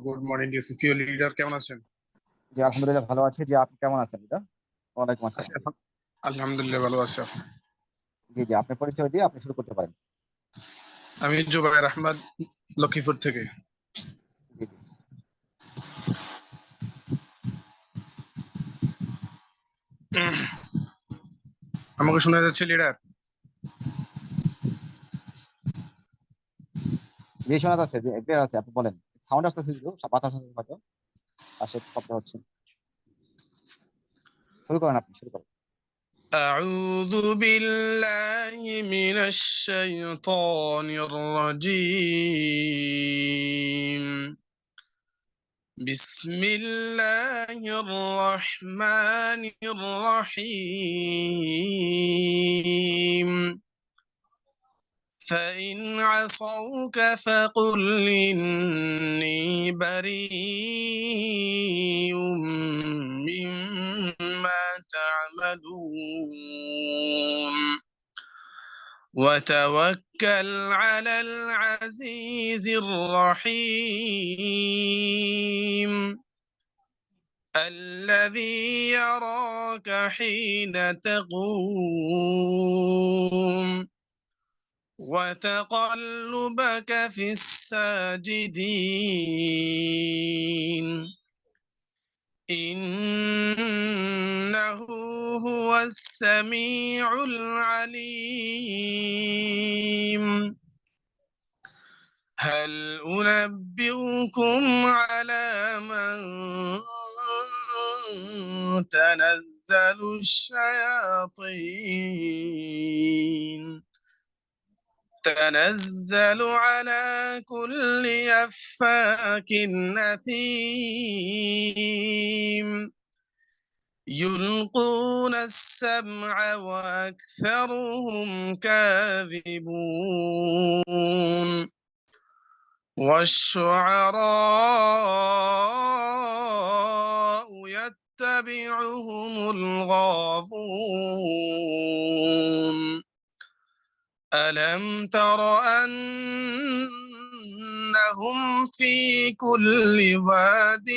Good morning এসিপিও leader, কেমন আছেন? জি আলহামদুলিল্লাহ ভালো আছি। যে আপনি কেমন আছেন এটা? ওয়ালাইকুম আছি আসসালাম। আলহামদুলিল্লাহ ভালো আছি জি জি, আপনার পরিচয় দিয়ে আপনি শুরু করতে পারেন। আমি জুবায়ের আহমদ, লক্ষ্মীপুর থেকে। জি জি, আমাকে শোনা যাচ্ছে লিডার? যে শোনা যাচ্ছে, যে ক্লিয়ার আছে, আপনি বলেন। সাউন্ড আসতেছে কিন্তু বাতাস আসতেছে হয়তো, পাশে শব্দ হচ্ছে। শুরু করেন, আপনি শুরু করেন। أعوذ بالله من الشيطان الرجيم. بسم الله الرحمن الرحيم. فإن عصوك فقل إني بريء مما تعملون وتوكل على العزيز الرحيم الذي يراك حين تقوم وتقلبك في الساجدين إنه هو السميع العليم. هل أنبئكم على من تنزل الشياطين؟ تنزل على كل أفاك أثيم يلقون السمع وأكثرهم كاذبون والشعراء يتبعهم الغاوون ألم تر أنهم في كل واد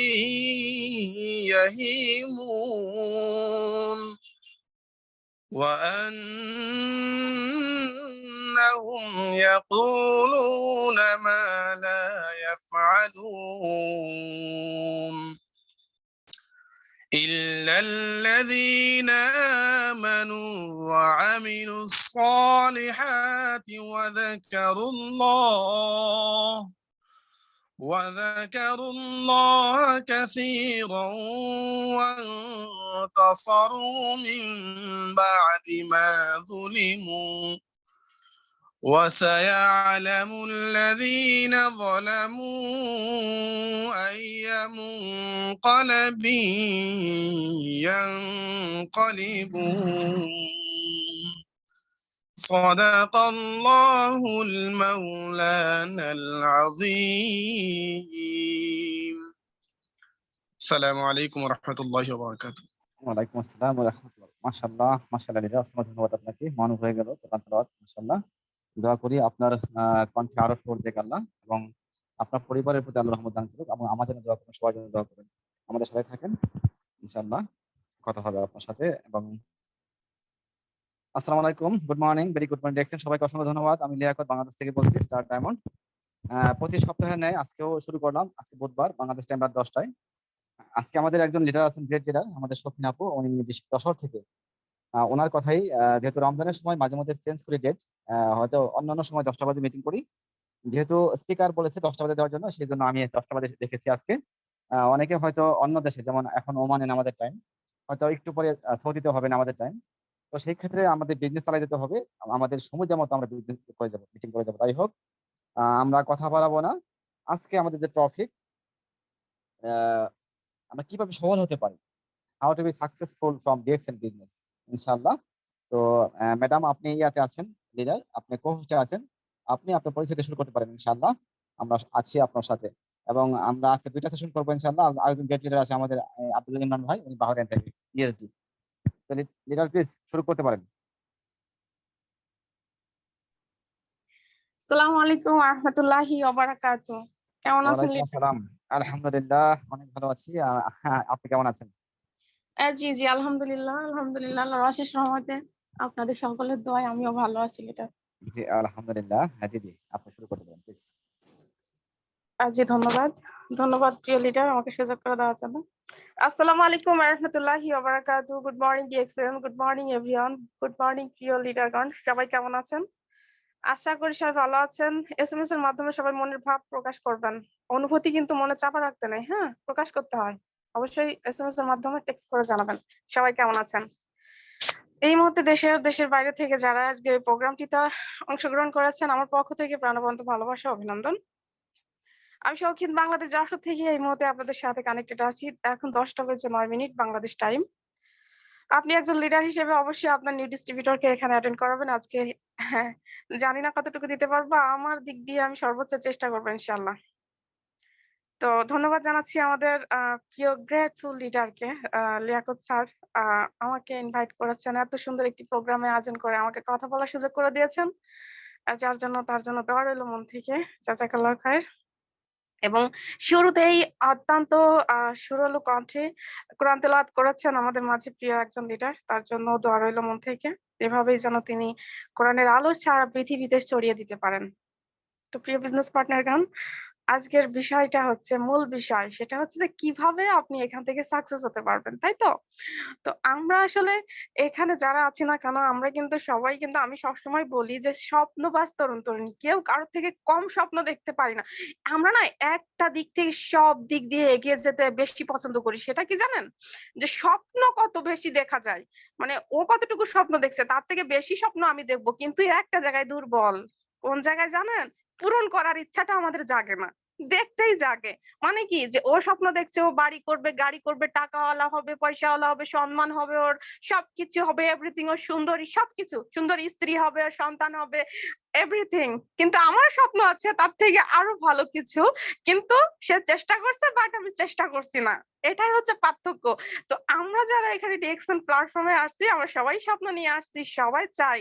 يهيمون وأنهم يقولون ما لا يفعلون إلا الذين آمنوا وعملوا الصالحات وذكروا الله كثيرا وانتصروا من بعد ما ظلموا وسيعلم الذين ظلموا أي منقلب ينقلبون. صدق الله المولانا العظيم. السلام عليكم ورحمة الله وبركاته. ওয়ালাইকুম আসসালাম ওয়া রাহমাতুল্লাহ। মাশাআল্লাহ মাশাআল্লাহ লিডার, অসংখ্য ধন্যবাদ আপনাকে। মানব হয়ে গেল কোরআন তেলাওয়াত, মাশাআল্লাহ। দোয়া করি আপনার কণ্ঠে আরো সুর দেখ আল্লাহ, এবং আপনার পরিবারের প্রতি আল্লাহ রহমত দান করুক, এবং আমার জন্য দোয়া করুন, সবার জন্য দোয়া করুন। আমাদের সাথে থাকেন ইনশাআল্লাহ, কথা হবে আপনার সাথে। এবং আসসালামু আলাইকুম, good morning, very good morning দেখছেন, সবাইকে অসংখ্য ধন্যবাদ। আমি লিয়াকত বাংলাদেশ থেকে বলছি, স্টার ডায়মন্ড। প্রতি সপ্তাহে নেয় আজকেও শুরু করলাম। আজকে বুধবার, বাংলাদেশ টাইম রাত 10টায়। আজকে আমাদের একজন লিডার আছেন, গ্রেট লিডার, আমাদের শফিন আপু। উনি যশোর থেকে। ওনার কথাই, যেহেতু রমজানের সময় মাঝে মধ্যে চেঞ্জ করি ডেট, হয়তো অন্যান্য সময় 10টা বাজে মিটিং করি, যেহেতু স্পিকার বলেছে 10টা বাজে দেওয়ার জন্য, সেই জন্য আমি 10টা বাজে দেখেছি আজকে। অনেকে হয়তো অন্য দেশে, যেমন এখন ওমানে আমাদের টাইম, হয়তো একটু পরে সৌদিতে হবে না আমাদের টাইম। তো সেই ক্ষেত্রে আমাদের বিজনেস চালাই যেতে হবে, আমাদের সময় মতো আমরা বিজনেস করে যাবো, মিটিং করে যাবো। তাই হোক, আমরা কথা বাড়াবো না। আজকে আমাদের যে টপিক, আমরা কিভাবে সফল হতে পারি, how to be successful from dates and business, ইনশাআল্লাহ। তো ম্যাডাম, আপনি ইয়াতে আছেন, লিডার, আপনি কো-হোস্টে আছেন, আপনি আপনার পরিচয়টা শুরু করতে পারেন ইনশাআল্লাহ। আমরা আছি আপনার সাথে, এবং আমরা আজকে 2টা সেশন করবো ইনশাআল্লাহ। আরেকজন গেট লিডার আছে আমাদের, আব্দুল ইমরান ভাই, উনি বাহরাইন থেকে, ইএসডি। তো লিডার প্লিজ শুরু করতে পারেন। আসসালামু আলাইকুম ওয়া রাহমাতুল্লাহি ওয়া বারাকাতুহু। কেমন আছেন ওয়ালাইকুম লিডার? আসসালাম। আলহামদুলিল্লাহ, অনেক ভালো আছি। আপনি কেমন আছেন? জি জি, আলহামদুলিল্লাহ আলহামদুলিল্লাহ, আল্লাহর অশেষ রহমতে আপনাদের সকলের দোয়ায় আমিও ভালো আছি। এটা জি আলহামদুলিল্লাহ। হ্যাঁ জি, আপনি শুরু করতে পারেন প্লিজ। জি, ধন্যবাদ ধন্যবাদ প্রিয় লিডার, আমাকে সুযোগ করে দেওয়ার জন্য। আসসালামু আলাইকুম ওয়া রাহমাতুল্লাহি ওয়া বারাকাতুহু। Good morning DXN, good morning everyone, good morning প্রিয় লিডারগণ, সবাই কেমন আছেন? আশা করি সবাই ভালো আছেন। এসএমএস এর মাধ্যমে সবাই মনের ভাব প্রকাশ করবেন। অনুভূতি কিন্তু মনে চাপা রাখতে নেই, হ্যাঁ, প্রকাশ করতে হয়। অবশ্যই এসএমএস এর মাধ্যমে টেক্সট করে জানাবেন সবাই কেমন আছেন। এই মুহূর্তে দেশের বাইরে থেকে যারা আজকে এই প্রোগ্রামটিতে অংশগ্রহণ করেছেন, আমার পক্ষ থেকে প্রাণবন্ত ভালোবাসা, অভিনন্দন। আমি শৌখিন বাংলাদেশ যশোর থেকে এই মুহূর্তে আপনাদের সাথে কানেক্টেড আছি। এখন 10:09 বাংলাদেশ টাইম। আপনি একজন লিডার হিসেবে অবশ্যই আপনার নিউ ডিস্ট্রিবিউটরকে এখানে অ্যাটেন্ড করাবেন আজকে। হ্যাঁ, জানি না কতটুকু দিতে পারবো, আমার দিক দিয়ে আমি সর্বোচ্চ চেষ্টা করবো ইনশাল্লাহ। তো ধন্যবাদ জানাচ্ছি আমাদের প্রিয় গ্রেটফুল লিডারকে, লিয়াকত স্যার আমাকে ইনভাইট করেছেন, এত সুন্দর একটি প্রোগ্রামে আয়োজন করে আমাকে কথা বলার সুযোগ করে দিয়েছেন। যার জন্য তার জন্য দেওয়া রইলো মন থেকে জাযাকাল্লাহ খায়ের। এবং শুরুতেই অত্যন্ত সুরালো কণ্ঠে কোরআন তেলাওয়াত করেছেন আমাদের মাঝে প্রিয় একজন লিডার, তার জন্য দোয়া রইলো মন থেকে। এভাবেই যেন তিনি কোরআনের আলো সারা পৃথিবীতে ছড়িয়ে দিতে পারেন। তো প্রিয় বিজনেস পার্টনারগণ, আজকের বিষয়টা হচ্ছে মূল বিষয়, সেটা হচ্ছে যে কিভাবে আপনি এখান থেকে সাকসেস হতে পারবেন, তাই তো? তো আমরা আসলে এখানে যারা আছি না কেন, আমরা কিন্তু সবাই কিন্তু, আমি সবসময় বলি যে স্বপ্নবাজ তরুণ তরুণী, কেউ কারোর থেকে কম স্বপ্ন দেখতে পারি না। আমরা না একটা দিক থেকে সব দিক দিয়ে এগিয়ে যেতে বেশি পছন্দ করি। সেটা কি জানেন? যে স্বপ্ন কত বেশি দেখা যায়, মানে ও কতটুকু স্বপ্ন দেখছে তার থেকে বেশি স্বপ্ন আমি দেখবো, কিন্তু একটা জায়গায় দুর্বল। কোন জায়গায় জানেন? পূরণ করার ইচ্ছাটা আমাদের জাগে না, দেখতেই জাগে। মানে কি, যে ও স্বপ্ন দেখছে ও বাড়ি করবে, গাড়ি করবে, টাকাওয়ালা হবে, পয়সাওয়ালা হবে, সম্মান হবে, ওর সবকিছু হবে, এভরিথিং, ওর সুন্দরী, সবকিছু, সুন্দর স্ত্রী হবে, ওর সন্তান হবে, এভরিথিং। কিন্তু আমার স্বপ্ন আছে তার থেকে আরো ভালো কিছু, কিন্তু সে চেষ্টা করছে, বাট আমি চেষ্টা করছি না। এটাই হচ্ছে পার্থক্য। তো আমরা যারা এখানে ডিএক্সএন প্ল্যাটফর্মে আসছি, আমরা সবাই স্বপ্ন নিয়ে আসছি, সবাই চাই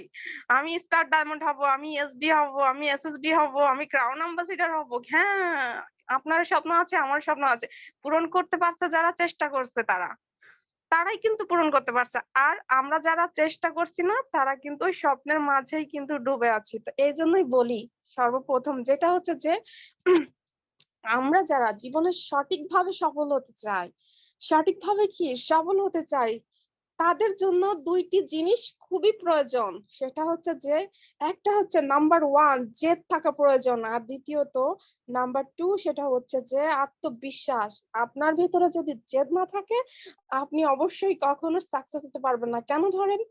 আমি স্টার ডায়মন্ড হব, আমি এসডি হব, আমি এসএসডি হব, আমি ক্রাউন অ্যাম্বাসিডার হব। হ্যাঁ, আপনার স্বপ্ন আছে, আমার স্বপ্ন আছে। পূরণ করতে পারছে যারা, চেষ্টা করছে তারাই কিন্তু পূরণ করতে পারছে। আর আমরা যারা চেষ্টা করছি না, তারা কিন্তু ওই স্বপ্নের মাঝেই কিন্তু ডুবে আছি। তো এই জন্যই বলি, সর্বপ্রথম যেটা হচ্ছে যে আমরা যারা জীবনে সঠিকভাবে সফল হতে চাই, সঠিকভাবে কি সফল হতে চাই, তাদের জন্য দুইটি জিনিস খুবই প্রয়োজন। সেটা হচ্ছে যে একটা হচ্ছে নাম্বার 1 জেদ থাকা প্রয়োজন, আর দ্বিতীয়ত নাম্বার 2 সেটা হচ্ছে যে আত্মবিশ্বাস। আপনার ভিতরে যদি জেদ না থাকে, আপনি অবশ্যই কখনো সাকসেস হতে পারবেন না। কেন? ধরেন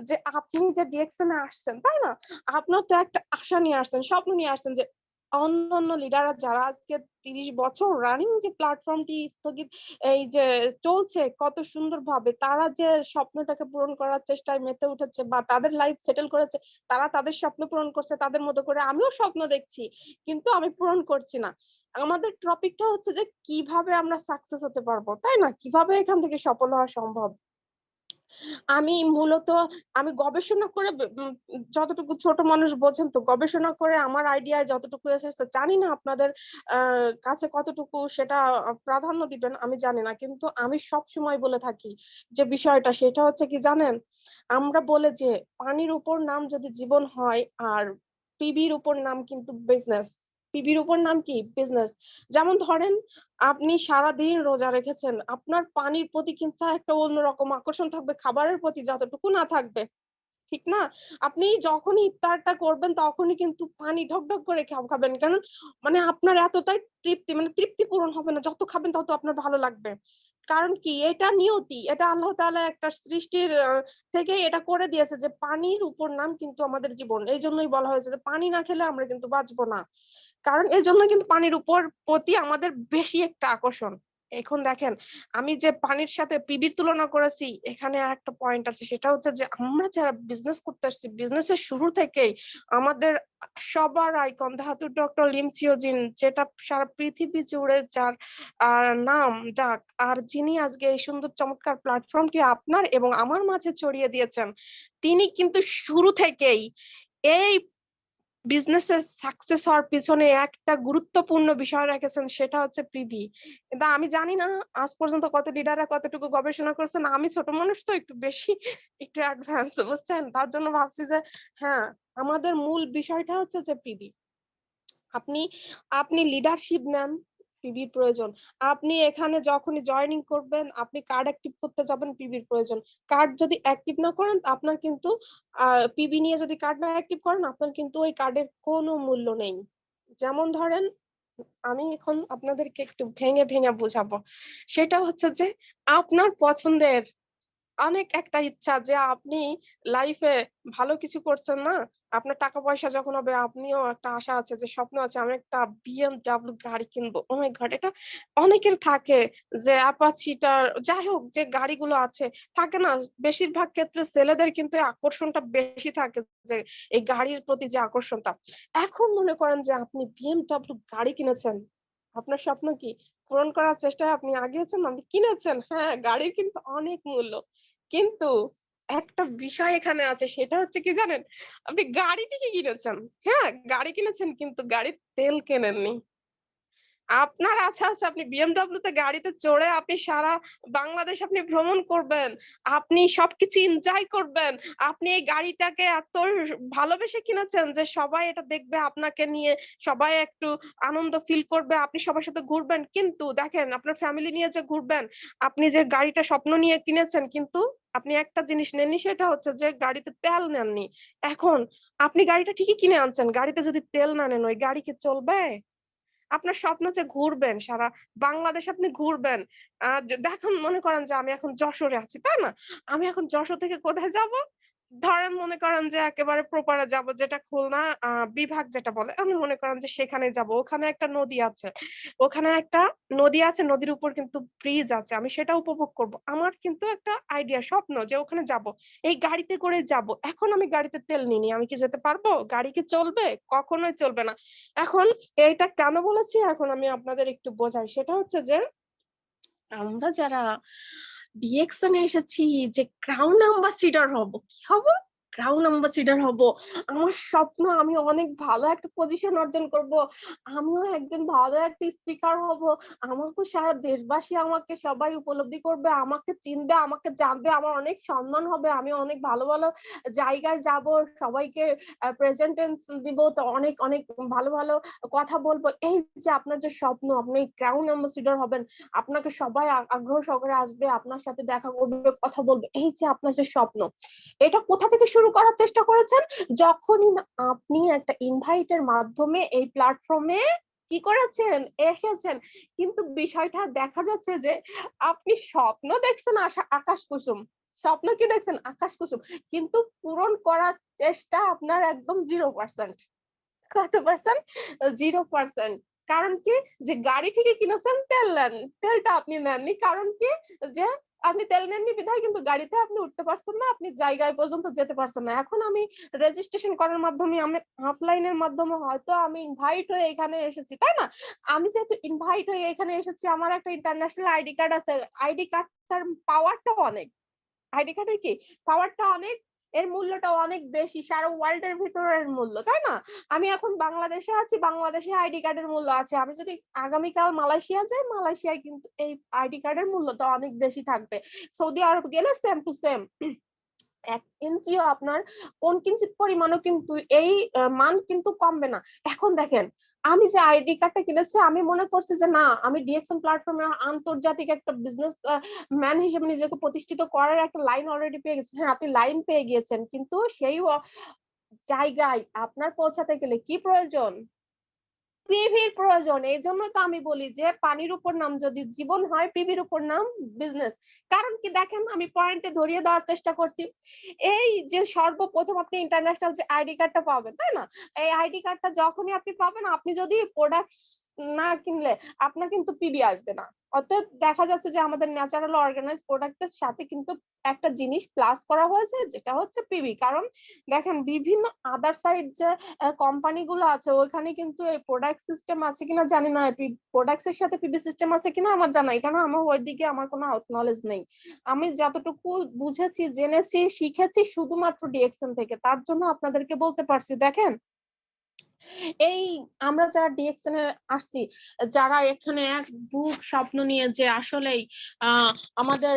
যে আপনি যে ডিএক্সএন এ আসছেন, তাই না? আপনার তো একটা আশা নিয়ে আসছেন, স্বপ্ন নিয়ে আসছেন যে অন্যান্য লিডাররা যারা আজকে 30 বছর রানিং যে প্ল্যাটফর্মটি স্থগিত এই যে চলছে কত সুন্দরভাবে, তারা যে স্বপ্নটাকে পূরণ করার চেষ্টায় মেতে উঠেছে বা তাদের লাইফ সেটেল করেছে, তারা তাদের স্বপ্ন পূরণ করছে তাদের মতো করে। আমিও স্বপ্ন দেখছি, কিন্তু আমি পূরণ করছি না। আমাদের টপিকটা হচ্ছে যে কিভাবে আমরা সাকসেস হতে পারবো, তাই না? কিভাবে এখান থেকে সফল হওয়া সম্ভব। আমি মূলত আমি গবেষণা করে যতটুকু, ছোট মানুষ বোঝেন তো, গবেষণা করে আমার আইডিয়ায় যতটুকু এসেছে, জানি না আপনাদের কাছে কতটুকু সেটা প্রাধান্য দিবেন আমি জানি না, কিন্তু আমি সব সময় বলে থাকি যে বিষয়টা সেটা হচ্ছে কি জানেন, আমরা বলে যে পানির উপর নাম যদি জীবন হয়, আর পিবির উপর নাম কিন্তু বিজনেস। পিবির উপর নাম কি? বিজনেস। যেমন ধরেন আপনি সারাদিন রোজা রেখেছেন, আপনার পানির প্রতি কিন্তু একটা অন্যরকম আকর্ষণ থাকবে, খাবারের প্রতি যতটুকু না থাকবে, ঠিক না? আপনি যখনই ইফতারটা করবেন তখনই কিন্তু পানি ঢকঢক করে খাবেন, কারণ মানে আপনার এতটাই তৃপ্তি, মানে তৃপ্তি পূরণ হবে না, যত খাবেন তত আপনার ভালো লাগবে। কারণ কি, এটা নিয়তি, এটা আল্লাহ তাআলা একটা সৃষ্টির থেকে এটা করে দিয়েছে যে পানির উপর নাম কিন্তু আমাদের জীবন। এই জন্যই বলা হয়েছে যে পানি না খেলে আমরা কিন্তু বাঁচবো না। কারণ এর জন্য কিন্তু পানির উপর প্রতি আমাদের বেশি একটা আকর্ষণ। এখন দেখেন, আমি যে পানির সাথে পিবির তুলনা করেছি, এখানে একটা পয়েন্ট আছে, সেটা হচ্ছে যে আমরা যারা বিজনেস করতে আসছি, বিজনেসের শুরু থেকেই আমাদের সবার আইকন ধাতু ডক্টর লিম চিওজিন, যেটা সারা পৃথিবী জুড়ে যার নাম ডাক, আর যিনি আজকে এই সুন্দর চমৎকার প্ল্যাটফর্মটি আপনার এবং আমার মাঝে ছড়িয়ে দিয়েছেন, তিনি কিন্তু শুরু থেকেই এই বিজনেসের সাকসেস হওয়ার পিছনে একটা গুরুত্বপূর্ণ বিষয় রেখেছেন, সেটা হচ্ছে পিভি। কিন্তু আমি জানি না আজ পর্যন্ত কত লিডাররা কতটুকু গবেষণা করছেন। আমি ছোট মানুষ তো একটু বেশি একটু অ্যাডভান্স, বুঝছেন? তার জন্য ভাবছি যে হ্যাঁ, আমাদের মূল বিষয়টা হচ্ছে যে পিভি। আপনি আপনি লিডারশিপ নেন, পিবির প্রয়োজন। আপনি এখানে যখনই জয়েনিং করবেন, আপনি কার্ড অ্যাক্টিভ করতে যাবেন, পিবির প্রয়োজন। কার্ড যদি অ্যাক্টিভ না করেন, আপনার কিন্তু পিবি নিয়ে যদি কার্ড না অ্যাক্টিভ করেন, আপনার কিন্তু ওই কার্ডের কোনো মূল্য নেই। যেমন ধরেন, আমি এখন আপনাদেরকে একটু ভেঙে ভেঙে বোঝাবো। সেটা হচ্ছে যে আপনার পছন্দের অনেক একটা ইচ্ছা যে আপনি লাইফে ভালো কিছু করছেন না, আপনার টাকা পয়সা যখন হবে, আপনিও একটা আশা আছে, যে স্বপ্ন আছে আমি একটা বিএমডব্লিউ গাড়ি কিনবো। ও মাই গড, এটা অনেকের থাকে, যে অ্যাপাচিটার যাই হোক যে গাড়িগুলো আছে, থাকে না? বেশিরভাগ ক্ষেত্রে ছেলেদের কিন্তু এই আকর্ষণটা বেশি থাকে, যে এই গাড়ির প্রতি যে আকর্ষণটা। এখন মনে করেন যে আপনি বিএমডব্লিউ গাড়ি কিনেছেন, আপনার স্বপ্ন কি পূরণ করার চেষ্টায় আপনি আগিয়েছেন, আপনি কিনেছেন, হ্যাঁ গাড়ির কিন্তু অনেক মূল্য। কিন্তু একটা বিষয় এখানে আছে, সেটা হচ্ছে কি জানেন? আপনি গাড়ি ঠিকই কিনেছেন, হ্যাঁ গাড়ি কিনেছেন, কিন্তু গাড়ির তেল কেনেননি। আপনার আচ্ছা আছে আপনি বিএমডব্লিউ তে গাড়িতে চড়ে আপনি সারা বাংলাদেশ আপনি ভ্রমণ করবেন, আপনি সবকিছু এনজয় করবেন, আপনি এই গাড়িটাকে এত ভালোবেসে কিনেছেন যে সবাই এটা দেখবে আপনাকে নিয়ে, সবাই একটু আনন্দ ফিল করবে, আপনি সবার সাথে ঘুরবেন। কিন্তু দেখেন, আপনার ফ্যামিলি নিয়ে যে ঘুরবেন, আপনি যে গাড়িটা স্বপ্ন নিয়ে কিনেছেন, কিন্তু আপনি একটা জিনিস নেননি, সেটা হচ্ছে যে গাড়িতে তেল নেননি। এখন আপনি গাড়িটা ঠিকই কিনে আনছেন, গাড়িতে যদি তেল না নেন, ওই গাড়ি কি চলবে? আপনার স্বপ্ন যে ঘুরবেন সারা বাংলাদেশ, আপনি ঘুরবেন। দেখুন, মনে করেন যে আমি এখন যশোরে আছি, তাই না? আমি এখন যশোর থেকে কোথায় যাব? ধরেন মনে করেন যে একেবারে প্রপারে যাব, যেটা খুলনা বিভাগ যেটা বলে, আমি মনে করেন যে সেখানে যাব। ওখানে একটা নদী আছে, ওখানে একটা নদী আছে, নদীর উপর কিন্তু ব্রিজ আছে, আমি সেটা উপভোগ করব। আমার কিন্তু একটা আইডিয়া, স্বপ্ন, যে ওখানে যাব, এই গাড়িতে করে যাব। এখন আমি গাড়িতে তেল নিইনি, আমি কি যেতে পারবো? গাড়ি কি চলবে? কখনোই চলবে না। এখন এইটা কেন বলেছি, এখন আমি আপনাদের একটু বোঝাই। সেটা হচ্ছে যে আমরা যারা ডিএক্সন এ এসেছি, যে ক্রাউন অ্যাম্বাসিডর হব, কি হব? ক্রাউন অ্যাম্বাসিডর হব। আমার স্বপ্ন আমি অনেক ভালো একটা পজিশন অর্জন করব, আমিও একদিন ভালো একটা স্পিকার হব, আমাকে সারা দেশবাসী, আমাকে সবাই উপলব্ধি করবে, আমাকে চিনবে, আমাকে জানবে, আমার অনেক সম্মান হবে, আমি অনেক ভালো ভালো জায়গায় যাব, সবাইকে প্রেজেন্টেন্স দিব, তো অনেক অনেক ভালো ভালো কথা বলবো। এই যে আপনার যে স্বপ্ন, আপনি ক্রাউন অ্যাম্বাসিডর হবেন, আপনাকে সবাই আগ্রহ সহকারে আসবে, আপনার সাথে দেখা করবে, কথা বলবে, এই যে আপনার যে স্বপ্ন, এটা কোথা থেকে শুরু করার চেষ্টা করেছেন? যখনই না আপনি একটা ইনভাইটের মাধ্যমে এই প্ল্যাটফর্মে কি করেছেন, এসেছেন। কিন্তু বিষয়টা দেখা যাচ্ছে যে আপনি স্বপ্ন দেখছেন আকাশ কুসুম, স্বপ্ন কি দেখছেন? আকাশ কুসুম, কিন্তু পূরণ করার চেষ্টা আপনার একদম 0%। কত পার্সেন্ট? 0%। কারণ কি? যে গাড়ি ঠিকই কিনেছেন, তেল নেন, তেলটা আপনি নেননি। কারণ কি? যে আপনি তেল নেননি বিধায় কিন্তু গাড়িতে আপনি উঠতে পারছেন না, আপনি জায়গায় পর্যন্ত যেতে পারছেন না। এখন আমি রেজিস্ট্রেশন করার মাধ্যমে, আমি অফলাইনের মাধ্যমে হয়তো আমি ইনভাইট হয়ে এখানে এসেছি, তাই না? আমি যেহেতু ইনভাইট হয়ে এখানে এসেছি, আমার একটা ইন্টারন্যাশনাল আইডি কার্ড আছে, আইডি কার্ডটার পাওয়ারটা অনেক, আইডি কার্ডের কি পাওয়ারটা অনেক, এর মূল্যটা অনেক বেশি, সারা ওয়ার্ল্ড এর ভিতরের মূল্য, তাই না? আমি এখন বাংলাদেশে আছি, বাংলাদেশে আইডি কার্ডের মূল্য আছে, আমি যদি আগামীকাল মালয়েশিয়া যাই, মালয়েশিয়ায় কিন্তু এই আইডি কার্ডের মূল্যটা অনেক বেশি থাকবে। সৌদি আরব গেলে সেম টু সেম, 1 ইঞ্চিও আপনার কোন কিঞ্চিত পরিমাণও কিন্তু এই মান কিন্তু কমবে না। এখন দেখেন, আমি যে আইডি কার্ডটা কিনেছি, আমি মনে করছি যে না, আমি ডিএক্সএন প্ল্যাটফর্মে আন্তর্জাতিক একটা বিজনেস ম্যান হিসেবে নিজেকে প্রতিষ্ঠিত করার একটা লাইন অলরেডি পেয়ে গেছি। হ্যাঁ, আপনি লাইন পেয়ে গিয়েছেন, কিন্তু সেই জায়গায় আপনার পৌঁছাতে গেলে কি প্রয়োজন? পিভির প্রয়োজন। এই জন্য তো আমি বলি যে পানির উপর নাম যদি জীবন হয়, পিভির উপর নাম বিজনেস। কারণ কি? দেখেন, আমি পয়েন্টে ধরিয়ে দেওয়ার চেষ্টা করছি। এই যে সর্বপ্রথম আপনি ইন্টারন্যাশনাল যে আইডি কার্ডটা পাবেন, তাই না? এই আইডি কার্ডটা যখনই আপনি পাবেন, আপনি যদি প্রোডাক্ট না কিনলে আপনার কিন্তু পিবি আসবে না। অতএব দেখা যাচ্ছে যে আমাদের ন্যাচারাল অর্গানাইজ প্রোডাক্টের সাথে কিন্তু একটা জিনিস প্লাস করা হয়েছে, যেটা হচ্ছে পিবি। কারণ দেখেন, বিভিন্ন আদার সাইড যে কোম্পানি গুলো আছে, ওইখানে কিন্তু এই প্রোডাক্ট সিস্টেম আছে কিনা জানি না, প্রোডাক্টস এর সাথে পিবি সিস্টেম আছে কিনা আমার জানা নাই, কারণ আমার ওই দিকে আমার কোনো আউট নলেজ নেই। আমি যতটুকু বুঝেছি, জেনেছি, শিখেছি শুধুমাত্র ডিএক্সএন থেকে, তার জন্য আপনাদেরকে বলতে পারছি। দেখেন, এই আমরা যারা ডিএক্সএন এ আসছি, যারা এখানে এক বুক স্বপ্ন নিয়ে যে আসলেই আমাদের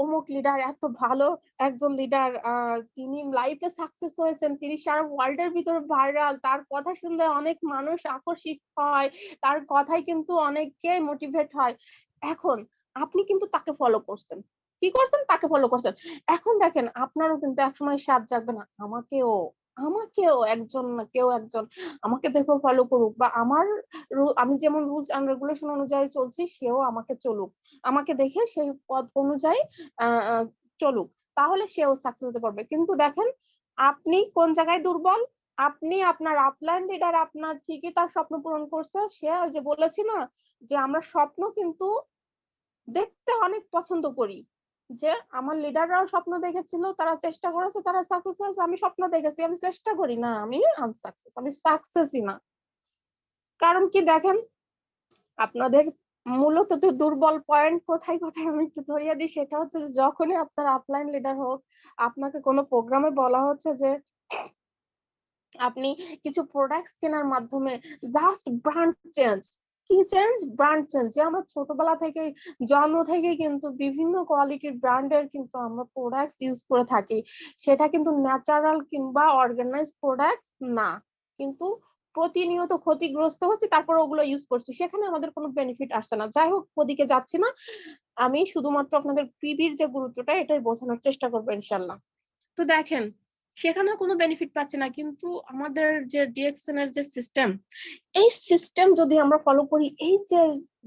অমুক লিডার এত ভালো একজন লিডার, তিনি লাইফে সাকসেস হয়েছেন, তিনি সারা ওয়ার্ল্ডের ভিতরে ভাইরাল, তার কথা শুনলে অনেক মানুষ আকর্ষিত হয়, তার কথাই কিন্তু অনেকে মোটিভেট হয়। এখন আপনি কিন্তু তাকে ফলো করছেন, কি করছেন? তাকে ফলো করছেন। এখন দেখেন আপনারও কিন্তু একসময় স্বাদ জাগবে না, আমাকেও আমাকেও একজন না কেউ একজন আমাকে দেখেও ফলো করুক, বা আমার আমি যেমন রুলস এন্ড রেগুলেশন অনুযায়ী চলছি সেও আমাকে চলুক, আমাকে দেখে সেই পথ অনুযায়ী চলুক, তাহলে সেও সাকসেস হতে পারবে। কিন্তু দেখেন আপনি কোন জায়গায় দুর্বল, আপনি আপনার আপলাইন লিডার আপনার ঠিকই তার স্বপ্ন পূরণ করছে, সে ওই যে বলেছি না যে আমরা স্বপ্ন কিন্তু দেখতে অনেক পছন্দ করি, যে আমার লিডাররাও স্বপ্ন দেখেছিল, তারা চেষ্টা করেছে, তারা সাকসেস হয়েছে, আমি স্বপ্ন দেখেছি আমি চেষ্টা করি না, আমি আনসাকসেস, আমি সাকসেসই না। কারণ কি দেখেন আপনাদের মূলত তো দুর্বল পয়েন্ট কোথায় কোথায় আমি একটু ধরিয়ে দিই, সেটা হচ্ছে যখনই আপনার আপলাইন লিডার হোক, আপনাকে কোনো প্রোগ্রামে বলা হচ্ছে যে আপনি কিছু প্রোডাক্টস কেনার মাধ্যমে জাস্ট ব্র্যান্ড চেঞ্জ, কি চেঞ্জ? Brand change. যে আমরা ছোটবেলা থেকেই জন্ম থেকেই কিন্তু বিভিন্ন কোয়ালিটির ব্র্যান্ডের কিন্তু আমরা প্রোডাক্টস ইউজ করে থাকি, সেটা কিন্তু ন্যাচারাল কিংবা অর্গানাইজ প্রোডাক্ট না, কিন্তু প্রতিনিয়ত ক্ষতিগ্রস্ত হচ্ছে, তারপর ওগুলো ইউজ করছি, সেখানে আমাদের কোনো বেনিফিট আসছে না। যাই হোক, ওদিকে যাচ্ছি না, আমি শুধুমাত্র আপনাদের পিবির যে গুরুত্বটা এটাই বোঝানোর চেষ্টা করবো ইনশাল্লাহ। তো দেখেন সেখানেও কোনো বেনিফিট পাচ্ছে না, কিন্তু আমাদের যে ডিএক্সএন এর যে সিস্টেম, এই সিস্টেম যদি আমরা ফলো করি, এই যে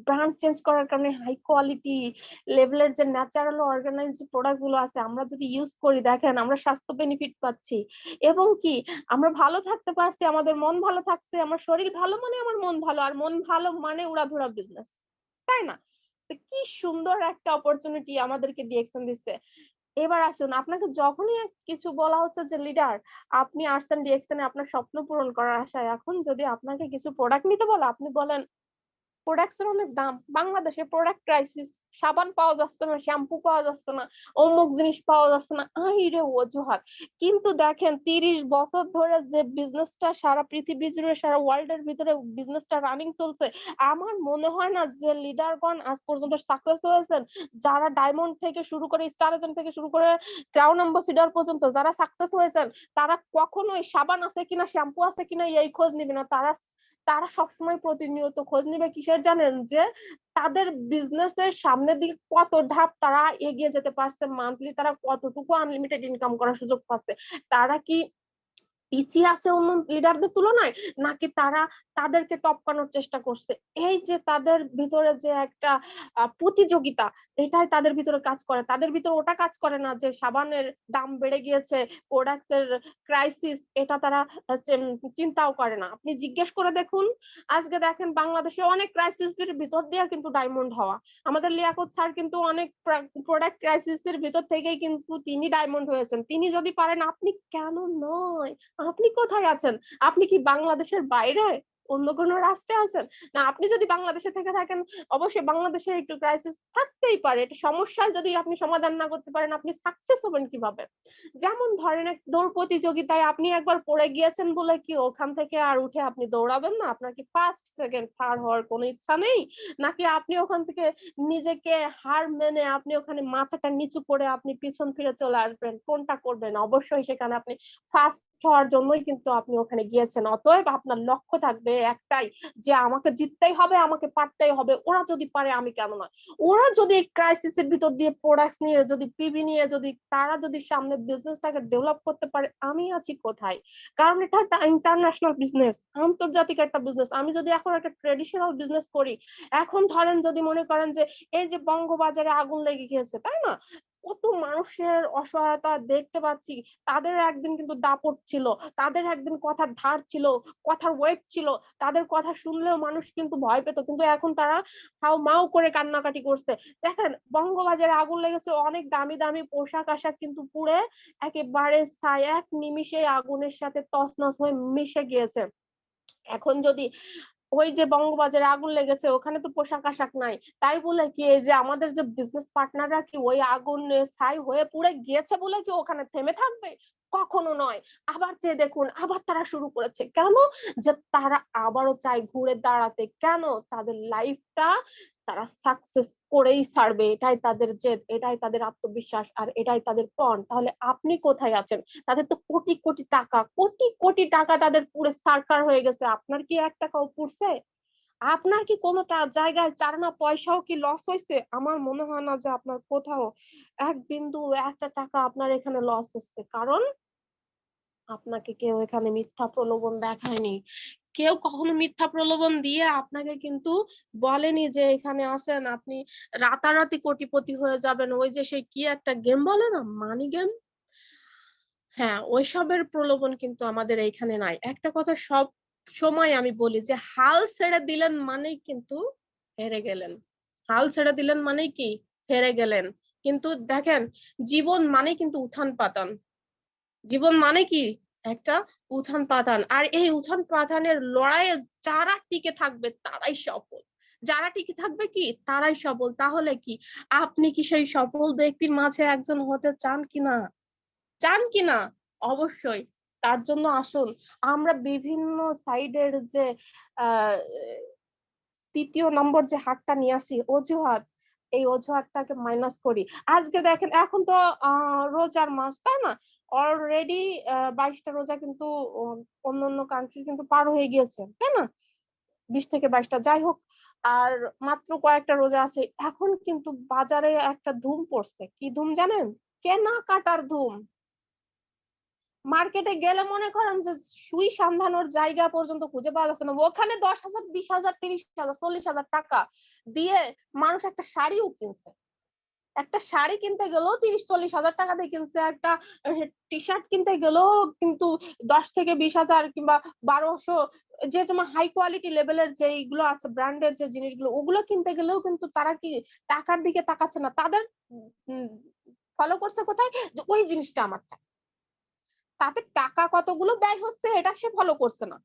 ব্র্যান্ড চেঞ্জ করার কারণে হাই কোয়ালিটি লেভেলের যে ন্যাচারাল অর্গানাইজড প্রোডাক্ট গুলো আছে আমরা যদি ইউজ করি, দেখেন আমরা স্বাস্থ্য বেনিফিট পাচ্ছি, এবং কি আমরা ভালো থাকতে পারছি, আমাদের মন ভালো থাকছে, আমার শরীর ভালো মানে আমার মন ভালো, আর মন ভালো মানে উড়াধুরা বিজনেস, তাই না? কি সুন্দর একটা অপরচুনিটি আমাদেরকে ডিএক্সএন দিচ্ছে। এবার আসুন, আপনাকে যখনই কিছু বলা হচ্ছে যে লিডার আপনি আসছেন ডিএক্সএন এ আপনার স্বপ্ন পূরণ করার আশায়, এখন যদি আপনাকে কিছু প্রোডাক্ট নিতে বলে, আপনি বলেন প্রোডাক্টসের অনেক দাম, বাংলাদেশে প্রোডাক্ট ক্রাইসিস, সাবান পাওয়া যাচ্ছে না, শ্যাম্পু পাওয়া যাচ্ছে না, অমুক জিনিস পাওয়া যাচ্ছে না, রে অজুহাত। কিন্তু দেখেন 30 বছর ধরে যে বিজনেসটা সারা পৃথিবী জুড়ে সারা ওয়ার্ল্ডের ভিতরে বিজনেসটা রানিং চলছে, আমার মনে হয় না যে লিডারগণ আজ পর্যন্ত সাকসেস হয়েছেন, যারা ডায়মন্ড থেকে শুরু করে স্টার এজেন্ট থেকে শুরু করে ক্রাউন অ্যাম্বাসিডর পর্যন্ত যারা সাকসেস হয়েছেন, তারা কখনোই সাবান আছে কিনা শ্যাম্পু আছে কিনা এই খোঁজ নিবে না, তারা তারা সবসময় প্রতিনিয়ত খোঁজ নিবে কিসের জানেন? যে তাদের বিজনেসের সামনের দিকে কত ধাপ তারা এগিয়ে যেতে পারছে, মান্থলি তারা কতটুকু আনলিমিটেড ইনকাম করার সুযোগ পাচ্ছে, তারা কি পিছিয়ে আছে অন্য লিডারদের তুলনায়, নাকি তারা তাদেরকে টপকানোর চেষ্টা করছে। এই যে তাদের ভিতরে যে একটা প্রতিযোগিতা, এটাই তাদের ভিতরে কাজ করে, তাদের ভিতরে ওটা কাজ করে না যে সাবানের দাম বেড়ে গিয়েছে, প্রোডাক্টস এর ক্রাইসিস, এটা তারা চিন্তাও করে না। আপনি জিজ্ঞেস করে দেখুন, আজকে দেখেন বাংলাদেশে অনেক ক্রাইসিস এর ভিতর দিয়ে কিন্তু ডায়মন্ড হওয়া, আমাদের লিয়াকত স্যার কিন্তু অনেক প্রোডাক্ট ক্রাইসিস এর ভিতর থেকেই কিন্তু তিনি ডায়মন্ড হয়েছেন, তিনি যদি পারেন আপনি কেন নয়? আপনি কোথায় আছেন? আপনি কি বাংলাদেশের বাইরে অন্য কোন রাষ্ট্রে আছেন? না, আপনি যদি বাংলাদেশে থেকে থাকেন, অবশ্যই বাংলাদেশে একটু ক্রাইসিস থাকতেই পারে, এটা সমস্যা যদি আপনি সমাধান না করতে পারেন আপনি সাকসেস হবেন কিভাবে? যেমন ধরেন এক দৌড় প্রতিযোগিতায় আপনি একবার পড়ে গিয়েছেন বলে কি ওখান থেকে আর উঠে আপনি দৌড়াবেন না? আপনার কি ফার্স্ট সেকেন্ড থার্ড হওয়ার কোনো ইচ্ছা নেই? নাকি আপনি ওখান থেকে নিজেকে হার মেনে আপনি ওখানে মাথাটা নিচু করে আপনি পিছন ফিরে চলে আসবেন? কোনটা করবেন? অবশ্যই সেখানে আপনি ফার্স্ট হওয়ার জন্যই কিন্তু আপনি ওখানে গিয়েছেন, অতএব আপনার লক্ষ্য থাকবে একটাই, যে আমাকে জিততেই হবে, আমাকে পারতেই হবে, ওরা যদি পারে আমি কেন না? ওরা যদি এই ক্রাইসিসের ভিতর দিয়ে প্রোডাক্টস নিয়ে যদি পিবি নিয়ে যদি তারা যদি সামনে বিজনেসটাকে ডেভেলপ করতে পারে, আমি আছি কোথায়? কারণ এটা একটা ইন্টারন্যাশনাল বিজনেস, আন্তর্জাতিক একটা বিজনেস। আমি যদি এখন একটা ট্রেডিশনাল বিজনেস করি, এখন ধরেন যদি মনে করেন যে এই যে বঙ্গবাজারে আগুন লেগে গিয়েছে, তাই না? কত মানুষের অসহায়তা দেখতে পাচ্ছি, তাদের একদিন কিন্তু দাপট ছিল, তাদের একদিন কথার ধার ছিল, কথার ওয়েট ছিল, তাদের কথা শুনলেও মানুষ কিন্তু ভয় পেত, কিন্তু এখন তারা হাউ মাউ করে কান্নাকাটি করছে। দেখেন বঙ্গবাজারে আগুন লেগেছে, অনেক দামি দামি পোশাক আশাক কিন্তু পুড়ে একেবারে ছাই, এক নিমিষে আগুনের সাথে তছনছ হয়ে মিশে গিয়েছে। এখন যদি ওই যে বঙ্গবাজারে আগুন লেগেছে, ওখানে তো পোশাক আশাক নাই, তাই বলে কি এই যে আমাদের যে বিজনেস পার্টনাররা কি ওই আগুনে ছাই হয়ে পুড়ে গিয়েছে বলে কি ওখানে থেমে থাকবে? কখনো নয়। আবার যে দেখুন আবার তারা শুরু করেছে, কেন? যে তারা আবারও চায় ঘুরে দাঁড়াতে। কেন? তাদের লাইফটা তারা সাকসেস করেই ছাড়বে, এটাই তাদের জেদ, এটাই তাদের আত্মবিশ্বাস, আর এটাই তাদের পণ। তাহলে আপনি কোথায় আছেন? তাদের তো কোটি কোটি টাকা, কোটি কোটি টাকা তাদের পুরো সারকার হয়ে গেছে, আপনার কি 1 টাকাও পুড়ছে? আপনার কি কোনো জায়গায় 4 আনা পয়সাও কি লস হয়েছে? আমার মনে হয় না যে আপনার কোথাও 1 বিন্দু 1 টাকা আপনার এখানে লস হচ্ছে। কারণ আপনাকে কেউ এখানে মিথ্যা প্রলোভন দেখায়নি। কেউ কখনো মিথ্যা প্রলোভন দিয়ে আপনাকে কিন্তু বলেনি যে এখানে আসেন আপনি রাতারাতি কোটিপতি হয়ে যাবেন। ওই যে সেই কি একটা গেম বলে না, মানি গেম? হ্যাঁ, ওইসবের প্রলোভন কিন্তু আমাদের এইখানে নাই। একটা কথা সব সময় আমি বলি যে হাল ছেড়ে দিলেন মানেই কিন্তু হেরে গেলেন। হাল ছেড়ে দিলেন মানেই কি? হেরে গেলেন। কিন্তু দেখেন, জীবন মানে কিন্তু উত্থান পাতান। জীবন মানে কি? একটা উত্থান পাতান। আর এই উত্থান পাতানের লড়াইয়ে যারা টিকে থাকবে তারাই সফল। যারা টিকে থাকবে কি? তারাই সফল। তাহলে কি আপনি কি সেই সফল ব্যক্তির মাঝে একজন হতে চান কিনা? চান কিনা? অবশ্যই। তার জন্য আসুন আমরা বিভিন্ন সাইডের যে আহ 3য় নম্বর যে হাতটা নিয়ে আসি অজুহাত, এই অজুহাতটাকে মাইনাস করি। আজকে দেখেন এখন তো রোজার মাস, তাই না? অলরেডি 22টা রোজা কিন্তু অন্য অন্য কান্ট্রি কিন্তু পার হয়ে গিয়েছে, তাই না? 20 থেকে 22টা, যাই হোক। আর মাত্র কয়েকটা রোজা আছে। এখন কিন্তু বাজারে একটা ধুম পড়ছে। কি ধুম জানেন? কেনাকাটার ধুম। মার্কেটে গেলে মনে করেন যে সুই সন্ধানোর জায়গা পর্যন্ত খুঁজে পাওয়া যাচ্ছে না। ওখানে 10,000, 20,000, 30,000, 40,000 টাকা দিয়ে মানুষ একটা শাড়িও কিনছে। একটা শাড়ি কিনতে গেলেও 30-40 হাজার টাকা দিয়ে কিনছে। একটা টি শার্ট কিনতে গেলেও কিন্তু 10 থেকে 20,000 কিংবা 1200, যে যেমন হাই কোয়ালিটি লেভেলের যেগুলো আছে ব্র্যান্ডের যে জিনিসগুলো, ওগুলো কিনতে গেলেও কিন্তু তারা কি টাকার দিকে তাকাচ্ছে না। তাদের ফলো করছে কোথায়? যে ওই জিনিসটা আমার চাই। তাতে টাকা কতগুলো ব্যয় হচ্ছে এটা সে ফলো করছে না।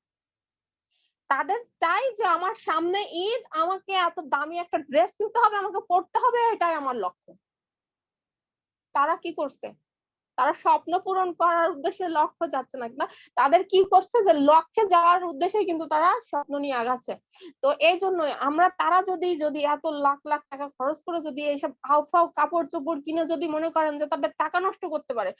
তাদের চাই যে আমার সামনে ঈদ, আমাকে এত দামি একটা ড্রেস কিনতে হবে, আমাকে পড়তে হবে, এটাই আমার লক্ষ্য। তারা কি করছে? তারা স্বপ্ন পূরণ করার উদ্দেশ্যে লক্ষ্য যাচ্ছে না, কিনা তাদের কি করছে যে লক্ষ্যে যাওয়ার উদ্দেশ্যে কিন্তু তারা স্বপ্ন নিয়ে আগাচ্ছে। তো এই জন্যই আমরা তারা যদি এত লাখ লাখ টাকা খরচ করে যদি এইসব আউফাও কাপড় চোপড় কিনে যদি মনে করেন যে তাদের টাকা নষ্ট করতে পারে,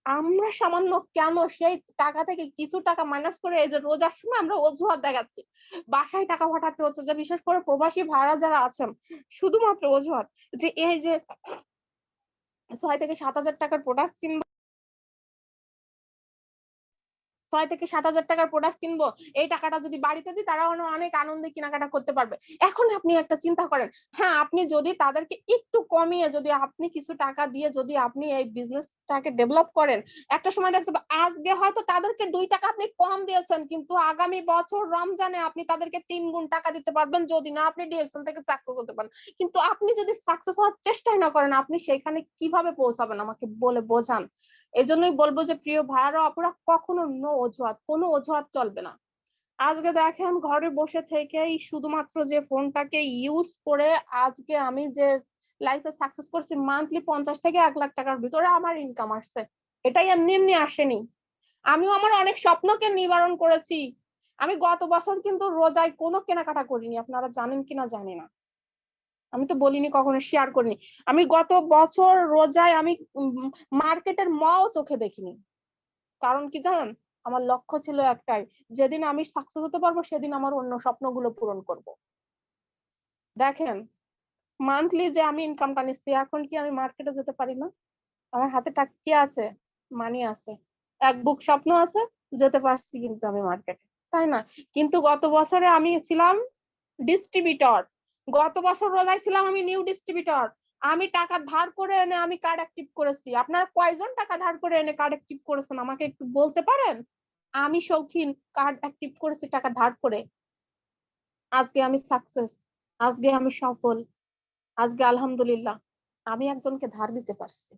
আমরা সামান্য কেন সেই টাকা থেকে কিছু টাকা মাইনাস করে এই যে রোজার সময় আমরা অজুহাত দেখাচ্ছি, বাসায় টাকা পাঠাতে হচ্ছে, যে বিশেষ করে প্রবাসী ভাড়া যারা আছেন, শুধুমাত্র অজুহাত যে এই যে 6 থেকে 7 হাজার টাকার প্রোডাক্ট কিনবো, 6 থেকে 7 হাজার টাকার প্রোডাক্ট কিনবো, এই টাকাটা যদি বাড়িতে দিই তারা অনেক আনন্দে কেনাকাটা করতে পারবে। এখন আপনি একটা চিন্তা করেন, হ্যাঁ আপনি যদি তাদেরকে একটু কমিয়ে যদি আপনি কিছু টাকা দিয়ে যদি আপনি এই বিজনেসটাকে ডেভেলপ করেন, একটা সময় দেখতে আজকে হয়তো তাদেরকে 2 টাকা আপনি কম দিয়েছেন, কিন্তু আগামী বছর রমজানে আপনি তাদেরকে 3 গুণ টাকা দিতে পারবেন যদি না আপনি ডিএক্সএল থেকে সাকসেস হতে পারেন। কিন্তু আপনি যদি সাকসেস হওয়ার চেষ্টাই না করেন, আপনি সেখানে কিভাবে পৌঁছাবেন আমাকে বলে বোঝান। এজন্যই বলবো যে প্রিয় ভাইয়ারা আপুরা, কখনো নো অজুহাত, কোনো অজুহাত চলবে না। আজকে দেখেন ঘরে বসে থেকেই শুধুমাত্র যে ফোনটাকে ইউজ করে আজকে আমি যে লাইফে সাকসেস করছি, মান্থলি 50 থেকে 1 লাখ টাকার ভিতরে আমার ইনকাম আসছে। এটাই এমনি এমনি আসেনি। আমিও আমার অনেক স্বপ্নকে নিবারণ করেছি। আমি গত বছর কিন্তু রোজায় কোনো কেনাকাটা করিনি, আপনারা জানেন কিনা জানি না। আমি তো বলিনি, কখনো শেয়ার করিনি। আমি গত বছর রোজায় আমি মার্কেটের মও চোখে দেখিনি। কারণ কি জানেন? আমার লক্ষ্য ছিল একটাই, যেদিন আমি সাকসেস হতে পারবো সেদিন আমার অন্য স্বপ্নগুলো পূরণ করব। দেখেন, মান্থলি যে আমি ইনকামটা নিচ্ছি, এখন কি আমি মার্কেটে যেতে পারি না? আমার হাতে টাকা কি আছে? মানি আছে, এক বুক স্বপ্ন আছে, যেতে পারছি কিন্তু আমি মার্কেটে, তাই না? কিন্তু গত বছরে আমি ছিলাম ডিস্ট্রিবিউটর। গত বছর রোজায় ছিলাম আমি নিউ ডিস্ট্রিবিউটর। আমি টাকা ধার করে এনে আমি কার্ড অ্যাক্টিভ করেছি। আপনারা কয়জন টাকা ধার করে এনে কার্ড অ্যাক্টিভ করেছেন আমাকে একটু বলতে পারেন? আমি শৌখিন, কার্ড অ্যাক্টিভ করেছি টাকা ধার করে। আজকে আমি সাকসেস, আজকে আমি সফল, আজকে আলহামদুলিল্লাহ আমি একজনকে ধার দিতে পারছি।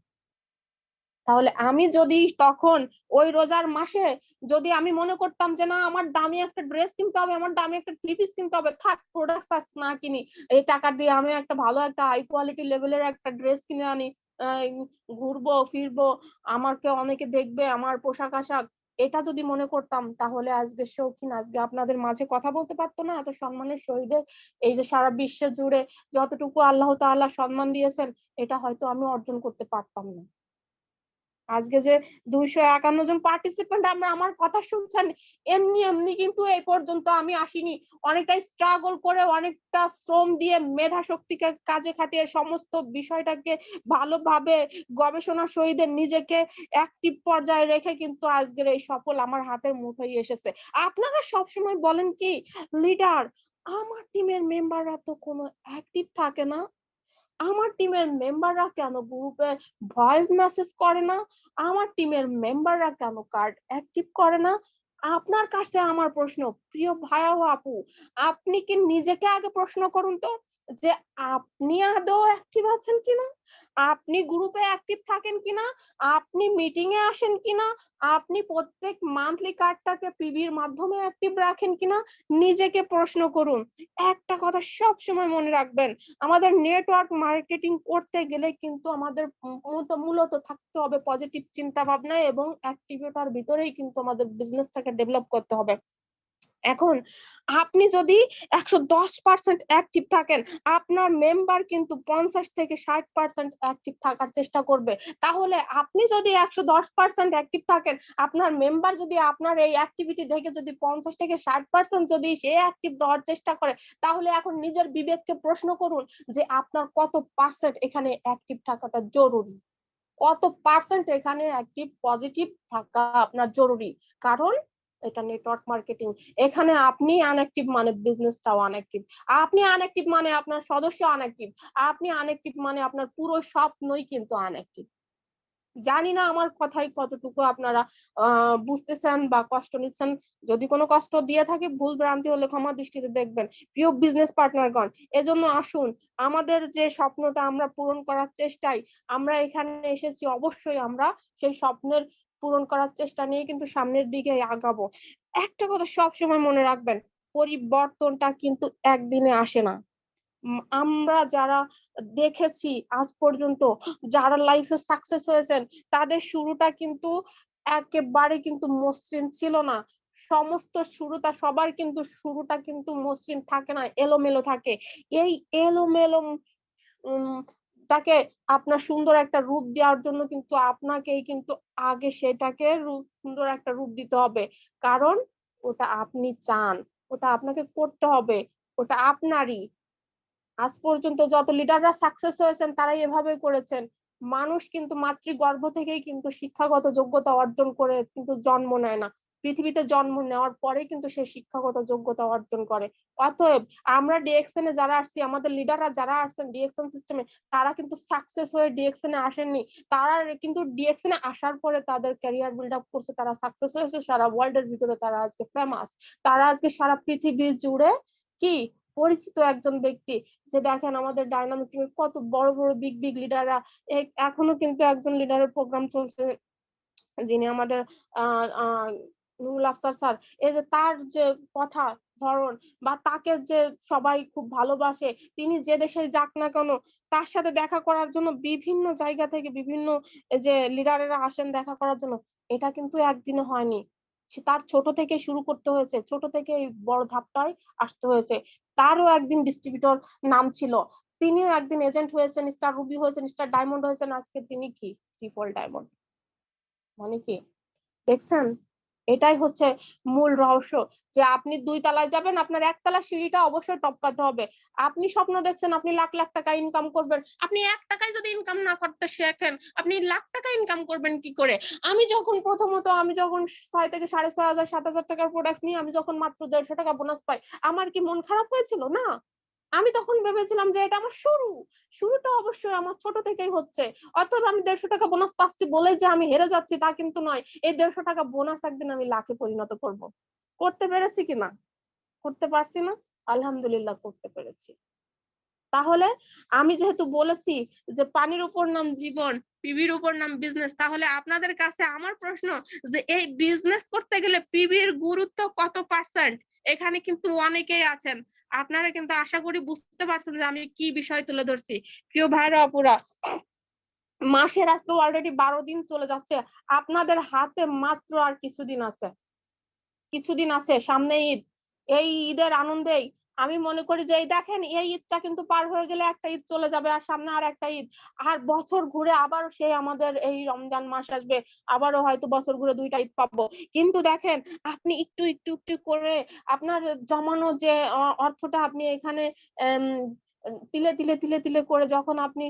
তাহলে আমি যদি তখন ওই রোজার মাসে যদি আমি মনে করতাম যে না আমার দামি একটা ড্রেস কিনতে হবে, আমার দামি একটা থ্রি পিস কিনতে হবে, থাক প্রোডাক্ট না কিনি, এই টাকা দিয়ে আমি একটা ভালো একটা হাই কোয়ালিটি লেভেলের একটা ড্রেস কিনে আনি, ঘুরবো ফিরবো, আমাকে অনেকে দেখবে, আমার পোশাক আশাক, এটা যদি মনে করতাম, তাহলে আজকে শৌখিন আজকে আপনাদের মাঝে কথা বলতে পারতো না এত সম্মানের সহিত। এই যে সারা বিশ্ব জুড়ে যতটুকু আল্লাহ তাআলা সম্মান দিয়েছেন, এটা হয়তো আমি অর্জন করতে পারতাম না। আজকে যে 251 জন পার্টিসিপেন্ট আমরা আমার কথা শুনছেন, এমনি এমনি কিন্তু এই পর্যন্ত আমি আসিনি। অনেকটা স্ট্রাগল করে, অনেকটা শ্রম দিয়ে, মেধা শক্তিকে কাজে খাটিয়ে সমস্ত বিষয়টাকে ভালোভাবে গবেষণা সহিত নিজেকে অ্যাক্টিভ পর্যায়ে রেখে কিন্তু আজকের এই সফল আমার হাতের মুঠোয় এসেছে। আপনারা সবসময় বলেন কি, লিডার আমার টিমের মেম্বাররা তো কোনো অ্যাক্টিভ থাকে না, আমার টিমের মেম্বাররা কেন গ্রুপে ভয়েস মেসেজ করে না, আমার টিমের মেম্বাররা কেন কার্ড অ্যাক্টিভ করে না। আপনার কাছে আমার প্রশ্ন, প্রিয় ভাই ও আপু, আপনি কি নিজেকে আগে প্রশ্ন করুন তো, যে আপনি আদৌ অ্যাক্টিভ আছেন কিনা, আপনি গ্রুপে অ্যাক্টিভ থাকেন কিনা, আপনি মিটিং এ আসেন কিনা, আপনি প্রত্যেক মান্থলি কার্ডটাকে পিবির মাধ্যমে অ্যাক্টিভ রাখেন কিনা, নিজেকে প্রশ্ন করুন। একটা কথা সব সময় মনে রাখবেন, আমাদের নেটওয়ার্ক মার্কেটিং করতে গেলে কিন্তু আমাদের মূলত থাকতে হবে পজিটিভ চিন্তা ভাবনা এবং অ্যাক্টিভিটার ভিতরেই কিন্তু আমাদের বিজনেসটাকে ডেভেলপ করতে হবে। এখন আপনি যদি 110% অ্যাক্টিভ থাকেন, আপনার মেম্বার কিন্তু 50 থেকে 60% অ্যাক্টিভ থাকার চেষ্টা করবে। তাহলে আপনি যদি 110% অ্যাক্টিভ থাকেন, আপনার মেম্বার যদি আপনার এই অ্যাক্টিভিটি দেখে যদি 50 থেকে 60% যদি সে অ্যাক্টিভ দেওয়ার চেষ্টা করে, তাহলে এখন নিজের বিবেককে প্রশ্ন করুন যে আপনার কত পার্সেন্ট এখানে অ্যাক্টিভ থাকাটা জরুরি, কত পার্সেন্ট এখানে অ্যাক্টিভ পজিটিভ থাকা আপনার জরুরি। কারণ এটা নেটওয়ার্ক মার্কেটিং, এখানে আপনি আনঅ্যাক্টিভ মানে বিজনেসটাও আনঅ্যাক্টিভ, আপনি আনঅ্যাক্টিভ মানে আপনার সদস্য আনঅ্যাক্টিভ, আপনি আনঅ্যাক্টিভ মানে আপনার পুরো স্বপ্নই কিন্তু আনঅ্যাক্টিভ। জানি না আমার কথাই কতটুকু আপনারা বুঝতেছেন বা কষ্ট নিচ্ছেন। যদি কোনো কষ্ট দিয়ে থাকে, ভুল ভ্রান্তি হলে ক্ষমা দৃষ্টিতে দেখবেন। প্রিয় বিজনেস পার্টনারগণ, এজন্য আসুন আমাদের যে স্বপ্নটা আমরা পূরণ করার চেষ্টায় আমরা এখানে এসেছি, অবশ্যই আমরা সেই স্বপ্নের পূরণ করার চেষ্টা নিয়ে কিন্তু সামনের দিকে আগাবো। একটা কথা সব সময় মনে রাখবেন, পরিবর্তনটা কিন্তু একদিনে আসে না। আমরা যারা দেখেছি আজ পর্যন্ত, যারা লাইফে সাকসেস হয়েছেন, তাদের শুরুটা কিন্তু একেবারে কিন্তু মসৃণ ছিল না। সমস্ত শুরুটা সবার কিন্তু শুরুটা কিন্তু মসৃণ থাকে না, এলোমেলো থাকে। এই এলোমেলো তাকে আপনার সুন্দর একটা রূপ দেওয়ার জন্য কিন্তু আপনাকেই কিন্তু আগে সেটাকে সুন্দর একটা রূপ দিতে হবে। কারণ ওটা আপনি চান, ওটা আপনাকে করতে হবে, ওটা আপনারই। আজ পর্যন্ত যত লিডাররা সাকসেস হয়েছেন তারাই এভাবে করেছেন। মানুষ কিন্তু মাতৃগর্ভ থেকেই কিন্তু শিক্ষাগত যোগ্যতা অর্জন করে কিন্তু জন্ম নেয় না, পৃথিবীতে জন্ম নেওয়ার পরে কিন্তু সে শিক্ষাগত যোগ্যতা অর্জন করে। অতএব আমরা ডিএক্সএন এ যারা আসছি, আমাদের লিডাররা যারা আসছেন ডিএক্সএন সিস্টেমে, তারা কিন্তু সাকসেস হয়ে ডিএক্সএন এ আসেননি, তারা কিন্তু ডিএক্সএন এ আসার পরে তাদের ক্যারিয়ার বিল্ড আপ করছে, তারা সাকসেস হয়েছে, সারা ওয়ার্ল্ড এর ভিতরে তারা আজকে ফেমাস, তারা আজকে সারা পৃথিবী জুড়ে কি পরিচিত একজন ব্যক্তি। যে দেখেন আমাদের ডায়নামিক টিমের কত বড় বড় বিগ বিগ লিডাররা, এখনো কিন্তু একজন লিডারের প্রোগ্রাম চলছে, যিনি আমাদের নুরুল আফসার স্যার। এই যে তার যে কথা ধরন বা তাকে যে সবাই খুব ভালোবাসে, তিনি যে দেশে যাক না কেন তার সাথে দেখা করার জন্য বিভিন্ন জায়গা থেকে বিভিন্ন যে লিডারেরা আসেন দেখা করার জন্য, এটা কিন্তু একদিনে হয়নি, তার ছোট থেকে শুরু করতে হয়েছে, ছোট থেকে বড় ধাপটায় আসতে হয়েছে। তারও একদিন ডিস্ট্রিবিউটর নাম ছিল, তিনিও একদিন এজেন্ট হয়েছেন, স্টার রুবি হয়েছেন, স্টার ডায়মন্ড হয়েছেন, আজকে তিনি কি ট্রিপল ডায়মন্ড। মানে কি দেখছেন, এটাই হচ্ছে মূল রহস্য, যে আপনি 2 তলায় যাবেন, আপনার 1 তলার সিঁড়িটা অবশ্যই টপকাতে হবে। আপনি স্বপ্ন দেখছেন আপনি লাখ লাখ টাকা ইনকাম করবেন, আপনি 1 টাকায় যদি ইনকাম না করতে শেখেন, আপনি লাখ টাকা ইনকাম করবেন কি করে? আমি যখন 6 থেকে 6,500 7,000 টাকার প্রোডাক্ট নিয়ে আমি যখন মাত্র 150 টাকা বোনাস পাই, আমার কি মন খারাপ হয়েছিল? না, আমি তখন ভেবেছিলাম যে এটা আমার শুরুটা অবশ্যই আমার ছোট থেকেই হচ্ছে। অথবা আমি 150 টাকা বোনাস পাচ্ছি বলে যে আমি হেরে যাচ্ছি তা কিন্তু নয়, এই 150 টাকা বোনাস একদিন আমি লাখে পরিণত করব। করতে পেরেছি কিনা? করতে পারছি না? আলহামদুলিল্লাহ করতে পেরেছি। তাহলে আমি যেহেতু বলেছি যে পানির উপর নাম জীবন, পিবির উপর নাম বিজনেস, তাহলে আপনাদের কাছে আমার প্রশ্ন যে এই বিজনেস করতে গেলে পিবির গুরুত্ব কত পার্সেন্ট? এখানে কিন্তু অনেকেই আছেন, আপনারা কিন্তু আশা করি বুঝতে পারছেন যে আমি কি বিষয় তুলে ধরছি। প্রিয় ভাইরা আপুরা, মাসের আজকে অলরেডি 12 দিন চলে যাচ্ছে, আপনাদের হাতে মাত্র আর কিছুদিন আছে, সামনে ঈদ। এই ঈদের আনন্দেই আমি মনে করি যে এই দেখেন এই ঈদটা কিন্তু পার হয়ে গেলে একটা ঈদ চলে যাবে, আর সামনে আর একটা ঈদ, আর বছর ঘুরে আবার সেই আমাদের এই রমজান মাস আসবে, আবারও হয়তো বছর ঘুরে 2টা ঈদ পাবো। কিন্তু দেখেন আপনি একটু একটু একটু করে আপনার জমানো যে অর্থটা আপনি এখানে তিলে তিলে তিলে তিলে করে যখন আপনি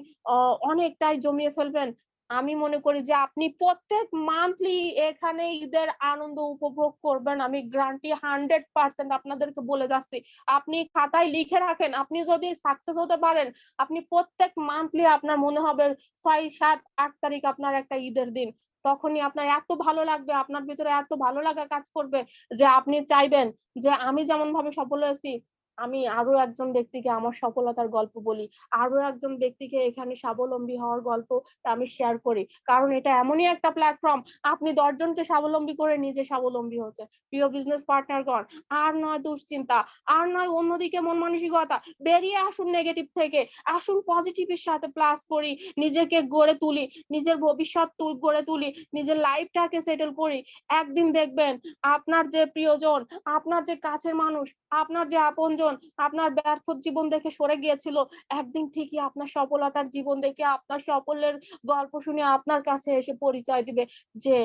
অনেকটাই জমিয়ে ফেলবেন, আমি মনে করি যে আপনি প্রত্যেক মান্থলি এখানে ঈদের আনন্দ উপভোগ করবেন। আমি গ্যারান্টি 100% আপনাদেরকে বলে যাচ্ছি। আপনি খাতায় লিখে রাখেন, আপনি যদি সাকসেস হতে পারেন, আপনি প্রত্যেক মান্থলি আপনার মনে হবে 6, 7, 8 তারিখ আপনার একটা ঈদের দিন, তখনই আপনার এত ভালো লাগবে, আপনার ভিতরে এত ভালো লাগা কাজ করবে যে আপনি চাইবেন যে আমি যেমন ভাবে সফল হয়েছি, আমি আরো একজন ব্যক্তিকে আমার সফলতার গল্প বলি, আরো একজন ব্যক্তিকে এখানে স্বাবলম্বী হওয়ার গল্প আমি শেয়ার করি। কারণ এটা এমনই একটা প্ল্যাটফর্ম, আপনি 10 জনকে স্বাবলম্বী করে নিজে স্বাবলম্বী হচ্ছে। প্রিয় বিজনেস পার্টনারগণ, আর নয় দুশ্চিন্তা, আর নয় অন্যদিকে মন মানসিকতা, বেরিয়ে আসুন নেগেটিভ থেকে, আসুন পজিটিভের সাথে প্লাস করি, নিজেকে গড়ে তুলি, নিজের ভবিষ্যৎ গড়ে তুলি, নিজের লাইফটাকে সেটেল করি। একদিন দেখবেন আপনার যে প্রিয়জন, আপনার যে কাছের মানুষ, আপনার যে আপনজন, আপনার ব্যর্থ জীবন দেখে সরে গিয়েছিল, একদিন ঠিকই আপনার সফলতার জীবন দেখে, আপনার সাফল্যের গল্প শুনে আপনার কাছে এসে পরিচয় দিবে যে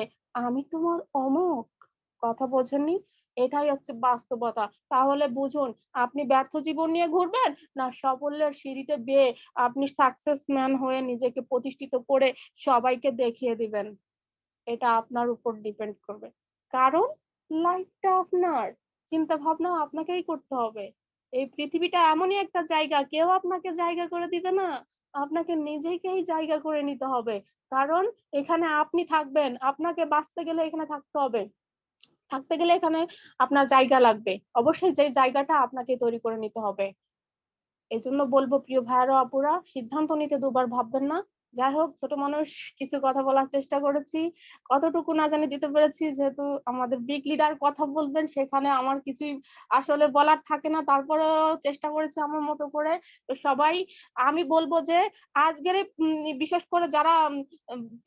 আমি তোমার অমুক। কথা বোঝেননি? এটাই হচ্ছে বাস্তবতা। তাহলে বুঝুন, আপনি ব্যর্থ জীবন নিয়ে ঘুরবেন, না সাফল্যের সিঁড়িতে বেয়ে আপনি সাকসেস ম্যান হয়ে নিজেকে প্রতিষ্ঠিত করে সবাইকে দেখিয়ে দিবেন। এটা আপনার উপর ডিপেন্ড করবে। কারণ লাইফটা আপনার, চিন্তা ভাবনা আপনাকেই করতে হবে। এই পৃথিবীটা এমনই একটা জায়গা, কেউ আপনাকে জায়গা করে দিবে না, আপনাকে নিজেকেই জায়গা করে নিতে হবে। কারণ এখানে আপনি থাকবেন, আপনাকে বাঁচতে গেলে এখানে থাকতে হবে, থাকতে গেলে এখানে আপনার জায়গা লাগবে, অবশ্যই যে জায়গাটা আপনাকে তৈরি করে নিতে হবে। এজন্য বলবো প্রিয় ভাইয়ারা আপুরা, সিদ্ধান্ত নিতে দুবার ভাববেন না। যাই হোক, ছোট মানুষ, কিছু কথা বলার চেষ্টা করেছি, কতটুকু না জানি দিতে পেরেছি, যেহেতু আমাদের বিগ লিডার কথা বলবেন সেখানে আমার কিছুই আসলে বলার থাকে না, তারপরে চেষ্টা করেছি আমার মতো করে। তো সবাই, আমি বলবো যে আজকের বিশেষ করে যারা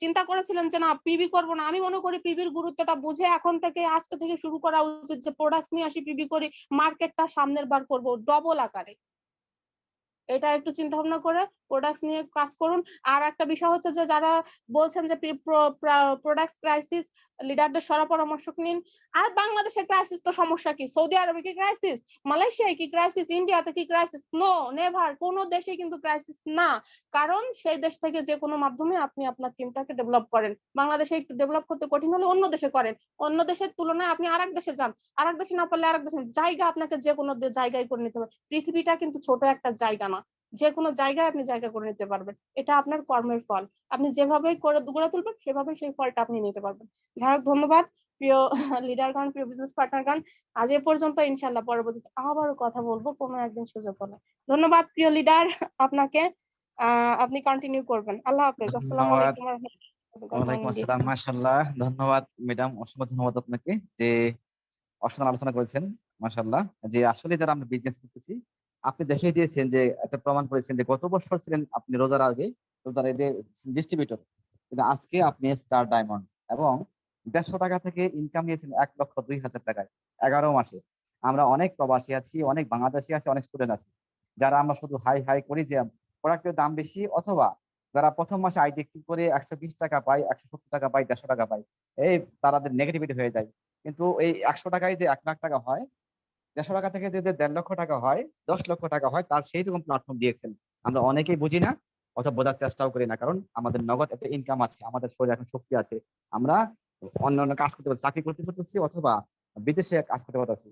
চিন্তা করেছিলেন যে না পিবি করবো না, আমি মনে করি পিবির গুরুত্বটা বুঝে এখন থেকে, আজকে থেকে শুরু করা উচিত যে প্রোডাক্ট নিয়ে আসি, পিবি করি, মার্কেটটা সামনের বার করবো ডবল আকারে। এটা একটু চিন্তা ভাবনা করে প্রোডাক্টস নিয়ে কাজ করুন। আর একটা বিষয় হচ্ছে যে যারা বলছেন যে প্রোডাক্ট ক্রাইসিস, লিডারদের সরা পরামর্শ নিন। আর বাংলাদেশে ক্রাইসিস তো সমস্যা কি? সৌদি আরবে কি ক্রাইসিস? মালয়েশিয়ায় কি ক্রাইসিস? ইন্ডিয়াতে কি ক্রাইসিস? নো, নেভার, কোনো দেশে কিন্তু ক্রাইসিস না। কারণ সেই দেশ থেকে যে কোনো মাধ্যমে আপনি আপনার টিমটাকে ডেভেলপ করেন। বাংলাদেশে একটু ডেভেলপ করতে কঠিন হলে অন্য দেশে করেন, অন্য দেশের তুলনায় আপনি আরেক দেশে যান, আরেক দেশে না পারলে আরেক দেশে, জায়গা আপনাকে যে কোনো জায়গায় করে নিতে হবে। পৃথিবীটা কিন্তু ছোট একটা জায়গা না, যে কোনো জায়গায় আপনি জায়গা করে নিতে পারবেন। এটা আপনার কর্মের ফল, আপনি যেভাবেই করে গড়ে তুলবেন সেভাবেই সেই ফলটা আপনি নিতে পারবেন। যাই হোক, ধন্যবাদ প্রিয় লিডারগণ, প্রিয় বিজনেস পার্টনারগণ। আজ এ পর্যন্ত, ইনশাল্লাহ পরবর্তীতে আবারও কথা বলবো কোনো একদিন সুযোগ হলে। ধন্যবাদ প্রিয় লিডার আপনাকে। আপনি কন্টিনিউ করবেন। আল্লাহ হাফেজ। আসসালামু ধন্যবাদ। আলাইকুম ওয়া রাহমাতুল্লাহি ওয়া ওয়ালাইকুম আসসালাম, বারাকাতুহু। মাশাআল্লাহ। ধন্যবাদ ম্যাডাম, অসংখ্য ধন্যবাদ আপনাকে যে অসাধারণ আলোচনা করেছেন। মাশাআল্লাহ, যে আসলে যারা আমরা বিজনেস করতেছি, আপনি দেখিয়ে দিয়েছেন যে একটা প্রমাণ করেছেন যে গত বছর ছিলেন আপনি রোজার আগে রোজার ঈদে ডিস্ট্রিবিউটর, কিন্তু আজকে আপনি স্টার ডায়মন্ড এবং 150 টাকা থেকে ইনকাম নিয়েছেন 1,02,000 টাকায় 11 মাসে। আমরা অনেক প্রবাসী আছি, অনেক বাংলাদেশি আছে, অনেক স্টুডেন্ট আছে, যারা আমরা শুধু হাই হাই করি যে প্রোডাক্টের দাম বেশি, অথবা যারা প্রথম মাসে আইডি একটি করে 120 টাকা পায়, 170 টাকা পায়, 150 টাকা পায়, এই তাদের নেগেটিভিটি হয়ে যায়। কিন্তু এই 100 টাকায় যে 1 লাখ টাকা হয়, 150 টাকা থেকে যে 1.5 লক্ষ টাকা হয়, 10 লক্ষ টাকা হয়, তার সেই রকম প্ল্যাটফর্ম দিয়েছেন। আমরা অনেকেই বুঝি না, অথবা বোঝার চেষ্টাও করি না, কারণ আমাদের নগদ একটা ইনকাম আছে, আমাদের শরীরে এখন শক্তি আছে, আমরা অন্যান্য কাজ করতে পারছি, চাকরি করতে পারতেছি, অথবা বিদেশে কাজ করতে পারতেছি।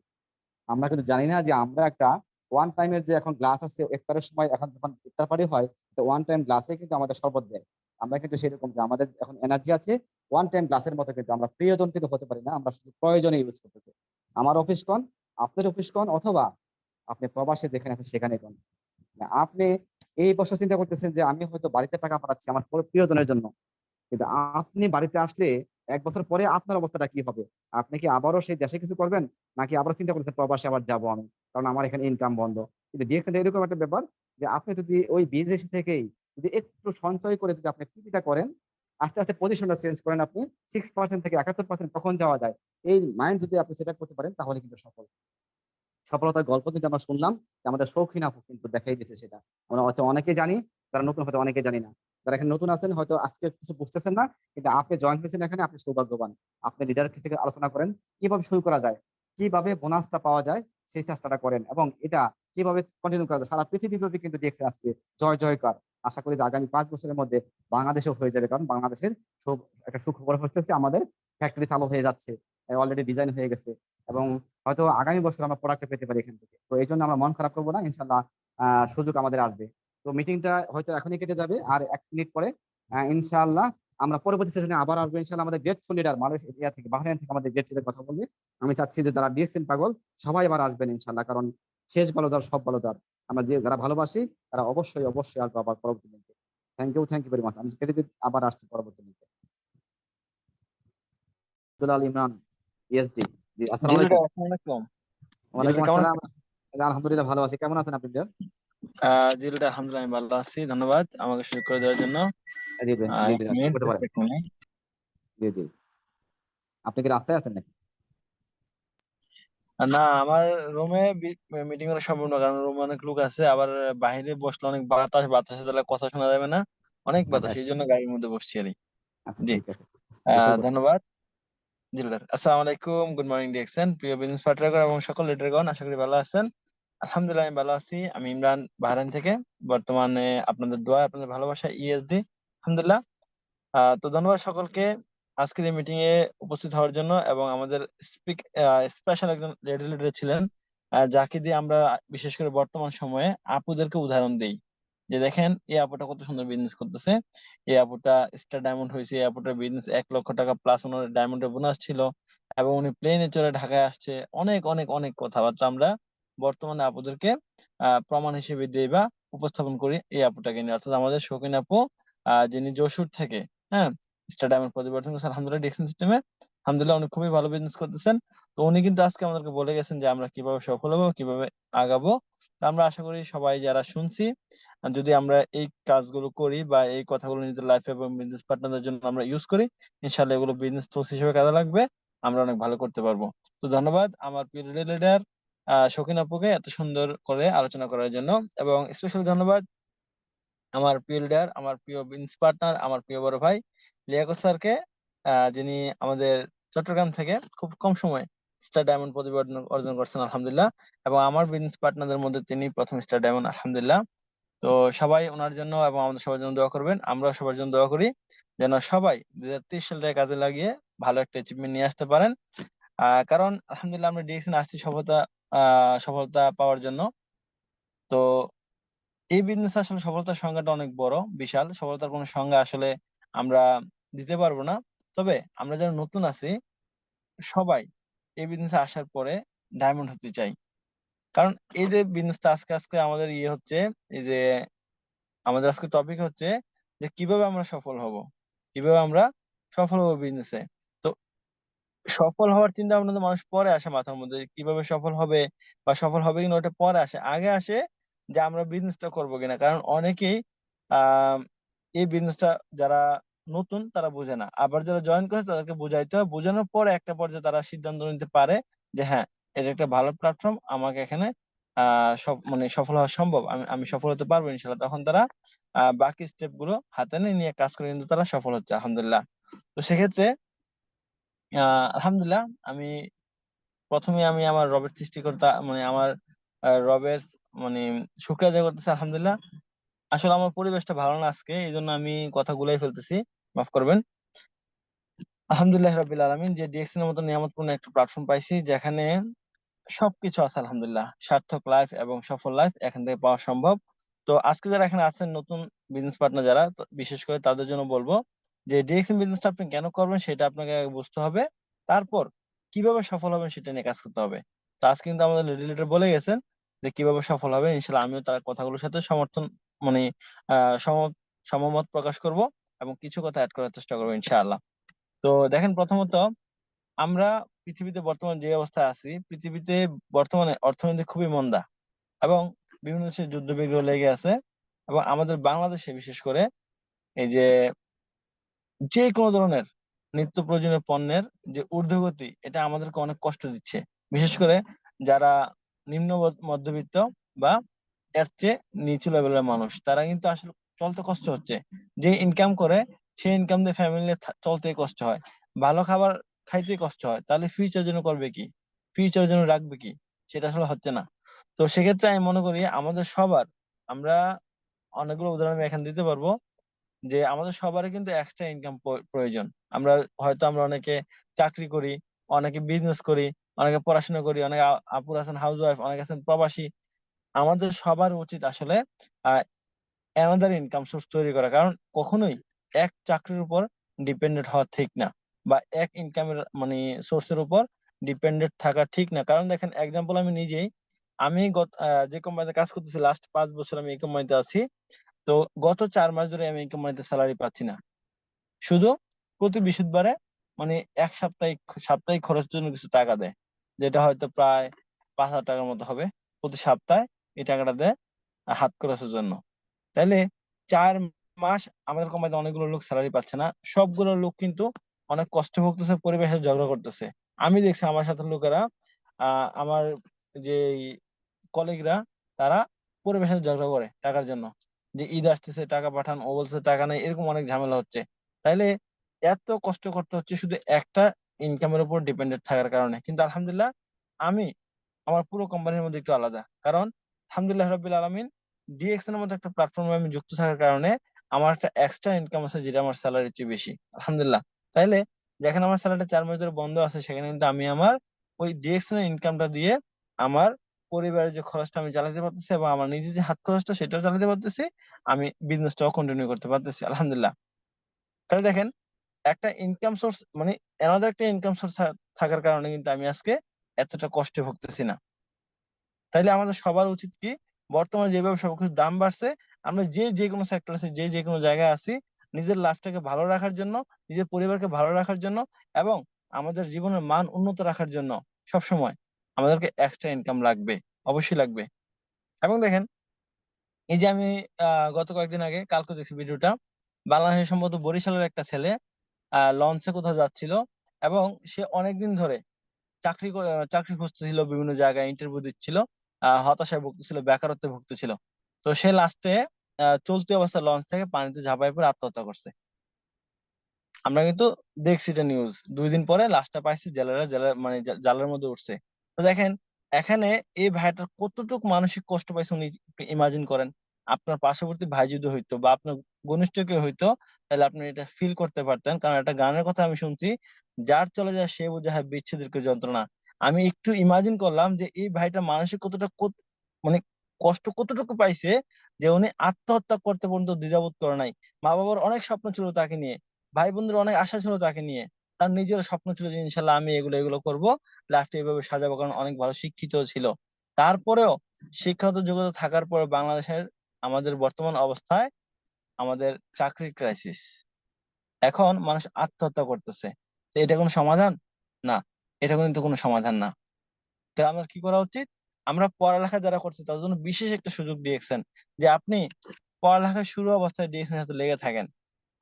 আমরা কিন্তু জানি না যে আমরা একটা ওয়ান টাইমের যে এখন গ্লাস আছে, ইফতারের সময় এখন যখন ইফতার পার্টি হয়, তো ওয়ান টাইম গ্লাসে কিন্তু আমাদের শরবত দেয়। আমরা কিন্তু সেরকম যে আমাদের এখন এনার্জি আছে, ওয়ান টাইম গ্লাসের মতো কিন্তু আমরা প্রিয়জন কিন্তু হতে পারি না, আমরা শুধু প্রয়োজনে ইউজ করতেছি। আমার অফিস কোন, আপনার অফিস কোন, অথবা আপনি প্রবাসে যেখানে আছেন সেখানে কোন, আপনি এই বছর চিন্তা করতেছেন যে আমি হয়তো বাড়িতে টাকা পাঠাচ্ছি আমার প্রিয়জনের জন্য, কিন্তু আপনি বাড়িতে আসলে 1 বছর পরে আপনার অবস্থাটা কি হবে? আপনি কি আবারও সেই দেশে কিছু করবেন? নাকি আবারও চিন্তা করতেছেন প্রবাসে আবার যাবো আমি। কারণ আমার এখানে ইনকাম বন্ধ। কিন্তু ডিএক্সএল এরকম একটা ব্যাপার যে আপনি যদি ওই বিদেশে থেকেই যদি একটু সঞ্চয় করে যদি আপনি পিপিটা করেন, আস্তে, আস্তে পজিশনটা চেঞ্জ করেন আপনি 6% থেকে 71% কখন যাওয়া যায়। এই মাইন্ড যদি আপনি সেট আপ করতে পারেন তাহলে কিন্তু সফলতার গল্প কিন্তু আমরা শুনলাম যে আমাদের শৌখিন আপু কিন্তু দেখাই দিয়েছে সেটা। আমরা হয়তো অনেকে জানি, যারা নতুন হয়তো অনেকে জানি না। যারা এখানে নতুন আছেন হয়তো আজকে কিছু বুঝতেছেন না, কিন্তু আপনি জয়েন হয়েছেন এখানে, আপনি সৌভাগ্যবান। আপনি লিডার থেকে আলোচনা করেন, কিভাবে শুরু করা যায়, কিভাবে বোনাসটা পাওয়া যায় সেই চেষ্টাটা করেন এবং এটা কিভাবে কন্টিনিউ করা যায়। সারা পৃথিবীব্যাপী কিন্তু দেখছে আজকে জয় জয়কার। আশা করি যে আগামী 5 বছরের মধ্যে বাংলাদেশেও হয়ে যাবে, কারণ বাংলাদেশের একটা সুখবর হচ্ছে আমাদের ফ্যাক্টরি চালু হয়ে যাচ্ছে, অলরেডি ডিজাইন হয়ে গেছে এবং হয়তো আগামী বছর আমরা প্রোডাক্টটা পেতে পারি এখান থেকে। তো এই জন্য আমরা মন খারাপ করবো না, ইনশাল্লাহ সুযোগ আমাদের আসবে। তো মিটিংটা হয়তো এখনই কেটে যাবে, আর 1 মিনিট পরে ইনশাআল্লাহ আমরা পরবর্তী সেশনে আবার আসবো ইনশাআল্লাহ। আমাদের গ্রেটফুল লিডার মালয়েশিয়া থেকে, বাহরাইন থেকে আমাদের গ্রেট লিডার কথা বলবে। আমি চাচ্ছি যে যারা ডিএক্সএন পাগল সবাই আবার আসবেন ইনশাআল্লাহ, কারণ শেষ ভালো যার সব ভালো যার। আমরা যে যারা ভালোবাসি তারা অবশ্যই অবশ্যই আসবো আবার পরবর্তী মিনিটে। Thank you very much. আমি কেটে দিতে আবার আসছি পরবর্তী মিনিটে। দুলাল ইমরান, ইএসডি। জি, আসসালামু জিলুটা আলাইকুম। আসসালামু আলাইকুম। ওয়ালাইকুম জিলুটা কেমন আসসালাম। আছেন? আলহামদুলিল্লাহ ভালো আছি। কেমন আছেন আপনি ভাইয়া? জিলুটা আলহামদুলিল্লাহ আমি ভালো আছি। ধন্যবাদ আমাকে সুযোগ করে দেওয়ার জন্য। জি, জি, জি, এক জি, শুরু মিনিট করতে জাস্ট পারেন। এক মিনিট। জি, জি। আপনি কি রাস্তায় আছেন নাকি? না, আমার রুমে মিটিং করা সম্ভব না, কারণ রুমে অনেক লোক আছে। আবার বাইরে বসলে অনেক বাতাসে তাহলে কথা শোনা যাবে না। অনেক আচ্ছা, বাতাস, এই আচ্ছা, জন্য গাড়ির মধ্যে বসছি আর কি। আচ্ছা, জি, ঠিক আছে, ঠিক আছে। জি, শুরু করতে পারেন। ধন্যবাদ জিলুদার। আসসালামু আলাইকুম, গুড মর্নিং ডিএক্সএন, প্রিয় বিজনেস পার্টনারগণ এবং সকল লিডারগণ, আশা করি ভালো আছেন। আলহামদুলিল্লাহ আমি ভালো আছি। আমি ইমরান, বাহরাইন থেকে। বর্তমানে আপনাদের দোয়া, আপনাদের ভালোবাসা, ইএসডি। আলহামদুলিল্লাহ। তো ধন্যবাদ সকলকে আজকের এই মিটিং এ উপস্থিত হওয়ার জন্য, এবং আমাদের স্পেশাল একজন লেডি লিডার ছিলেন, যাকে দিয়ে আমরা বিশেষ করে বর্তমান সময়ে আপুদেরকে উদাহরণ দেই। যে দেখেন এই আপুটা কত সুন্দর বিজনেস করতেছে, এই আপুটা স্টার ডায়মন্ড হয়েছে, এই আপুটার বিজনেস 1 লক্ষ টাকা প্লাস ওনার ডায়মন্ডের বোনাস ছিল, এবং উনি প্লেনে চড়ে ঢাকায় আসছে। অনেক অনেক অনেক কথাবার্তা আমরা বর্তমানে আপুদেরকে প্রমাণ হিসেবে দিই বা উপস্থাপন করি এই আপুটাকে নিয়ে, অর্থাৎ আমাদের শৌখিন আপু, যিনি যশোর থেকে, হ্যাঁ, স্টার ডায়মন্ড পরিবর্তন করছে আলহামদুলিল্লাহ ডিএক্সএন সিস্টেমে। আলহামদুলিল্লাহ উনি খুবই ভালো বিজনেস করতেছেন। তো উনি কিন্তু আজকে আমাদেরকে বলে গেছেন যে আমরা কিভাবে সফল হবো, কিভাবে আগাবো। তো আমরা আশা করি সবাই যারা শুনছি, যদি আমরা এই কাজগুলো করি বা এই কথাগুলো নিজেদের লাইফে এবং বিজনেস পার্টনারদের জন্য আমরা ইউজ করি, ইনশাআল্লাহ এগুলো বিজনেস টুলস হিসেবে কাজে লাগবে, আমরা অনেক ভালো করতে পারবো। তো ধন্যবাদ আমার প্রিয় লিডার শৌখিন আপুকে এত সুন্দর করে আলোচনা করার জন্য, এবং স্পেশাল ধন্যবাদ আমার প্রিয় লিডার, আমার প্রিয় বিজনেস পার্টনার, আমার প্রিয় বড় ভাই লিয়াকত স্যারকে, যিনি আমাদের চট্টগ্রাম থেকে খুব কম সময়ে স্টার ডায়মন্ড পদবী অর্জন করছেন আলহামদুলিল্লাহ, এবং আমার বিজনেস পার্টনারদের মধ্যে তিনি প্রথম স্টার ডায়মন্ড আলহামদুলিল্লাহ। তো সবাই ওনার জন্য এবং আমাদের সবার জন্য দোয়া করবেন, আমরা সবার জন্য দোয়া করি যেন সবাই 2030 সালটাকে কাজে লাগিয়ে ভালো একটা অ্যাচিভমেন্ট নিয়ে আসতে পারেন। কারণ আলহামদুলিল্লাহ আমরা ডিরেকশন আসছি সফলতা পাওয়ার জন্য। তো এই বিজনেস আসলে সফলতার সংজ্ঞাটা অনেক বড়, বিশাল। সফলতার কোনো সংজ্ঞা আসলে আমরা দিতে পারবো না। তবে আমরা যারা নতুন আছি সবাই এই বিজনেসে আসার পরে ডায়মন্ড হতে চাই। কারণ এই যে বিজনেসটা আজকে আজকে আমাদের ইয়ে হচ্ছে, এই যে আমাদের আজকে টপিক হচ্ছে যে কিভাবে আমরা সফল হব, কিভাবে আমরা সফল হবো বিজনেসে। তো সফল হওয়ার চিন্তা ভাবনা তো মানুষ পরে আসে মাথার মধ্যে, কিভাবে সফল হবে বা সফল হবে কিনা ওটা পরে আসে। আগে আসে যে আমরা বিজনেসটা করবো কিনা, কারণ অনেকেই আহ এই বিজনেসটা যারা নতুন তারা বোঝে না, আবার যারা জয়েন করে তাদেরকে বোঝাইতে হয়, বোঝানোর পরে একটা পর্যায়ে তারা সিদ্ধান্ত নিতে পারে যে হ্যাঁ, এটা একটা ভালো প্ল্যাটফর্ম, আমাকে এখানে সব মানে সফল হওয়া সম্ভব, আমি আমি সফল হতে পারবো ইনশাল্লাহ। তখন তারা বাকি স্টেপ গুলো হাতে নিয়ে কাজ করে কিন্তু তারা সফল হচ্ছে আলহামদুলিল্লাহ। তো সেক্ষেত্রে আলহামদুলিল্লাহ আমি প্রথমে আমি আমার রবের সৃষ্টিকর্তা মানে আমার রবের মানে শুকরিয়া আদায় করতেছি আলহামদুলিল্লাহ। আসলে আমার পরিবেশটা ভালো না আজকে, এই জন্য আমি কথা গুলাই ফেলতেছি, মাফ করবেন। আলহামদুলিল্লাহ রাব্বিল আলামিন, যে ডিএক্সএন এর মতো নিয়ামতপূর্ণ একটা প্ল্যাটফর্ম পাইছি যেখানে সবকিছু আছে আলহামদুলিল্লাহ। সার্থক লাইফ এবং সফল লাইফ এখান থেকে পাওয়া সম্ভব। তো আজকে যারা এখানে আছেন নতুন বিজনেস পার্টনার যারা, বিশেষ করে তাদের জন্য বলবো যে ডিএক্সএন বিজনেসটা আপনি কেন করবেন সেটা আপনাকে আগে বুঝতে হবে, তারপর কিভাবে সফল হবেন সেটা নিয়ে কাজ করতে হবে। তো আজকে কিন্তু আমাদের লিডার বলে গেছেন যে কিভাবে সফল হবে, ইনশাল্লাহ আমিও তার কথাগুলোর সাথে সমর্থন মানে সমমত প্রকাশ করব এবং কিছু কথা অ্যাড করার চেষ্টা করবো ইনশাআল্লাহ। তো দেখেন, প্রথমত আমরা পৃথিবীতে বর্তমান যে অবস্থায় আছি, পৃথিবীতে বর্তমানে অর্থনীতি খুবই মন্দা এবং বিভিন্ন দেশে যুদ্ধ বিগ্রহ লেগে আছে। এবং আমাদের বাংলাদেশে বিশেষ করে এই যে যে কোনো ধরনের নিত্য প্রয়োজনীয় পণ্যের যে ঊর্ধ্বগতি, এটা আমাদেরকে অনেক কষ্ট দিচ্ছে। বিশেষ করে যারা নিম্ন মধ্যবিত্ত বা এর চেয়ে নিচু লেভেলের মানুষ, তারা কিন্তু আসলে চলতে কষ্ট হচ্ছে। যে ইনকাম করে সেই ইনকাম দিয়ে ফ্যামিলি চলতেই কষ্ট হয়, ভালো খাবার খাইতেই কষ্ট হয়, তাহলে ফিউচার জন্য করবে কি, ফিউচার জন্য রাখবে কি, সেটা আসলে হচ্ছে না। তো সেক্ষেত্রে আমি মনে করি আমাদের সবার, আমরা অনেকগুলো উদাহরণ আমি এখানে দিতে পারবো, যে আমাদের সবারই কিন্তু এক্সট্রা ইনকাম প্রয়োজন। আমরা অনেকে চাকরি করি, অনেকে বিজনেস করি, অনেকে পড়াশোনা করি, অনেকে আপুর আছেন হাউস ওয়াইফ, অনেকে আছেন প্রবাসী। আমাদের সবার উচিত আসলে অ্যানাদার ইনকাম সোর্স তৈরি করা, কারণ কখনোই এক চাকরির উপর ডিপেন্ডেন্ট হওয়া ঠিক না, বা এক ইনকামের মানে সোর্সের উপর ডিপেন্ডেন্ট থাকা ঠিক না। কারণ দেখেন, এক্সাম্পল আমি নিজেই, আমি যে কোম্পানিতে কাজ করতেছি লাস্ট 5 বছর আমি এই কোম্পানিতে আছি। তো গত 4 মাস ধরে আমি এই কোম্পানিতে স্যালারি পাচ্ছি না। শুধু প্রতি বৃহস্পতিবারে মানে এক সাপ্তাহিক খরচের জন্য কিছু টাকা দেয়, যেটা হয়তো প্রায় 5,000 টাকার মতো হবে প্রতি সপ্তাহে। এই টাকাটা দেয় হাত খরচের জন্য। তাইলে 4 মাস আমাদের কোম্পানিতে অনেকগুলো লোক স্যালারি পাচ্ছে না, সবগুলো লোক কিন্তু অনেক কষ্ট ভুগতেছে, পরিবেশের ঝগড়া করতেছে। আমি দেখছি আমার সাথে লোকেরা, আমার যে কলিগরা, তারা পরিবেশের ঝগড়া করে টাকার জন্য, যে ঈদ আসতেছে টাকা পাঠান, ও বলছে টাকা নেই, এরকম অনেক ঝামেলা হচ্ছে। তাইলে এত কষ্ট করতে হচ্ছে শুধু একটা ইনকামের উপর ডিপেন্ডেন্ট থাকার কারণে। কিন্তু আলহামদুলিল্লাহ আমি আমার পুরো কোম্পানির মধ্যে একটু আলাদা, কারণ আলহামদুলিল্লাহ রাব্বিল আলামিন ডিএক্স এর মতো একটা প্ল্যাটফর্মে আমি যুক্ত থাকার কারণে আমার একটা এক্সট্রা ইনকাম আছে, যেটা আমার স্যালারির চেয়ে বেশি আলহামদুলিল্লাহ। তাইলে যেখানে আমার স্যালারিটা 4 মাস ধরে বন্ধ আছে, সেখানে কিন্তু আমি আমার ওই ডিএক্স এর ইনকামটা দিয়ে আমার পরিবারের যে খরচটা আমি চালাতে পারতেছি, এবং আমার নিজের যে হাত খরচটা সেটাও চালাতে পারতেছি, আমি বিজনেসটাও কন্টিনিউ করতে পারতেছি আলহামদুলিল্লাহ। তাহলে দেখেন, একটা ইনকাম সোর্স মানে এনাদের একটা ইনকাম সোর্স থাকার কারণে কিন্তু আমি আজকে এতটা কষ্টে ভুগতেছি না। তাইলে আমাদের সবার উচিত কি, বর্তমানে যেভাবে সবকিছুর দাম বাড়ছে, আমরা যে কোনো সেক্টর আছে, যে কোনো জায়গায় আছি, নিজের লাইফটাকে ভালো রাখার জন্য, নিজের পরিবারকে ভালো রাখার জন্য, এবং আমাদের জীবনের মান উন্নত রাখার জন্য সবসময় আমাদেরকে এক্সট্রা ইনকাম লাগবে, অবশ্যই লাগবে। এবং দেখেন, এই যে আমি গত কয়েকদিন আগে, কালকে দেখছি ভিডিওটা, বাংলাদেশের সম্ভবত বরিশালের একটা ছেলে লঞ্চে কোথাও যাচ্ছিল, এবং সে অনেকদিন ধরে চাকরি খুঁজতেছিল, বিভিন্ন জায়গায় ইন্টারভিউ দিচ্ছিল, হতাশায় ভুগতেছিল, বেকারত্বে ভুগতেছিল। তো সে লাস্টে চলতি অবস্থায় লঞ্চ থেকে পানিতে ঝাঁপায় পড়ে আত্মহত্যা করছে। আমরা কিন্তু দেখছি এটা নিউজ, 2 দিন পরে লাশটা পাইছি, জেলার মানে জালের মধ্যে উঠছে। তো দেখেন, এখানে এই ভাইটার কতটুক মানসিক কষ্ট পাইছে উনি ইমাজিন করেন। আপনার পার্শ্ববর্তী ভাই যদি হইতো বা আপনার ঘনিষ্ঠ কেউ হইতো, তাহলে আপনি এটা ফিল করতে পারতেন। কারণ একটা গানের কথা আমি শুনছি, যার চলে যায় সে বোঝে হয় বিচ্ছেদের কি যন্ত্রণা। আমি একটু ইমাজিন করলাম যে এই ভাইটা মানসিক মানে কষ্ট কতটুকু পাইছে, যে উনি আত্মহত্যা করতে পর্যন্ত দ্বিধাবোধ করে নাই। মা বাবার অনেক স্বপ্ন ছিল তাকে নিয়ে, ভাই বোনদের অনেক আশা ছিল তাকে নিয়ে, তার নিজের স্বপ্ন ছিল যে ইনশাল্লাহ আমি এগুলো এগুলো করবো, লাস্টে এইভাবে সাজাবো, কারণ অনেক ভালো শিক্ষিত ছিল। তারপরেও শিক্ষাগত যোগ্যতা থাকার পরে বাংলাদেশের আমাদের বর্তমান অবস্থায় আমাদের চাকরির ক্রাইসিস, এখন মানুষ আত্মহত্যা করতেছে। তো এটা কোনো সমাধান না, এটা কিন্তু কোনো সমাধান না। তো আমার কি করা উচিত, আমরা পড়ালেখা যারা করছে তাদের জন্য বিশেষ একটা সুযোগ দিয়েছেন, যে আপনি পড়ালেখা শুরু অবস্থায় ডিএক্সএন সাথে লেগে থাকেন।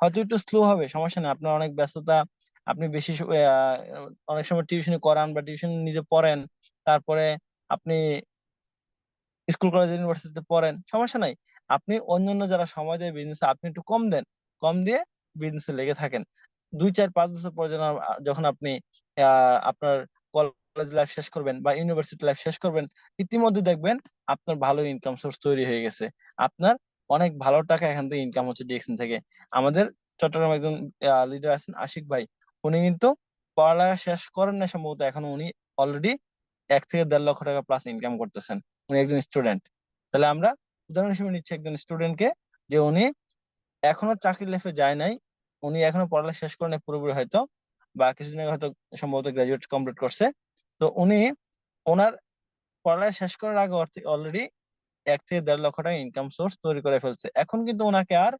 হয়তো একটু স্লো হবে, সমস্যা নেই, আপনার অনেক ব্যস্ততা, আপনি অনেক সময় টিউশনি করান বা টিউশন নিজে পড়েন, তারপরে আপনি স্কুল কলেজ ইউনিভার্সিটিতে পড়েন, সমস্যা নাই। আপনি অন্যান্য যারা সময় দেয় বিজনেসে, আপনি একটু কম দেন, কম দিয়ে বিজনেসে লেগে থাকেন। 2 4 5 বছর পরে যখন আপনি আপনার কলেজ লাইফ শেষ করবেন বা ইউনিভার্সিটি লাইফ শেষ করবেন, ইতিমধ্যে দেখবেন আপনার ভালো ইনকাম সোর্স তৈরি হয়ে গেছে, আপনার অনেক ভালো টাকা এখান থেকে ইনকাম হচ্ছে ডিএক্সএন থেকে। আমাদের চট্টগ্রাম একজন লিডার আছেন আশিক ভাই, উনি কিন্তু পড়ালেখা শেষ করেন না সম্ভবত, এখন উনি অলরেডি 1 থেকে 1.5 লক্ষ টাকা প্লাস ইনকাম করতেছেন, উনি একজন স্টুডেন্ট। তাহলে আমরা উদাহরণ হিসেবে নিচ্ছি একজন স্টুডেন্টকে, যে উনি এখনো চাকরি লাইফে যায় নাই, উনি এখনো পড়ালেখা শেষ করেন নাই পুরোপুরি হয়তো, বা কিছুদিন আগে হয়তো সম্ভবত গ্রাজুয়েট কমপ্লিট করছে। তো উনি ওনার পড়ালেখা শেষ করার আগে অলরেডি 1 থেকে 1.5 লক্ষ টাকা ইনকাম সোর্স তৈরি করে ফেলছে। এখন কিন্তু ওনাকে আর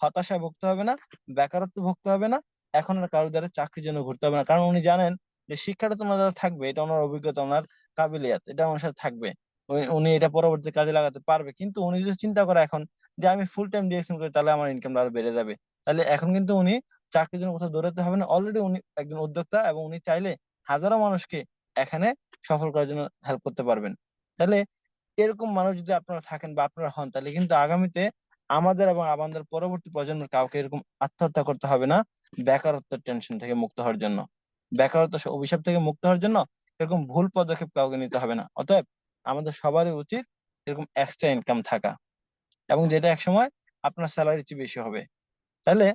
হতাশায় ভুগতে হবে না, বেকারত্ব ভুগতে হবে না, এখন আর কারোর দ্বারা চাকরির জন্য ঘুরতে হবে না। কারণ উনি জানেন যে শিক্ষাটা তো ওনার দ্বারা থাকবে, এটা ওনার অভিজ্ঞতা, ওনার কাবিলিয়াত, এটা ওনার সাথে থাকবে। উনি এটা পরবর্তী কাজে লাগাতে পারবে। কিন্তু উনি যদি চিন্তা করে এখন যে আমি ফুল টাইম ডিরেকশন করি, তাহলে আমার ইনকামটা আরো বেড়ে যাবে, তাহলে এখন কিন্তু উনি চাকরির জন্য কোথাও দৌড়াতে হবে না। অলরেডি উনি একজন উদ্যোক্তা এবং উনি চাইলে হাজারো মানুষকে এখানে সফল করার জন্য হেল্প করতে পারবেন। তাহলে এরকম মানুষ যদি আপনারা থাকেন বা আপনারা হন, তাহলে কিন্তু আগামীতে আমাদের এবং আমাদের পরবর্তী প্রজন্মের কাউকে এরকম আত্মহত্যা করতে হবে না বেকারত্বের টেনশন থেকে মুক্ত হওয়ার জন্য, বেকারত্ব অভিশাপ থেকে মুক্ত হওয়ার জন্য এরকম ভুল পদক্ষেপ কাউকে নিতে হবে না। অতএব আমাদের সবারই উচিত এরকম এক্সট্রা ইনকাম থাকা, এবং যেটা একসময় আপনার স্যালারির চেয়ে বেশি হবে। তাহলে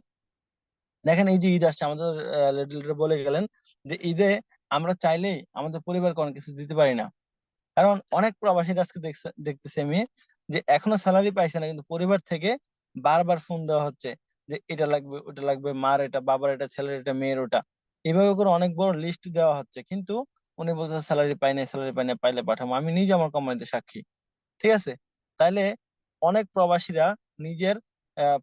দেখেন, এই যে ঈদ আসছে, আমাদের লিডার বলে গেলেন যে ঈদে আমরা চাইলেই আমাদের পরিবারকে অনেক কিছু দিতে পারি না। কারণ অনেক প্রবাসীর আজকে দেখতেছি আমি যে এখনো স্যালারি পাইছে না, কিন্তু পরিবার থেকে বারবার ফোন দেওয়া হচ্ছে যে এটা লাগবে, ওটা লাগবে, মার এটা, বাবার এটা, ছেলের এটা, মেয়ের ওটা, এইভাবে করে অনেক বড় লিস্ট দেওয়া হচ্ছে। কিন্তু উনি বলছে স্যালারি পাই নাই, স্যালারি পাই নাই, পাইলে পাঠাবো। আমি নিজে আমার কোম্পানিতে সাক্ষী, ঠিক আছে? তাইলে অনেক প্রবাসীরা নিজের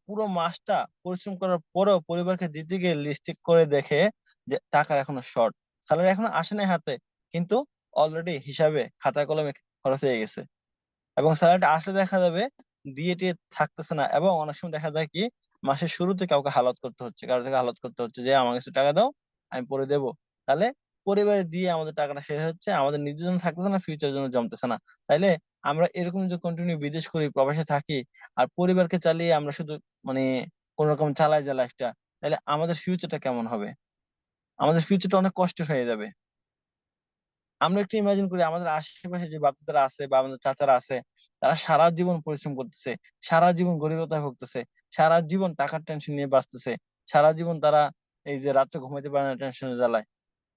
পুরো মাসটা পরিশ্রম করার পরেও পরিবারকে দিতে গিয়ে লিস্ট চেক করে দেখে যে টাকার এখনো শর্ট, স্যালারি এখনো আসে নাই হাতে, কিন্তু অলরেডি হিসাবে খাতা কলমে খরচ হয়ে গেছে। এবং স্যালারিটা আসলে দেখা যাবে দিয়ে টিয়ে থাকতেছে না, এবং অনেক সময় দেখা যায় কি মাসের শুরুতে কাউকে হালাত করতে হচ্ছে, কারো থেকে হালাত করতে হচ্ছে যে আমার কাছে টাকা দাও, আমি পরে দেবো। তাহলে পরিবারে দিয়ে আমাদের টাকাটা শেষ হচ্ছে, আমাদের নিজের জন্য থাকতেছে না, ফিউচার জন্য জমতেছে না। তাইলে আমরা এরকম যে কন্টিনিউ বিদেশ করি, প্রবাসে থাকি, আর পরিবারকে চালিয়ে আমরা শুধু মানে কোন রকম চালাই যে লাইফটা, তাহলে আমাদের ফিউচারটা কেমন হবে? আমাদের ফিউচারটা অনেক কষ্টের হয়ে যাবে। আমরা একটু ইমাজিন করি আমাদের আশেপাশে যে বাচ্চারা আছে বা আমাদের চাচারা আছে, তারা সারা জীবন পরিশ্রম করতেছে, সারা জীবন গরিবতায় ভুগতেছে, সারা জীবন টাকার টেনশন নিয়ে বাঁচতেছে, সারা জীবন তারা এই যে রাত্রে ঘুমাইতে পারে না টেনশনে জ্বালায়,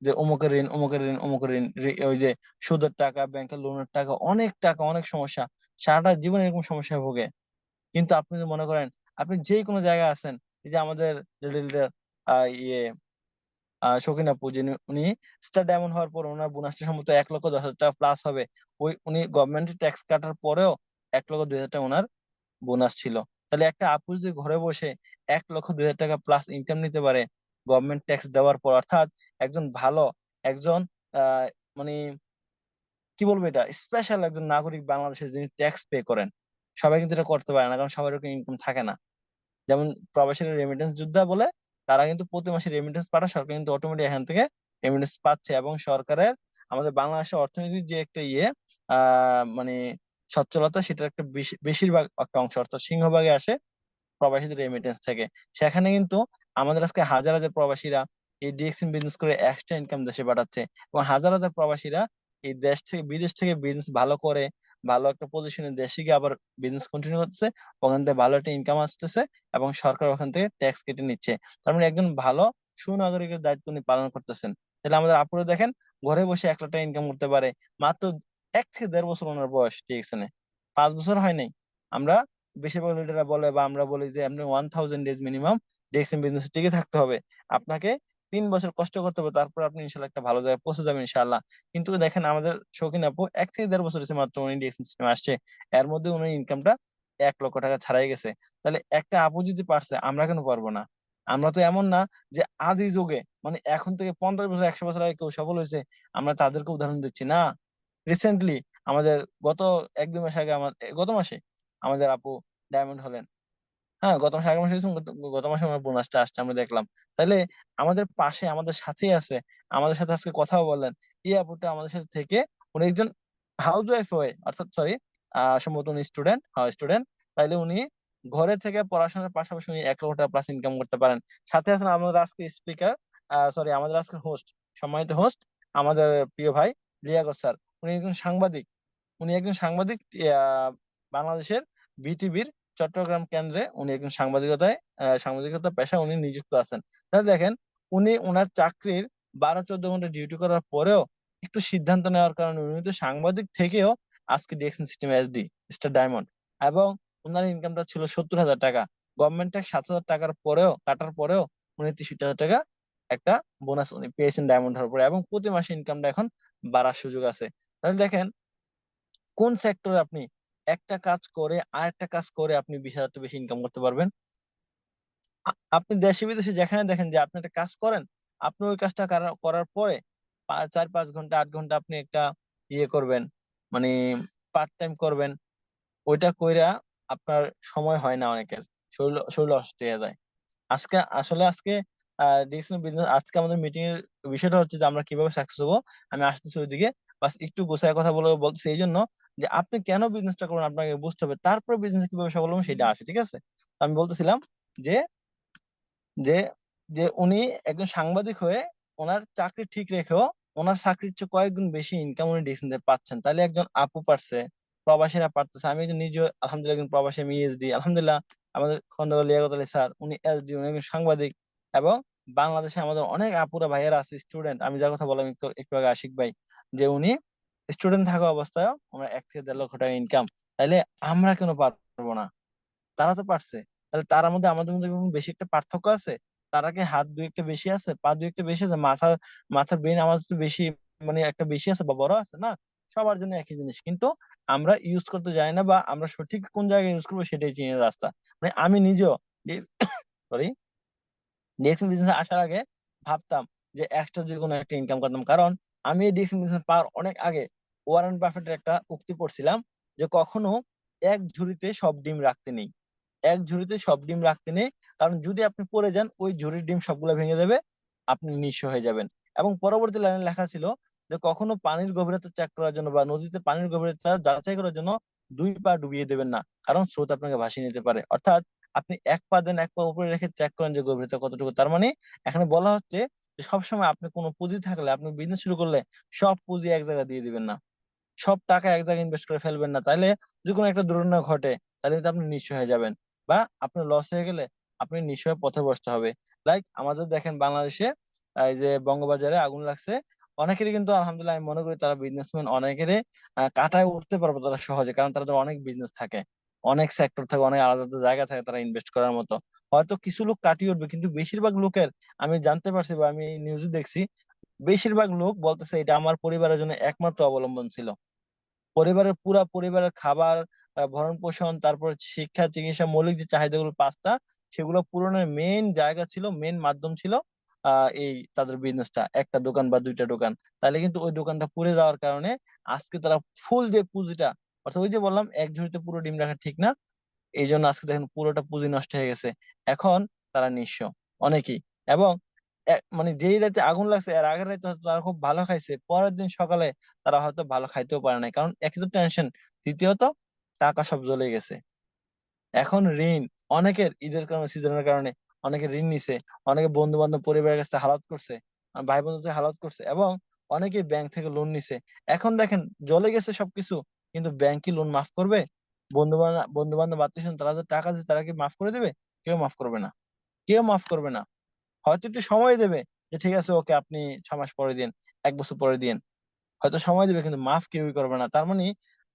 যে অমুকের ঋণ, অমুকের ঋণ, অমুকের ঋণ, ওই যে সুদের টাকা, ব্যাংকের লোনের টাকা, অনেক টাকা, অনেক সমস্যা, সারাটা জীবন এরকম সমস্যায় ভোগে। কিন্তু আপনি যদি মনে করেন আপনি যে কোনো জায়গায় আছেন, এই যে আমাদের লিডার ইয়ে শৌখিন আপু, যিনি উনি স্টার ডায়মন্ড হওয়ার পর ওনার বোনাসটা সম্ভবত 1,10,000 টাকা প্লাস হবে। উনি গভর্নমেন্টের ট্যাক্স কাটার পরেও 1,02,000 টাকা ওনার বোনাস ছিল। তাহলে একটা আপু যদি ঘরে বসে 1,02,000 টাকা প্লাস ইনকাম নিতে পারে গভর্নমেন্ট ট্যাক্স দেওয়ার পর, অর্থাৎ একজন ভালো, একজন আহ মানে কি বলবো, এটা স্পেশাল একজন নাগরিক বাংলাদেশের, যিনি ট্যাক্স পে করেন। সবাই কিন্তু এটা করতে পারে না, কারণ সবার এরকম ইনকাম থাকে না। যেমন প্রবাসীরা রেমিটেন্স যোদ্ধা বলে, তারা কিন্তু প্রতি মাসে রেমিটেন্স পাঠায়, সরকার কিন্তু অটোমেটিক এখান থেকে রেমিটেন্স পাচ্ছে। এবং সরকারের আমাদের বাংলাদেশের অর্থনীতির যে একটা মানে সচ্ছলতা, সেটার একটা বেশিরভাগ একটা অংশ, অর্থাৎ সিংহভাগে আসে প্রবাসীদের রেমিটেন্স থেকে। সেখানে কিন্তু আমাদের আজকে হাজার হাজার প্রবাসীরা এই ডিএক্সএন বিজনেস করে এক্সট্রা ইনকাম দেশে পাঠাচ্ছে, এবং হাজার হাজার প্রবাসীরা এই দেশ থেকে, বিদেশ থেকে বিজনেস ভালো করে ভালো একটা পজিশনে দেশে গিয়ে আবার বিজনেস কন্টিনিউ করতেছে, ওখান থেকে ভালো একটা ইনকাম আসতেছে, এবং সরকার ওখান থেকে ট্যাক্স কেটে নিচ্ছে। তার মানে একজন ভালো সুনাগরিকের দায়িত্ব উনি পালন করতেছেন। তাহলে আমাদের আপুরা দেখেন, ঘরে বসে 1 লাখ টাকা ইনকাম করতে পারে মাত্র 1 থেকে 1.5 বছর ওনার বয়স ডিএক্সএন এ, 5 বছর হয় নাই। আমরা বেশিরভাগ লিডাররা বলে বা আমরা বলি যে আপনি 1,000 ডেজ মিনিমাম ডিএক্সএন বিজনেস টিকে থাকতে হবে, আপনাকে 3 বছর কষ্ট করতে হবে, তারপর আপনি ইনশাল্লাহ একটা ভালো জায়গায় পৌঁছে যাবেন ইনশাআল্লাহ। কিন্তু দেখেন আমাদের শৌখিন আপু 1 থেকে 1.5 বছর হচ্ছে মাত্র উনি ডিএক্সএন সিস্টেমে আসছে, এর মধ্যে উনি ইনকামটা 1 লক্ষ টাকা ছাড়াই গেছে। তাহলে একটা আপু যদি পারছে, আমরা কেন পারবো না? আমরা তো এমন না যে আদি যুগে, মানে এখন থেকে 50 বছর 100 বছর আগে কেউ সফল হয়েছে আমরা তাদেরকে উদাহরণ দিচ্ছি না। রিসেন্টলি আমাদের গত 1-2 মাস আগে, গত মাসে আমাদের আপু ডায়মন্ড হলেন। হ্যাঁ, গত মাসে, আগের মাসে গেছিলাম, গত মাসে আমার বোনাসটা আসছে, আমরা দেখলাম। তাহলে আমাদের পাশে, আমাদের সাথেই আছে, আমাদের সাথে আজকে কথাও বললেন। এই আপুটা আমাদের সাথে থেকে উনি একজন হাউস ওয়াইফ হয়ে, অর্থাৎ সরি, সম্ভবত উনি স্টুডেন্ট, হ্যাঁ স্টুডেন্ট। তাইলে উনি ঘরে থেকে পড়াশোনার পাশাপাশি উনি 1 লক্ষ টাকা প্লাস ইনকাম করতে পারেন। সাথে আছেন আমাদের আজকে স্পিকার, সরি আমাদের আজকে হোস্ট, সম্মানিত হোস্ট, আমাদের প্রিয় ভাই লিয়াকত স্যার। উনি একজন সাংবাদিক, আহ, বাংলাদেশের বিটিভির চট্টগ্রাম কেন্দ্রে উনি একজন সাংবাদিকতা পেশা উনি নিযুক্ত আছেন। তাহলে দেখেন, উনি ওনার চাকরির 12-14 ঘন্টা ডিউটি করার পরেও একটু সিদ্ধান্ত নেওয়ার কারণে উনি তো সাংবাদিক থেকেও আজকে DXN system SD, star diamond, এবং ওনার ইনকামটা ছিল 70,000 টাকা। গভর্নমেন্ট ট্যাক্স 7,000 টাকার পরেও, কাটার পরেও উনি 63,000 টাকা একটা বোনাস উনি পেয়েছেন ডায়মন্ড হওয়ার পরে, এবং প্রতি মাসে ইনকামটা এখন বাড়ার সুযোগ আছে। তাহলে দেখেন, কোন সেক্টরে আপনি একটা কাজ করে আরেকটা কাজ করে আপনি 20,000 টাকা বেশি ইনকাম করতে পারবেন? আপনি দেশে বিদেশে যেখানে দেখেন যে আপনি একটা কাজ করেন, আপনি ওই কাজটা করার পরে 4-5 ঘন্টা 8 ঘন্টা আপনি একটা ইয়ে করবেন, মানে পার্ট টাইম করবেন, ওইটা কইরা আপনার সময় হয় না অনেকের, শরীর শরীর অসুস্থ হয়ে যায়। আজকে ডিসিশন বিজনেস, আজকে আমাদের মিটিং এর বিষয়টা হচ্ছে যে আমরা কিভাবে সাকসেস হবো। আমি আসতেছি ওইদিকে, বাস একটু গোছায় কথা বলতেছি এই জন্য যে আপনি কেন বিজনেসটা করবেন আপনাকে বুঝতে হবে, তারপর বিজনেস কিভাবে সফল হবেন সেটা আসে, ঠিক আছে? তো আমি বলতেছিলাম যে যে যে উনি একজন সাংবাদিক হয়ে ওনার চাকরি ঠিক রেখেও ওনার চাকরির চেয়ে কয়েক গুণ বেশি ইনকাম উনি ডিসিশন পাচ্ছেন। তাহলে একজন আপু পারছে, প্রবাসীরা পারতেছে, আমি যে নিজে আলহামদুলিল্লাহ একজন প্রবাসী, আমি ESD আলহামদুলিল্লাহ। আমাদের খন্দকার লিয়াকত আলী স্যার উনি SD, উনি একজন সাংবাদিক। এবং বাংলাদেশে আমাদের অনেক আপুরা ভাইয়েরা আছে স্টুডেন্ট, আমি যার কথা বললাম একটু একটু আগে আশিক ভাই, যে উনি স্টুডেন্ট থাকা অবস্থায় ওনার 1 থেকে 1.5 লক্ষ টাকা ইনকাম। তাইলে আমরা কেন পারবো না? তারা তো পারছে। তাহলে তার মধ্যে আমাদের মধ্যে কোনো বেশি একটা পার্থক্য আছে? তারা কি হাত দুই একটা বেশি আছে, পা দুই একটা বেশি আছে, মাথার ব্রেন আমাদের তো বেশি, মানে একটা বেশি আছে বা বড় আছে না? সবার জন্য একই জিনিস, কিন্তু আমরা ইউজ করতে জানি না, বা আমরা সঠিক কোন জায়গায় ইউজ করবো সেটাই চিনি না রাস্তা। মানে আমি নিজেও সরি ডিএক্সএন বিজনেস আসার আগে ভাবতাম যে এক্সট্রা যে কোনো একটা ইনকাম করতাম, কারণ আমি এই ডিএক্সএন বিজনেস পাওয়ার অনেক আগে ওয়ারেন বাফেটের একটা উক্তি পড়ছিলাম যে কখনো এক ঝুড়িতে সব ডিম রাখতে নেই, এক ঝুড়িতে সব ডিম রাখতে নেই। কারণ যদি আপনি পড়ে যান ওই ঝুড়ির ডিম সবগুলো ভেঙে দেবে, আপনি নিঃস্ব হয়ে যাবেন। এবং পরবর্তী লাইনে লেখা ছিল যে কখনো পানির গভীরতা চেক করার জন্য বা নদীতে পানির গভীরতা যাচাই করার জন্য 2 পা ডুবিয়ে দেবেন না, কারণ স্রোত আপনাকে ভাসিয়ে নিতে পারে। অর্থাৎ আপনি 1 পা দেন, 1 পা উপরে রেখে চেক করেন যে গভীরতা কতটুকু। তার মানে এখানে বলা হচ্ছে যে সবসময় আপনি কোনো পুঁজি থাকলে, আপনি বিজনেস শুরু করলে সব পুঁজি এক জায়গায় দিয়ে দিবেন না, সব টাকা এক জায়গায় ইনভেস্ট করে ফেলবেন না। তাহলে যদি কোনো একটা দুর্ঘটনা ঘটে তাহলে কিন্তু আপনি নিঃস্ব হয়ে যাবেন, বা আপনার লস হয়ে গেলে আপনি নিঃস্ব হয়ে পথে বসতে হবে। লাইক আমাদের দেখেন বাংলাদেশে এই যে বঙ্গবাজারে আগুন লাগছে, অনেকেরই কিন্তু আলহামদুলিল্লাহ আমি মনে করি তারা বিজনেসম্যান, অনেকেরই কাটায় উঠতে পারবে তারা সহজে, কারণ তাদের অনেক বিজনেস থাকে, অনেক সেক্টর থাকে, অনেক আলাদা আলাদা জায়গা থাকে তারা ইনভেস্ট করার মতো। হয়তো কিছু লোক কাটিয়ে উঠবে, কিন্তু বেশিরভাগ লোকের, আমি জানতে পারছি বা আমি নিউজে দেখছি, বেশিরভাগ লোক বলতেছে এটা আমার পরিবারের জন্য একমাত্র অবলম্বন ছিল। পরিবারের পুরা পরিবারের খাবার, ভরণ পোষণ, তারপর শিক্ষা, চিকিৎসা, মৌলিক যে চাহিদাগুলো 5টা, সেগুলো পূরণের মেইন জায়গা ছিল, মেইন মাধ্যম ছিল এই তাদের বিজনেসটা, একটা দোকান বা 2টা দোকান। তাহলে কিন্তু ওই দোকানটা পুড়ে যাওয়ার কারণে আজকে তারা ফুল যে পুঁজিটা, অর্থাৎ ওই যে বললাম এক ঝুড়িতে পুরো ডিম রাখা ঠিক না, এই জন্য আজকে দেখেন পুরোটা পুঁজি নষ্ট হয়ে গেছে। এখন তারা নিঃস্ব অনেকেই। এবং মানে যেই রাতে আগুন লাগছে এর আগের রাতে হয়তো তারা খুব ভালো খাইছে, পরের দিন সকালে তারা হয়তো ভালো খাইতেও পারে নাই, কারণ একই তো টেনশন, দ্বিতীয়ত টাকা সব জ্বলে গেছে। এখন ঋণ, অনেকের ঈদের কারণে সিজনের কারণে অনেকে ঋণ নিছে, অনেকে বন্ধু বান্ধব পরিবারের কাছে হালাত করছে, ভাই বন্ধু থেকে হালাত করছে, এবং অনেকে ব্যাংক থেকে লোন নিছে। এখন দেখেন জ্বলে গেছে সবকিছু, কিন্তু ব্যাংক কি লোন মাফ করবে? বন্ধু বান্ধব আত্মীয় স্বজন তারা যে টাকা দিচ্ছে তারা কি মাফ করে দেবে? কেউ মাফ করবে না, কেউ মাফ করবে না। হয়তো একটু সময় দেবে, যে ঠিক আছে ওকে আপনি 6 মাস পরে দিন, 1 বছর পরে দিন, হয়তো সময় দিবে, কিন্তু মাফ কেউই করবে না। তার মানে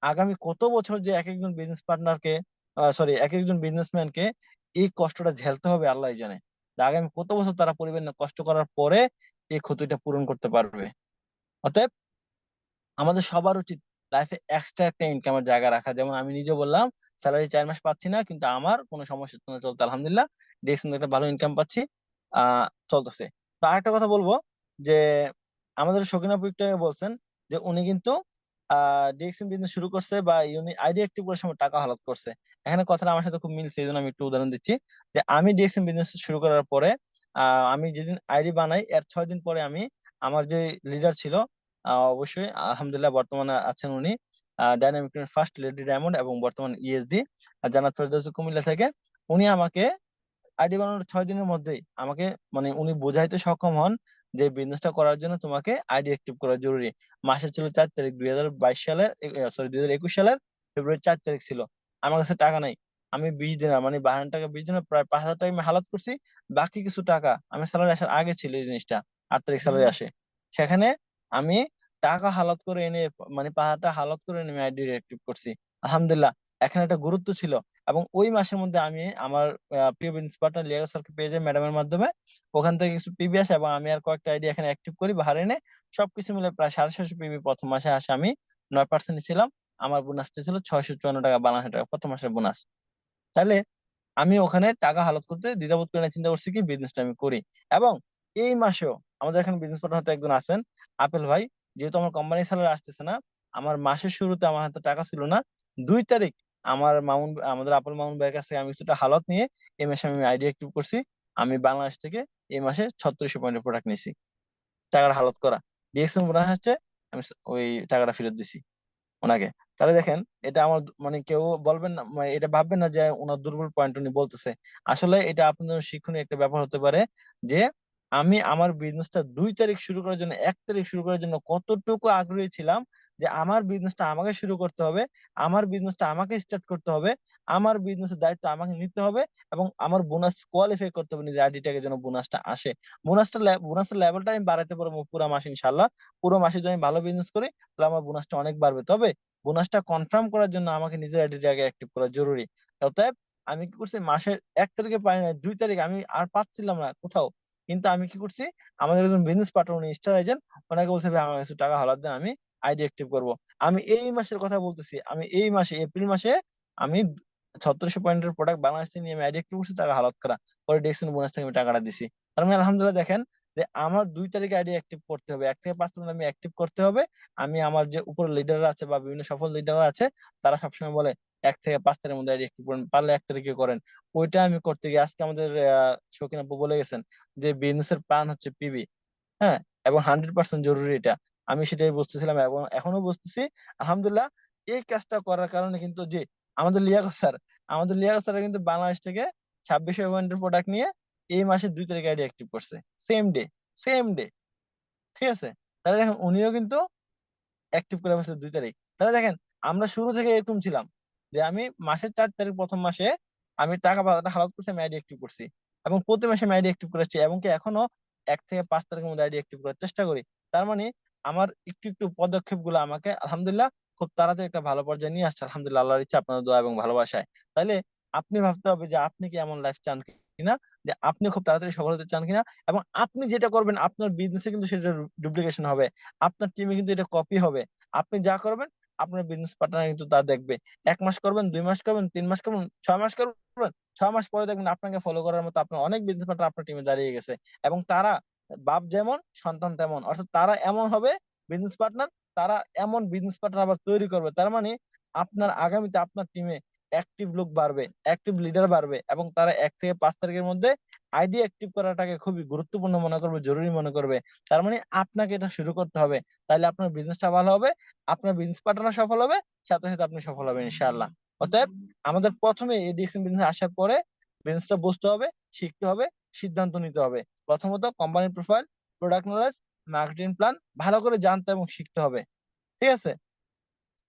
আগামী কত বছর যে এক একজন বিজনেস পার্টনারকে, সরি, এক একজন বিজনেসম্যানকে এই কষ্টটা ঝেলতে হবে আল্লাহ জানে, যে আগামী কত বছর তারা পরিবার নিয়ে কষ্ট করার পরে এই ক্ষতিটা পূরণ করতে পারবে। অতএব আমাদের সবার উচিত লাইফে এক্সট্রা একটা ইনকামের জায়গা রাখা। যেমন আমি নিজে বললাম, স্যালারি 4 মাস পাচ্ছি না, কিন্তু আমার কোনো সমস্যা হচ্ছে না, চলতে আলহামদুলিল্লাহ, দেখছেন একটা ভালো ইনকাম পাচ্ছি, চলতেছে। তো আরেকটা কথা বলবো যে আমাদের সকিনা আপু একটু আগে বলছেন যে উনি কিন্তু ডিএক্সএন বিজনেস শুরু করছে বা উনি আইডি অ্যাক্টিভ করার সময় টাকা হালাত করছে। এখানে কথাটা আমার সাথে খুব মিলছে, এই জন্য আমি একটু উদাহরণ দিচ্ছি যে আমি ডিএক্সএন বিজনেস শুরু করার পরে আমি যেদিন আইডি বানাই এর 6 দিন পরে আমি, আমার যে লিডার ছিল, অবশ্যই আলহামদুলিল্লাহ বর্তমানে আছেন উনি ডাইনামিক ফার্স্ট লেডি ডায়মন্ড এবং বর্তমান ESD জান্নাত ফেরদৌস কুমিল্লা থেকে, উনি আমাকে আইডি বানানোর 6 দিনের মধ্যেই আমাকে, মানে উনি বোঝাইতে সক্ষম হন যে বিজনেসটা করার জন্য তোমাকে আইডি অ্যাক্টিভ করা জরুরি। মাসে ছিল 4 তারিখ, 2022 সালের, সরি 2021 সালের ফেব্রুয়ারি 4 তারিখ ছিল। আমার কাছে টাকা নাই, আমি 20 দিনের, মানে 52 টাকা 20 দিনে প্রায় 5,000 টাকা আমি হালাত করছি। বাকি কিছু টাকা আমি স্যালারি আসার আগে ছিল, এই জিনিসটা 8 তারিখ স্যালারি আসে, সেখানে আমি টাকা হালাত করে এনে, মানে 5,000 টাকা হালাত করে এনে আমি আইডি অ্যাক্টিভ করছি আলহামদুলিল্লাহ। এখানে একটা গুরুত্ব ছিল। এবং ওই মাসের মধ্যে আমি আমার প্রিয় বিজনেস পার্টনার লিয়াকত স্যারকে পেয়ে যাই ম্যাডামের মাধ্যমে, ওখান থেকে কিছু পিবি আসে এবং আমি আর কয়েকটা আইডি এখানে অ্যাক্টিভ করি বাহারে এনে, সবকিছু মিলে প্রায় 750 পিবি প্রথম মাসে আসে। আমি 9% ছিলাম, আমার বোনাসটা ছিল 654 টাকা, 52 টাকা প্রথম মাসের বোনাস। তাহলে আমি ওখানে টাকা হালাত করতে দ্বিধাবোধ করে না, চিন্তা করছি কি বিজনেসটা আমি করি। এবং এই মাসেও আমাদের এখানে বিজনেস পার্টনার হাতে একজন আছেন, আপেল ভাই। যেহেতু আমার কোম্পানি স্যালারি আসতেছে না, আমার মাসের শুরুতে আমার হাতে টাকা ছিল না, 2 তারিখ আমাদের আপেল মামুন ভাইয়ের কাছে আমি কিছুটা হালত নিয়ে এই মাসে আমি আইডি অ্যাক্টিভ করছি। আমি বাংলাদেশ থেকে এই মাসে 3600 পয়েন্টের প্রোডাক্ট নিয়েছি, টাকার হালত করা। ডিএক্সএল মনে হচ্ছে আমি ওই টাকাটা ফেরত দিছি ওনাকে। তাহলে দেখেন, এটা আমার মানে কেউ বলবেন না, মানে এটা ভাববেন না যে ওনার দুর্বল পয়েন্ট উনি বলতেছে। আসলে এটা আপনাদের জন্য শিক্ষণীয় একটা ব্যাপার হতে পারে যে আমি আমার বিজনেসটা 2 তারিখ শুরু করার জন্য, 1 তারিখ শুরু করার জন্য কতটুকু আগ্রহী ছিলাম যে আমার বিজনেসটা আমাকে শুরু করতে হবে, আমার বিজনেসটা আমাকে স্টার্ট করতে হবে, আমার বিজনেসের দায়িত্ব আমাকে নিতে হবে, এবং আমার বোনাস কোয়ালিফাই করতে হবে নিজের আইডিটাকে যেন বোনাসটা আসে। বোনাসের লেভেলটা আমি বাড়াতে পারবো পুরো মাস ইনশাল্লাহ। পুরো মাসে যদি আমি ভালো বিজনেস করি তাহলে আমার বোনাসটা অনেক বাড়বে। তবে বোনাসটা কনফার্ম করার জন্য আমাকে নিজের আইডিটাকে অ্যাক্টিভ করা জরুরি। অতএব আমি কি করছি, মাসের 1 তারিখে পাই না, 2 তারিখ আমি আর পাচ্ছিলাম না কোথাও। কিন্তু আমি কি করছি, আমাদের একজন বিজনেস পার্টনার উনি স্টার এজেন্ট, ওনাকে বলছে ভাই আমার কিছু টাকা হালাত দেন, আমি আইডি অ্যাক্টিভ করব। আমি এই মাসের কথা বলতেছি, আমি এই মাসে এপ্রিল মাসে আমি 3600 পয়েন্টের প্রোডাক্ট বাংলাদেশ থেকে নিয়ে আমি আইডি অ্যাক্টিভ করছি, টাকা হালাত করা পরে ডিএক্সএন বোনাস থেকে আমি টাকাটা দিছি। তার মানে আলহামদুলিল্লাহ দেখেন যে আমার 2 তারিখে আইডি অ্যাক্টিভ করতে হবে, 1 থেকে 5 আমি অ্যাক্টিভ করতে হবে। আমি আমার যে উপর লিডাররা আছে বা বিভিন্ন সফল লিডাররা আছে, তারা সবসময় বলে 1 থেকে 5 তারিখের মধ্যে অ্যাক্টিভ করেন, পারলে 1 তারিখে করেন। ওইটা আমি করতে গিয়ে আজকে আমাদের শৌখিন আপু বলে গেছেন যে বিজনেস এর প্রাণ হচ্ছে পিবি। হ্যাঁ, এবং 100% জরুরি এটা। আমি সেটাই বুঝতেছিলাম এবং এখনো বুঝতেছি। আলহামদুলিল্লাহ, এই কাজটা করার কারণে কিন্তু যে আমাদের লিয়াকত স্যার কিন্তু বাংলাদেশ থেকে 2600 পয়েন্টের প্রোডাক্ট নিয়ে এই মাসের 2 তারিখে আইডি অ্যাক্টিভ করছে, সেম ডে। ঠিক আছে, তাহলে দেখেন উনিও কিন্তু অ্যাক্টিভ করে ফেলছে 2 তারিখ। তাহলে দেখেন আমরা শুরু থেকে এরকম ছিলাম যে আমি মাসের 4 তারিখ প্রথম মাসে আমি টাকা হালাত করছি, আমি আইডি অ্যাক্টিভ করছি, এবং প্রতি মাসে আমি আইডি অ্যাক্টিভ করেছি, এবং কি এখনো 1 থেকে 5 তারিখের মধ্যে আইডি অ্যাক্টিভ করার চেষ্টা করি। তার মানে আমার একটু একটু পদক্ষেপ গুলো আমাকে আলহামদুলিল্লাহ খুব তাড়াতাড়ি একটা ভালো পর্যায়ে নিয়ে আসছে, আলহামদুলিল্লাহ আল্লাহর ইচ্ছা, আপনাদের দোয়া এবং ভালোবাসায়। তাইলে আপনি ভাবতে হবে যে আপনি কি এমন লাইফ চান কিনা, যে আপনি খুব তাড়াতাড়ি সফল হতে চান কিনা, এবং আপনি যেটা করবেন আপনার বিজনেসে কিন্তু সেটা ডুপ্লিকেশন হবে, আপনার টিমে কিন্তু এটা কপি হবে। আপনি যা করবেন আপনার বিজনেস পার্টনার কিন্তু তা দেখবে। 1 মাস করবেন, 2 মাস করবেন, 3 মাস করবেন, 6 মাস করবেন, 6 মাস পরে দেখবেন আপনাকে ফলো করার মতো আপনার অনেক বিজনেস পার্টনার আপনার টিমে দাঁড়িয়ে গেছে। এবং তারা বাপ যেমন সন্তান তেমন, অর্থাৎ তারা এমন হবে বিজনেস পার্টনার, তারা এমন বিজনেস পার্টনার আবার তৈরি করবে। তার মানে আপনার আগামীতে আপনার টিমে অ্যাক্টিভ লোক বাড়বে, অ্যাক্টিভ লিডার বাড়বে, এবং তারা 1 থেকে 5 তারিখের মধ্যে আইডি অ্যাক্টিভ করাটাকে খুবই গুরুত্বপূর্ণ মনে করবে, জরুরি মনে করবে। তার মানে আপনাকে এটা শুরু করতে হবে, তাহলে আপনার বিজনেসটা ভালো হবে, আপনার বিজনেস পার্টনার সফল হবে, সাথে সাথে আপনি সফল হবেন ইনশাআল্লাহ। অতএব আমাদের প্রথমে এই ডিএক্সএন বিজনেস আসার পরে বিজনেসটা বুঝতে হবে, শিখতে হবে, সিদ্ধান্ত নিতে হবে। প্রথমত company profile, product knowledge, marketing plan ভালো করে জানতে এবং শিখতে হবে। ঠিক আছে,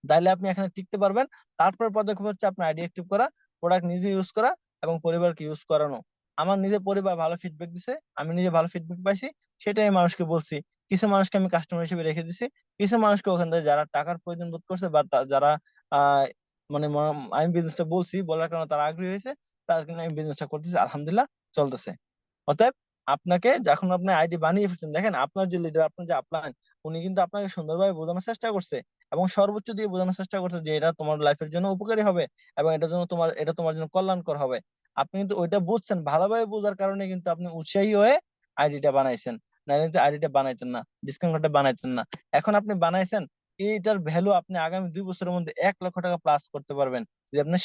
তাইলে আপনি এখানে টিকতে পারবেন। তারপর পদক্ষেপ হচ্ছে আপনার আইডি অ্যাক্টিভ করা, প্রোডাক্ট নিজে ইউজ করা, এবং পরিবারকে ইউজ করানো। আমার নিজের পরিবার ভালো ফিডব্যাক দিছে, আমি নিজে ভালো ফিডব্যাক পাইছি, সেটাই আমি মানুষকে বলছি। কিছু মানুষকে আমি কাস্টমার হিসেবে রেখে দিছি, কিছু মানুষকে ওখান থেকে যারা টাকার প্রয়োজন বোধ করছে বা যারা আহ মানে আমি বিজনেসটা বলছি বলার কারণে তারা আগ্রহী হয়েছে, তার জন্য আমি বিজনেসটা করতেছি, আলহামদুলিল্লাহ চলতেছে। অতএব আপনাকে যখন আপনি আইডি বানিয়ে ফেলছেন, দেখেন আপনার যে লিডার, আপনার যে আপলাইন, উনি কিন্তু আপনাকে সুন্দরভাবে বোঝানোর চেষ্টা করছে এবং সর্বোচ্চ দিয়ে বোঝানোর চেষ্টা করছে যে এটা তোমার লাইফের জন্য উপকারী হবে এবং এটা তোমার জন্য কল্যাণকর হবে। আপনি কিন্তু ওইটা বুঝছেন, ভালোভাবে বোঝার কারণে কিন্তু আপনি উৎসাহী হয়ে আইডিটা বানাইছেন, নাহলে কিন্তু আইডিটা বানাইতেন না, ডিসকাউন্ট কার্ডটা বানাইতেন না। এখন আপনি বানাইছেন, এইটার ভ্যালু আপনি আগামী 2 বছরের মধ্যে 1 লক্ষ টাকা প্লাস করতে পারবেন যদি আপনার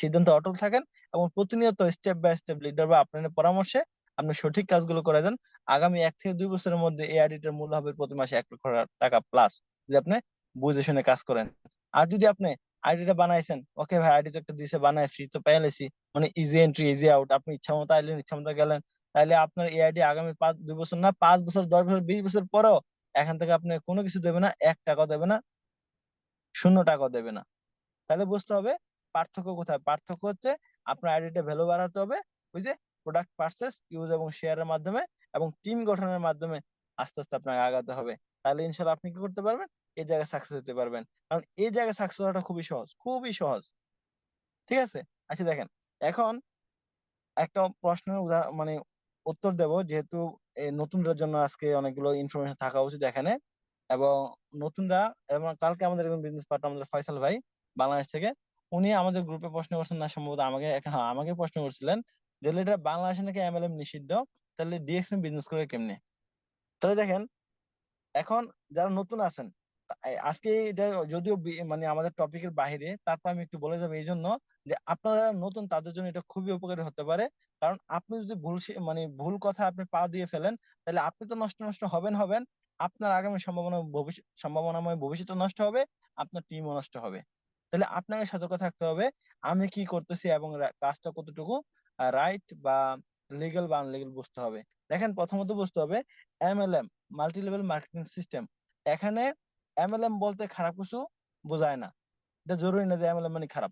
সিদ্ধান্ত অটল থাকেন এবং প্রতিনিয়ত স্টেপ বাই স্টেপ লিডার বা আপনার পরামর্শে আপনি সঠিক কাজগুলো করে দেন। আগামী 1 থেকে 2 বছরের মধ্যে এই আইডিটার মূল্য হবে প্রতি মাসে 1 লক্ষ টাকা প্লাস, যদি আপনি বুঝে শুনে কাজ করেন। আর যদি আপনি আইডিটা বানাইছেন, ওকে ভাই আইডি তো একটা দিছে বানায় ফ্রি তো পেয়ে লেছি, মানে ইজি এন্ট্রি ইজি আউট, আপনি ইচ্ছা মতো আইলেন ইচ্ছা মতো গেলেন, তাহলে আপনার এই আইডি আগামী 2 বছর না, 5 বছর, 10 বছর, 20 বছর পরেও এখান থেকে আপনি কোনো কিছু দেবে না, 1 টাকাও দেবে না, 0 টাকাও দেবে না। তাহলে বুঝতে হবে পার্থক্য কোথায়। পার্থক্য হচ্ছে আপনার আইডিটা ভ্যালু বাড়াতে হবে, ওই যে প্রোডাক্ট পারচেস, ইউজ এবং শেয়ারের মাধ্যমে এবং টিম গঠনের মাধ্যমে আস্তে আস্তে আপনাকে আগাতে হবে। তাহলে ইনশাল্লাহ আপনি কি করতে পারবেন, এই জায়গায় সাকসেস হতে পারবেন। কারণ এই জায়গায় সাকসেস হওয়াটা খুবই সহজ, খুবই সহজ। ঠিক আছে, আচ্ছা দেখেন, এখন একটা প্রশ্নের উত্তর দেব, যেহেতু এই নতুনদের জন্য আজকে অনেকগুলো ইনফরমেশন থাকা উচিত এখানে। এবং নতুনরা, এবং কালকে আমাদের একজন বিজনেস পার্টনার আমাদের ফয়সাল ভাই বাংলাদেশ থেকে, উনি আমাদের গ্রুপে প্রশ্ন করছেন, না সম্ভবত আমাকে, হ্যাঁ আমাকে প্রশ্ন করছিলেন যে এটা বাংলাদেশে নাকি এমএলএম নিষিদ্ধ, তাহলে ডিএক্সএম বিজনেস করে কেমনে। তাহলে দেখেন, এখন যারা নতুন আছেন, আজকে এটা যদিও মানে আমাদের টপিকের বাইরে, তারপর আমি একটু বলে যাবো এই জন্য যে আপনারা নতুন, তাদের জন্য এটা খুবই উপকারী হতে পারে। কারণ আপনি যদি মানে ভুল কথা আপনি পা দিয়ে ফেলেন, তাহলে আপনি তো নষ্ট নষ্ট হবেন হবেন, আপনার আগামী সম্ভাবনাময় ভবিষ্যৎ নষ্ট হবে, আপনার টিমও নষ্ট হবে। তাহলে আপনাকে সতর্ক থাকতে হবে আমি কি করতেছি এবং কাজটা কতটুকু রাইট বা লিগ্যাল বা আনলিগ্যাল বুঝতে হবে। দেখেন, প্রথমত বুঝতে হবে MLM, multi level marketing system. এখানে এমএলএম বলতে খারাপ কিছু বোঝায় না, এটা জরুরি না যে এমএলএম মানে খারাপ।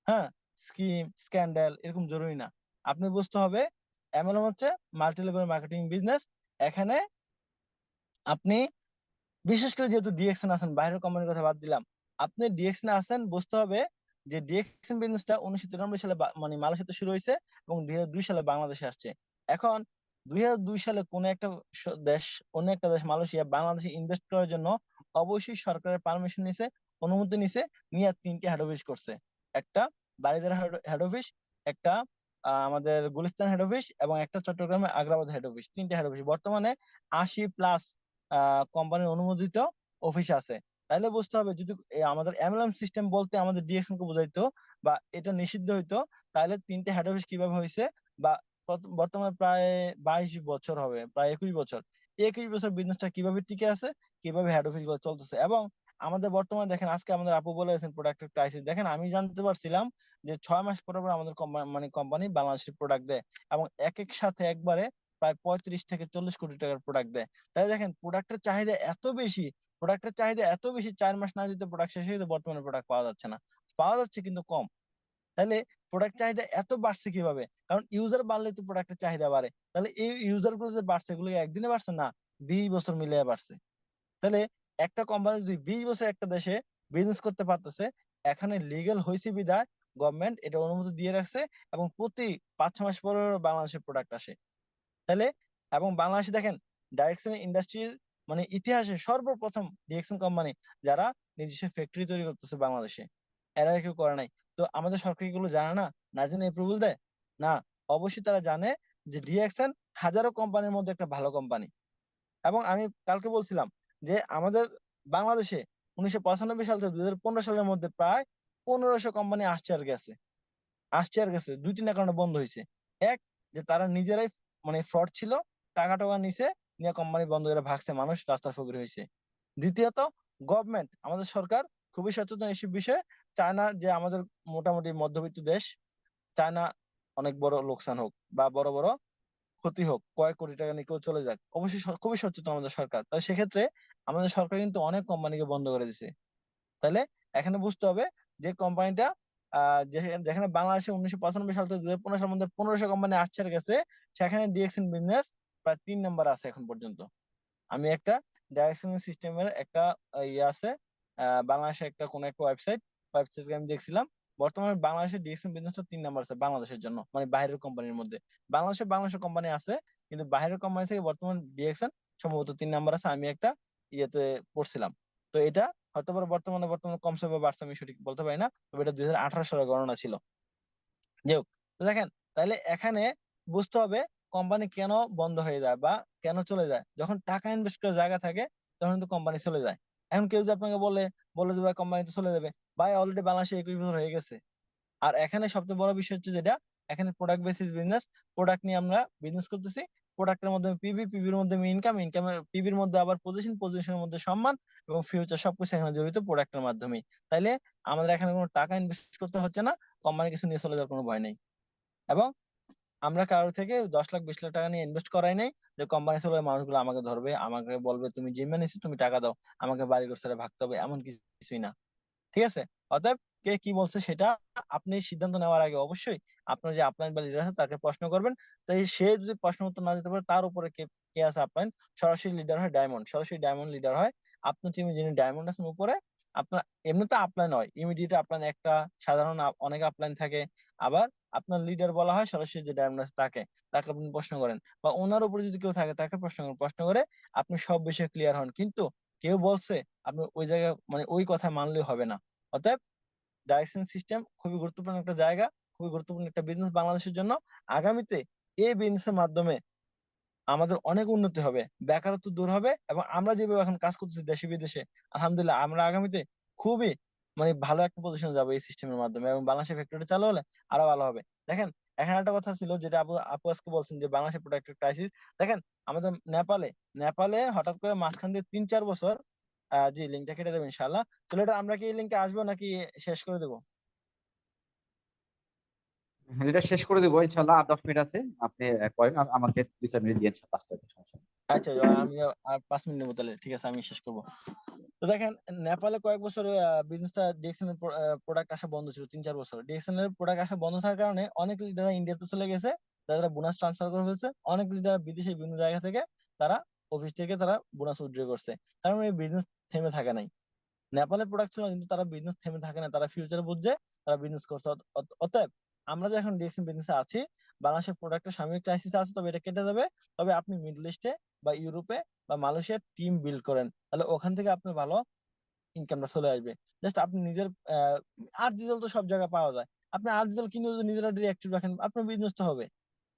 হ্যাঁ, স্কিম স্ক্যান্ডাল এরকম জরুরি না। আপনি বুঝতে হবে এমএলএম হচ্ছে মাল্টি লেভেল মার্কেটিং বিজনেস। এখানে আপনি, বিশেষ করে যেহেতু ডিএক্সএন আছেন, বাইরের কোম্পানির কথা বাদ দিলাম, আপনি ডিএক্সএন আছেন, বুঝতে হবে যে ডিএক্সএন বিজনেসটা 1993 সালে মানে মালয়েশিয়াতে শুরু হয়েছে এবং 2002 সালে বাংলাদেশে আসছে। এখন 2002 সালে কোন একটা দেশ, অন্য একটা দেশ মালয়েশিয়া বাংলাদেশে ইনভেস্ট করার জন্য অবশ্যই সরকারের পারমিশন নিছে, অনুমতি নিছে, নিয়ে 3টি হেড অফিস করছে। একটা বারিধারা হেড অফিস, একটা আমাদের গুলিস্তান হেড অফিস, এবং একটা চট্টগ্রামে আগ্রাবাদ হেড অফিস। 3টে হেড অফিস, বর্তমানে 80+ কোম্পানির অনুমোদিত অফিস আছে। তাহলে বুঝতে হবে যদি আমাদের এমএলএম সিস্টেম বলতে আমাদের ডিএক্সএন কে বোঝাইতো বা এটা নিষিদ্ধ হইতো, তাহলে 3টে হেড অফিস কিভাবে হয়েছে, বা বর্তমানে প্রায় 22 বছর হবে, প্রায় 21 বছর, 21 বছর বিজনেসটা কিভাবে টিকে আছে, কিভাবে হেড অফিস গুলো চলতেছে। এবং আমাদের বর্তমানে দেখেন, আজকে আমাদের আপু বলেছেন প্রোডাক্টের ক্রাইসিস। দেখেন, আমি জানতে পারছিলাম যে 6 মাস পর পর আমাদের মানে কোম্পানি বাংলাদেশের প্রোডাক্ট দেয়, এবং এক এক সাথে একবারে প্রায় 35 থেকে 40 কোটি টাকার প্রোডাক্ট দেয়। তাই দেখেন, প্রোডাক্টের চাহিদা এত বেশি, 4 মাস না দিতে প্রোডাক্ট শেষ হয়ে যেত, বর্তমানে প্রোডাক্ট পাওয়া যাচ্ছে না, পাওয়া যাচ্ছে কিন্তু কম। তাহলে প্রোডাক্ট চাহিদা এত বাড়ছে কিভাবে? কারণ ইউজার বাড়লে তো প্রোডাক্টের চাহিদা বাড়ে। তাহলে এই ইউজার গুলো যে বাড়ছে, এগুলো কি একদিনে বাড়ছে? না, 20 বছর মিলিয়ে বাড়ছে। তাহলে একটা কোম্পানি যদি 20 বছর একটা দেশে বিজনেস করতে পারতেছে, এখানে লিগ্যাল হয়েছে বিধায় গভর্নমেন্ট এটা অনুমতি দিয়ে রাখছে, এবং প্রতি 5-6 মাস পর বাংলাদেশে প্রোডাক্ট আসে। তাহলে, এবং বাংলাদেশে দেখেন, ডাইরেকশন ইন্ডাস্ট্রির মানে ইতিহাসে সর্বপ্রথম ডিএক্সএন কোম্পানি যারা নিজস্ব ফ্যাক্টরি তৈরি করতেছে বাংলাদেশে, এরা কেউ করে নাই। তো আমাদের সরকার এগুলো জানে না, না জেনে এপ্রুভাল দেয়? না, অবশ্যই তারা জানে যে ডিএক্সএন হাজারো কোম্পানির মধ্যে একটা ভালো কোম্পানি। এবং আমি কালকে বলছিলাম যে আমাদের বাংলাদেশে 1995 সাল থেকে 2015 সালের মধ্যে প্রায় 1500 কোম্পানি আসছে আর গেছে 2-3টা কারণে বন্ধ হয়েছে। এক, যে তারা নিজেরাই মানে ফ্রড ছিল, টাকা টাকা নিছে, নিয়ে কোম্পানি বন্ধ করে ভাগছে, মানুষ রাস্তার ফকির হয়েছে। দ্বিতীয়ত, গভর্নমেন্ট, আমাদের সরকার খুবই সচেতন এইসব বিষয়ে, চায় না যে আমাদের মোটামুটি মধ্যবিত্ত দেশ, চায় না অনেক বড় লোকসান হোক বা বড় বড় ক্ষতি হোক, কয়েক কোটি টাকা নিয়ে কেউ চলে যাক। অবশ্যই খুবই সচেতন আমাদের সরকার, তাই সেক্ষেত্রে আমাদের সরকার কিন্তু অনেক কোম্পানিকে বন্ধ করে দিছে। তাহলে এখানে বুঝতে হবে যে কোম্পানিটা যেখানে বাংলাদেশে 1995 সাল থেকে 2015 সালের মধ্যে 1500 কোম্পানি আসছে আর গেছে, সেখানে ডিএক্সএন বিজনেস প্রায় 3 নম্বর আছে এখন পর্যন্ত। আমি একটা ডাইরেকশন সিস্টেমের একটা ইয়ে আছে, বাংলাদেশে একটা কোন একটা ওয়েবসাইট আমি দেখছিলাম, বর্তমানে বাংলাদেশের ডিএক্সএন বিজনেসটা 3 নম্বর আছে বাংলাদেশের জন্য, মানে বাইরের কোম্পানির মধ্যে। বাংলাদেশের কোম্পানি আছে, কিন্তু বাইরের কোম্পানি থেকে বর্তমান ডিএক্সএন সম্ভবত 3 নম্বর আছে, আমি একটা ইয়েতে পড়ছিলাম। তো এটা হয়তো বর্তমানে বর্তমানে কমছে বা বাড়ছে আমি সঠিক বলতে পারি না, তবে এটা 2018 সালের গণনা ছিল। যাই হোক, তো দেখেন, তাহলে এখানে বুঝতে হবে কোম্পানি কেন বন্ধ হয়ে যায় বা কেন চলে যায়। যখন টাকা ইনভেস্ট করার জায়গা থাকে, তখন কিন্তু কোম্পানি চলে যায়। এখন কেউ যদি আপনাকে বলে বলে যে ভাই কোম্পানি তো চলে যাবে, ভাই অলরেডি বাংলাদেশে 21 বছর হয়ে গেছে। আর এখানে সবচেয়ে বড় বিষয় হচ্ছে যেটা, এখানে প্রোডাক্ট বেসিস বিজনেস, প্রোডাক্ট নিয়ে আমরা বিজনেস করতেছি। প্রোডাক্টের মধ্যে পিবির মধ্যে ইনকামের, পিবির মধ্যে আবার পজিশনের মধ্যে সম্মান, এবং ফিউচার সবকিছু এখানে জড়িত প্রোডাক্টের মাধ্যমে। তাইলে আমাদের এখানে কোনো টাকা ইনভেস্ট করতে হচ্ছে না, কোম্পানি কিছু নিয়ে চলে যাওয়ার কোনো ভয় নেই। এবং আমরা কারোর থেকে 10 লাখ 20 লাখ টাকা নিয়ে ইনভেস্ট করাই নাই যে কোম্পানি চলে মানুষগুলো আমাকে ধরবে, আমাকে বলবে তুমি জিম্মে নিছো, তুমি টাকা দাও, আমাকে বাড়ি ঘর ছেড়ে ভাগতে হবে, এমন কিছুই না। ঠিক আছে? অতএব কে কি বলছে সেটা আপনি সিদ্ধান্ত নেওয়ার আগে অবশ্যই আপনার যে আপলাইন বা লিডার আছে তাকে প্রশ্ন করবেন। তাই সে যদি প্রশ্ন উত্তর না দিতে পারে, তার উপরে কে কে আছে আপলাইন, সরাসরি লিডার হয় ডায়মন্ড, সরাসরি ডায়মন্ড লিডার হয়। আপনার টিমে যিনি ডায়মন্ড আছেন উপরে, আপনার এমনিতে আপলাইন হয়, ইমিডিয়েট আপলাইন একটা, সাধারণ অনেক আপলাইন থাকে। আবার আপনার লিডার বলা হয় সরাসরি যে ডায়মন্ড আছে তাকে তাকে আপনি প্রশ্ন করেন, বা ওনার উপরে যদি কেউ থাকে তাকে প্রশ্ন করেন, প্রশ্ন করে আপনি সব বিষয়ে ক্লিয়ার হন। কিন্তু কেউ বলছে আপনি ওই জায়গায় মানে ওই কথা মানলে হবে না। অতএব ডাইরেকশন সিস্টেম খুবই গুরুত্বপূর্ণ একটা জায়গা, খুবই গুরুত্বপূর্ণ একটা বিজনেস বাংলাদেশের জন্য। আগামীতে এই বিজনেসের মাধ্যমে আমাদের অনেক উন্নতি হবে, বেকারত্ব দূর হবে, এবং আমরা যেভাবে এখন কাজ করতেছি দেশে বিদেশে, আলহামদুলিল্লাহ আমরা আগামীতে খুবই মানে ভালো একটা পজিশনে যাবো এই সিস্টেমের মাধ্যমে, এবং বাংলাদেশের ফ্যাক্টরি চালু হলে আরো ভালো হবে। দেখেন, এখানে একটা কথা ছিল যেটা আপু আপু আজকে বলছেন যে বাংলাদেশের প্রোডাক্টের ক্রাইসিস। দেখেন, আমাদের নেপালে নেপালে হঠাৎ করে মাঝখান দিয়ে 3-4 বছর, জি লিঙ্কটা কেটে দেবেন ইনশাআল্লাহ। তাহলে এটা আমরা কি এই লিঙ্কে আসবো নাকি শেষ করে দেবো? হ্যাঁ, এটা শেষ করে দেবো ইনশাল্লাহ। 8-10 মিনিট আছে, আপনি করেন, আর আমাকে 2-4 মিনিট দিয়ে লাস্টে সমস্যা নেই। আচ্ছা, আমি আর 5 মিনিট মতো তাহলে ঠিক আছে, আমি শেষ করবো। তো দেখেন, নেপালে কয়েক বছর বিজনেসটা ডিএক্সএন এর প্রোডাক্ট আসা বন্ধ ছিল, 3-4 বছর। ডিএক্সএন এর প্রোডাক্ট আসা বন্ধ থাকার কারণে অনেক লিডার ইন্ডিয়াতে চলে গেছে, তারা বোনাস ট্রান্সফার করে ফেলছে। অনেক লিডার বিদেশে বিভিন্ন জায়গা থেকে তারা অফিস থেকে তারা বোনাস উইথড্র করছে। তার মানে বিজনেস থেমে থাকে নাই। নেপালের প্রোডাক্ট ছিল কিন্তু তারা বিজনেস থেমে থাকে না, তারা ফিউচার বুঝছে, তারা বিজনেস করছে। অতএব আমরা যে এখন ডিএক্সএন বিজনেসে আছি, বাংলাদেশের প্রোডাক্টের সাময়িক ক্রাইসিস আছে, তবে এটা কেটে যাবে। তবে আপনি মিডল ইস্টে বা ইউরোপে বা মালয়েশিয়ার টিম বিল্ড করেন, তাহলে ওখান থেকে আপনার ভালো ইনকামটা চলে আসবে। জাস্ট আপনি নিজের আর্ট ডিজেল তো সব জায়গায় পাওয়া যায়, আপনি আর্ট ডিজেল কিনে যদি নিজেরা অ্যাক্টিভ রাখেন, আপনার বিজনেস তো হবে,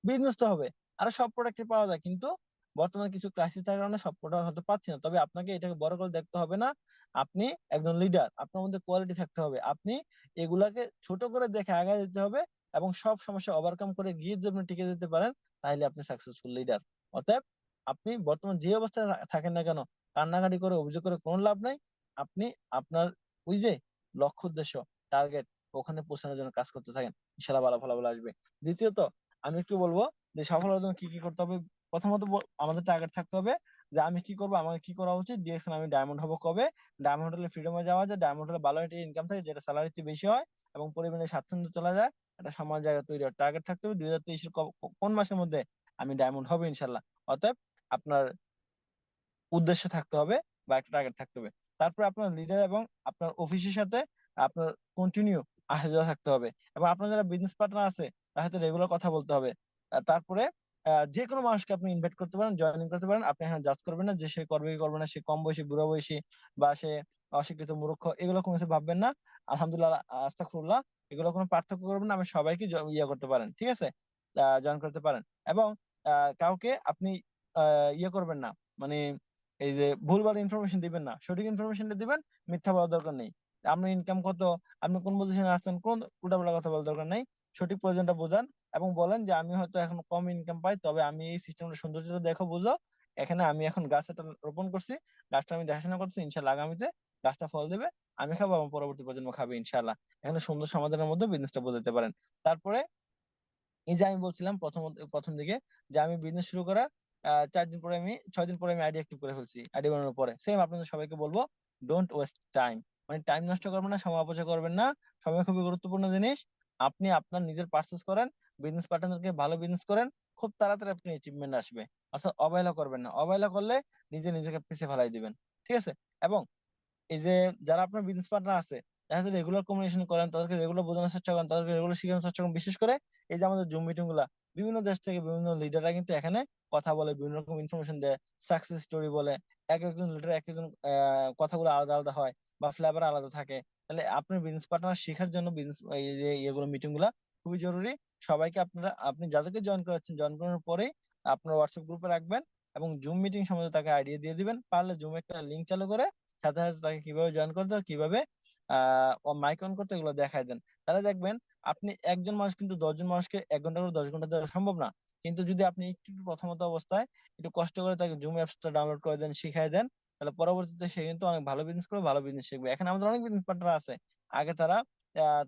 বিজনেস তো হবে। আর সব প্রোডাক্টই পাওয়া যায়, কিন্তু বর্তমানে কিছু ক্রাইসিস থাকার কারণে সব প্রোডাক্ট হয়তো পাচ্ছি না। তবে আপনাকে এটাকে বড় করে দেখতে হবে না। আপনি একজন লিডার, আপনার মধ্যে কোয়ালিটি থাকতে হবে। আপনি এগুলাকে ছোট করে দেখে আগায় যেতে হবে, এবং সব সমস্যা ওভারকাম করে গিয়ে যদি আপনি টিকে যেতে পারেন, তাহলে আপনি সাকসেসফুল লিডার। অতএব আপনি বর্তমান যে অবস্থায় থাকেন না কেন, কান্নাকাটি করে অভিযোগ করে কোনো লাভ নাই। আপনি আপনার ওই যে লক্ষ্য উদ্দেশ্য টার্গেট, ওখানে পৌঁছানোর জন্য কাজ করতে থাকেন, ইনশাআল্লাহ ভালো ফলাফল আসবে। দ্বিতীয়ত আমি একটু বলবো যে সফল হওয়ার জন্য কি কি করতে হবে। প্রথমত আমাদের টার্গেট থাকতে হবে যে আমি কি করবো, আমাকে কি করা উচিত। ডিরেকশন, আমি ডায়মন্ড হবো কবে, ডায়মন্ড হলে ফ্রিডমে যাওয়া যায়, ডায়মন্ড হলে ভালো একটা ইনকাম থাকে যেটা স্যালারির চেয়ে বেশি হয়, এবং পরিমাণে স্বাচ্ছন্দ্য চলা যায়, একটা সমাজ জায়গা তৈরি হয়। টার্গেট থাকতে হবে 2023-এর কোন মাসের মধ্যে আমি ডায়মন্ড হবো ইনশাল্লাহ। অতএব আপনার উদ্দেশ্য থাকতে হবে বা একটা টার্গেট থাকতে হবে। তারপরে আপনার লিডার এবং আপনার অফিসের সাথে আপনার কন্টিনিউ আসা যাওয়া থাকতে হবে, এবং আপনার যারা বিজনেস পার্টনার আছে তার সাথে রেগুলার কথা বলতে হবে। তারপরে যে কোনো মানুষকে আপনি ইনভাইট করতে পারেন, জয়েনিং করতে পারেন। আপনি এখানে জাজ করবেন না যে সে করবে কি করবে না, সে কম বয়সী, বুড়া বয়সী, বা সে অশিক্ষিত, মূর্খ, এগুলো কোনো কিছু ভাববেন না। আলহামদুলিল্লাহ, আস্তাগফিরুল্লাহ, এগুলো কোনো পার্থক্য করবেন না। আমি সবাইকে ইয়ে করতে পারেন, ঠিক আছে, জয়েন করতে পারেন। এবং কাউকে আপনি ইয়ে করবেন না, মানে এই যে ভুলভাল ইনফরমেশন দিবেন না, সঠিক ইনফরমেশনটা দিবেন। মিথ্যা বলার দরকার নেই। আপনার ইনকাম কত, আপনি কোন পজিশনে আছেন, কোন উল্টাপাল্টা কথা বলার দরকার নেই। সঠিক প্রয়োজনটা বোঝান, এবং বলেন যে আমি হয়তো এখন কম ইনকাম পাই, তবে আমি এই সিস্টেমটা সৌন্দর্যটা দেখো, বুঝো। এখানে আমি এখন গাছ একটা রোপণ করছি, গাছটা আমি দেখাশোনা করছি, ইনশাল্লাহ আগামীতে গাছটা ফল দেবে, আমি খাবো এবং পরবর্তী প্রজন্ম খাবে ইনশাল্লাহ। এখানে সুন্দর সমাধানের মধ্যে বিজনেসটা বোঝাতে পারেন। তারপরে এই যে আমি বলছিলাম প্রথম দিকে যে আমি বিজনেস শুরু করার 4 দিন পরে, আমি 6 দিন পরে আমি আইডি অ্যাক্টিভ করে ফেলছি। আইডি বানানোর পরে সেম আপনাদের সবাইকে বলবো, ডোন্ট ওয়েস্ট টাইম। মানে টাইম নষ্ট করবেন না, সময় অপচয় করবেন না। সময় খুবই গুরুত্বপূর্ণ জিনিস। আপনি আপনার নিজের পার্সেস করেন, বিজনেস পার্টনারকে ভালো বিজনেস করেন, খুব তাড়াতাড়ি আপনি অ্যাচিভমেন্ট আসবে। অর্থাৎ অবহেলা করবেন না, অবহেলা করলে নিজে নিজেকে পিছিয়ে ফেলাই দিবেন, ঠিক আছে। এবং এই যে যারা আপনার বিজনেস পার্টনার আছে, তাদের সাথে রেগুলার কমিউনিকেশন করেন, তাদেরকে রেগুলার বোঝানোর চেষ্টা করেন, তাদেরকে রেগুলার শেখানোর চেষ্টা করেন। বিশেষ করে এই যে আমাদের জুম মিটিং গুলা, বিভিন্ন দেশ থেকে বিভিন্ন লিডাররা কিন্তু এখানে কথা বলে, বিভিন্ন রকম ইনফরমেশন দেয়, সাকসেস স্টোরি বলে। এক একজন লিডার এক একজন কথাগুলো আলাদা আলাদা হয়, বা ফ্লেভার আলাদা থাকে। তাহলে আপনার বিজনেস পার্টনার শেখার জন্য বিজনেস এই যে ইয়েগুলো, মিটিং গুলা খুবই জরুরি। সবাইকে আপনি যাদেরকে জয়েন করাচ্ছেন, জয়েন করানোর পরেই আপনার হোয়াটসঅ্যাপ গ্রুপে রাখবেন, এবং জুম মিটিং সম্বন্ধে তাকে আইডিয়া দিয়ে দিবেন। পারলে জুম একটা লিঙ্ক চালু করে সাথে সাথে তাকে কিভাবে জয়েন করতে হয়, কিভাবে মাইক অন করতে হয়, এগুলো দেখায় দেন। তাহলে দেখবেন আপনি একজন মানুষ কিন্তু 10 জন মানুষকে 1 ঘন্টা করে 10 ঘন্টা দেওয়া সম্ভব না। কিন্তু যদি আপনি একটু একটু প্রথমত অবস্থায় একটু কষ্ট করে তাকে জুম অ্যাপসটা ডাউনলোড করে দেন, শিখাই দেন, তাহলে পরবর্তীতে সে কিন্তু অনেক ভালো বিজনেস করবে, ভালো বিজনেস শিখবে। এখানে আমাদের অনেক বিজনেস পার্টনার আছে, আগে তারা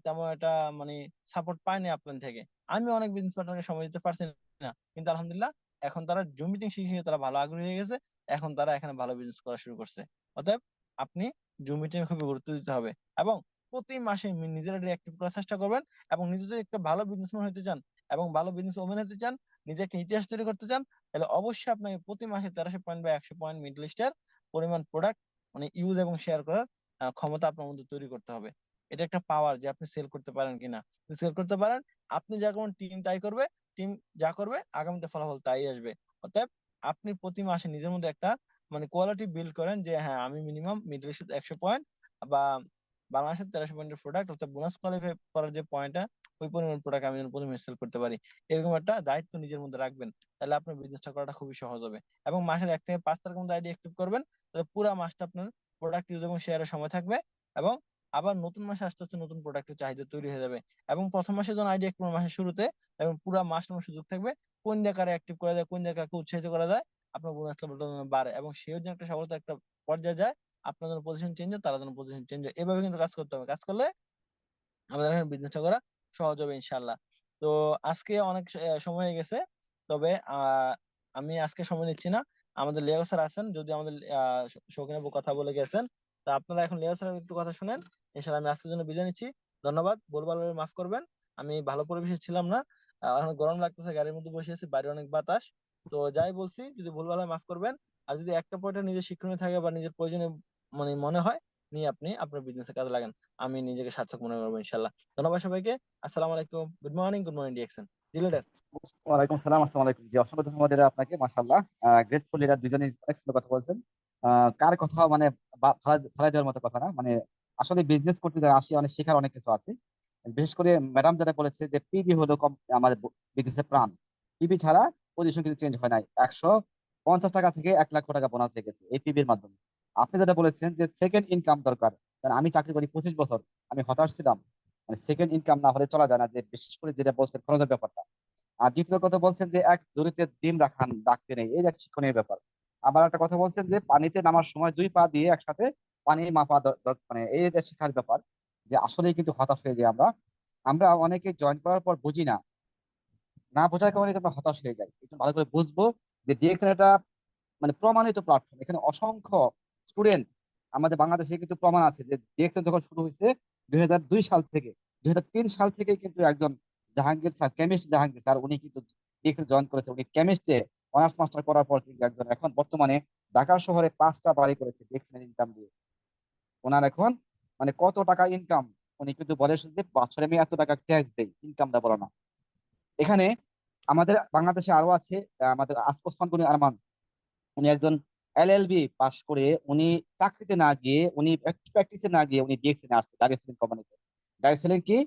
তেমন একটা মানে সাপোর্ট পায়নি আপনার থেকে। আমি অনেক বিজনেস পার্টনারকে সময় দিতে পারছি না, কিন্তু আলহামদুলিল্লাহ এখন তারা জুম মিটিং শিখে শিখে তারা ভালো আগ্রহী হয়ে গেছে। এখন তারা এখানে ভালো বিজনেস করা শুরু করছে। অতএব আপনি জুম মিটিং এ খুবই গুরুত্ব দিতে হবে, এবং প্রতি মাসে নিজেরা অ্যাক্টিভ করার চেষ্টা করবেন। এবং নিজে যদি একটা ভালো বিজনেসম্যান হতে চান এবং ভালো বিজনেস ওম্যান হতে চান, নিজে একটা ইতিহাস তৈরি করতে চান, তাহলে অবশ্যই আপনাকে প্রতি মাসে 1300 পয়েন্ট বা 100 পয়েন্ট মিডল ইস্টের পরিমাণ প্রোডাক্ট মানে ইউজ এবং শেয়ার করার ক্ষমতা আপনার মধ্যে তৈরি করতে হবে। এটা একটা পাওয়ার যে আপনি সেল করতে পারেন কিনা। সেল করতে পারেন, আপনি যা করবেন টিম তাই করবে, টিম যা করবে আগামীতে ফলাফল তাই আসবে। অতএব আপনি প্রতি মাসে নিজের মধ্যে একটা মানে কোয়ালিটি বিল্ড করেন যে হ্যাঁ আমি মিনিমাম মিডল ইস্টে 100 পয়েন্ট বা বাংলাদেশের 1300 পয়েন্টের প্রোডাক্ট অর্থাৎ বোনাস কোয়ালিফাই করার যে পয়েন্টটা, ওই পরিমাণ প্রোডাক্ট আমি যেন প্রথমে সেল করতে পারি। এরকম একটা দায়িত্ব নিজের মধ্যে রাখবেন, তাহলে আপনার বিজনেসটা করাটা খুবই সহজ হবে। এবং মাসের 1 থেকে 5টার মধ্যে আইডি অ্যাক্টিভ করবেন, তাহলে পুরো মাসটা আপনার প্রোডাক্ট ইউজ এবং শেয়ারের সময় থাকবে। এবং আবার নতুন মাসে আস্তে আস্তে নতুন প্রোডাক্টের চাহিদা তৈরি হয়ে যাবে। এবং প্রথম মাসে যখন আইডি অ্যাক্টিভ মাসের শুরুতে, এবং পুরো মাস আমার সুযোগ থাকবে কোন জায়গায় অ্যাক্টিভ করা যায়, কোন জায়গায় উৎসাহিত করা যায়, আপনার বোনাস লেভেলটা বাড়ে এবং সেও যেন একটা সফলতা একটা পর্যায়ে যায়। আপনার জন্য পজিশন চেঞ্জ হয়, তারা যেন পজিশন চেঞ্জ হয়, এভাবে কিন্তু কাজ করতে হবে। কাজ করলে আমাদের এখানে বিজনেসটা করা সহজ হবে ইনশাল্লাহ। তো আজকে অনেক সময় হয়ে গেছে, তবে আমি আজকে সময় নিচ্ছি না। আমাদের লিয়াকত স্যার আছেন, যদি আমাদের শৌখিন আপু কথা বলে গেছেন, তা আপনারা এখন লিয়াকত স্যারের একটু কথা শুনেন। ইনশাল্লাহ আমি আজকের জন্য বিদায় নিচ্ছি। ধন্যবাদ। ভুলভাল ভাবে মাফ করবেন, আমি ভালো পরিবেশে ছিলাম না। এখন গরম লাগতেছে, গাড়ির মধ্যে বসে আছি, বাইরে অনেক বাতাস। তো যাই বলছি, যদি ভুলভাল হয় মাফ করবেন। আর যদি একটা পয়েন্টে নিজের শিক্ষণীয় থাকে বা নিজের প্রয়োজনে মানে মনে হয়, নিয়ে আপনি আপনার বিজনেসে কাজে লাগান, আমি নিজেকে সার্থক মনে করবো ইনশাল্লাহ। ধন্যবাদ সবাইকে। আসসালামু আলাইকুম, গুড মর্নিং ডিএক্সএন। জি লিডার। ওয়ালাইকুম সালাম, আসসালামু আলাইকুম। জি, অসংখ্য ধন্যবাদ এরা আপনাকে, মাশাআল্লাহ। গ্রেটফুল এরা দুজনেই অনেক সুন্দর কথা বলছেন। কার কথা মানে ফালাই দেওয়ার মতো কথা না, মানে আসলে বিজনেস করতে যারা আসি অনেক শেখার অনেক কিছু আছে। বিশেষ করে ম্যাডাম যারা বলেছে যে পিবি হলো আমাদের বিজনেসের প্রাণ। পিবি ছাড়া পজিশন কিন্তু চেঞ্জ হয় নাই। 150 টাকা থেকে 1 লক্ষ টাকা বোনাস দিয়ে গেছে এই পিবির মাধ্যমে। আপনি যেটা বলেছেন যে সেকেন্ড ইনকাম দরকার, কারণ আমি চাকরি করি 25 বছর, আমি হতাশ ছিলাম। মানে সেকেন্ড ইনকাম না হলে চলা যায় না, যে বিশেষ করে যেটা বলছেন খরচের ব্যাপারটা। আর দ্বিতীয় কথা বলছেন যে এক জড়িতে ডিম রাখান রাখতে নেই, এই এক শিক্ষণীয় ব্যাপার। আবার একটা কথা বলছেন যে পানিতে নামার সময় 2 পা দিয়ে একসাথে পানি মাপা মানে এই যে শেখার ব্যাপার। যে আসলেই কিন্তু হতাশ হয়ে যাই আমরা। আমরা অনেকে জয়েন করার পর বুঝি না, না বোঝার কারণে কিন্তু আমরা হতাশ হয়ে যাই। একটু ভালো করে বুঝবো যে ডিএক্সএন এটা মানে প্রমাণিত প্ল্যাটফর্ম। এখানে অসংখ্য স্টুডেন্ট, আমাদের বাংলাদেশে কিন্তু প্রমাণ আছে যে ডিএক্সএন যখন শুরু হয়েছে 2002 সাল থেকে, 2003 সাল থেকে কিন্তু একজন Jahangir sir, chemist Jahangir sir, উনি কিন্তু ডিএক্সএন জয়েন করেছে। উনি কেমিস্ট্রে অনার্স মাস্টার করার পর কিন্তু একজন এখন বর্তমানে ঢাকা শহরে 5টা বাড়ি করেছে ডিএক্সএন ইনকাম দিয়ে। ওনার এখন মানে কত টাকা ইনকাম, উনি কিন্তু বলে শুধু বছরে আমি এত টাকা ট্যাক্স দেই, ইনকামটা বলো না। এখানে আমাদের বাংলাদেশে আরো আছে, আমাদের আসফান গনি আরমান। উনি একজন এলএলবি পাশ করে উনি চাকরিতে না গিয়ে, উনি প্র্যাকটিসে না গিয়ে উনি ডিএক্সএন আসছে, ডাইরেক্ট সেলিং কোম্পানিতে। ডাইরেক্ট সেলিং কি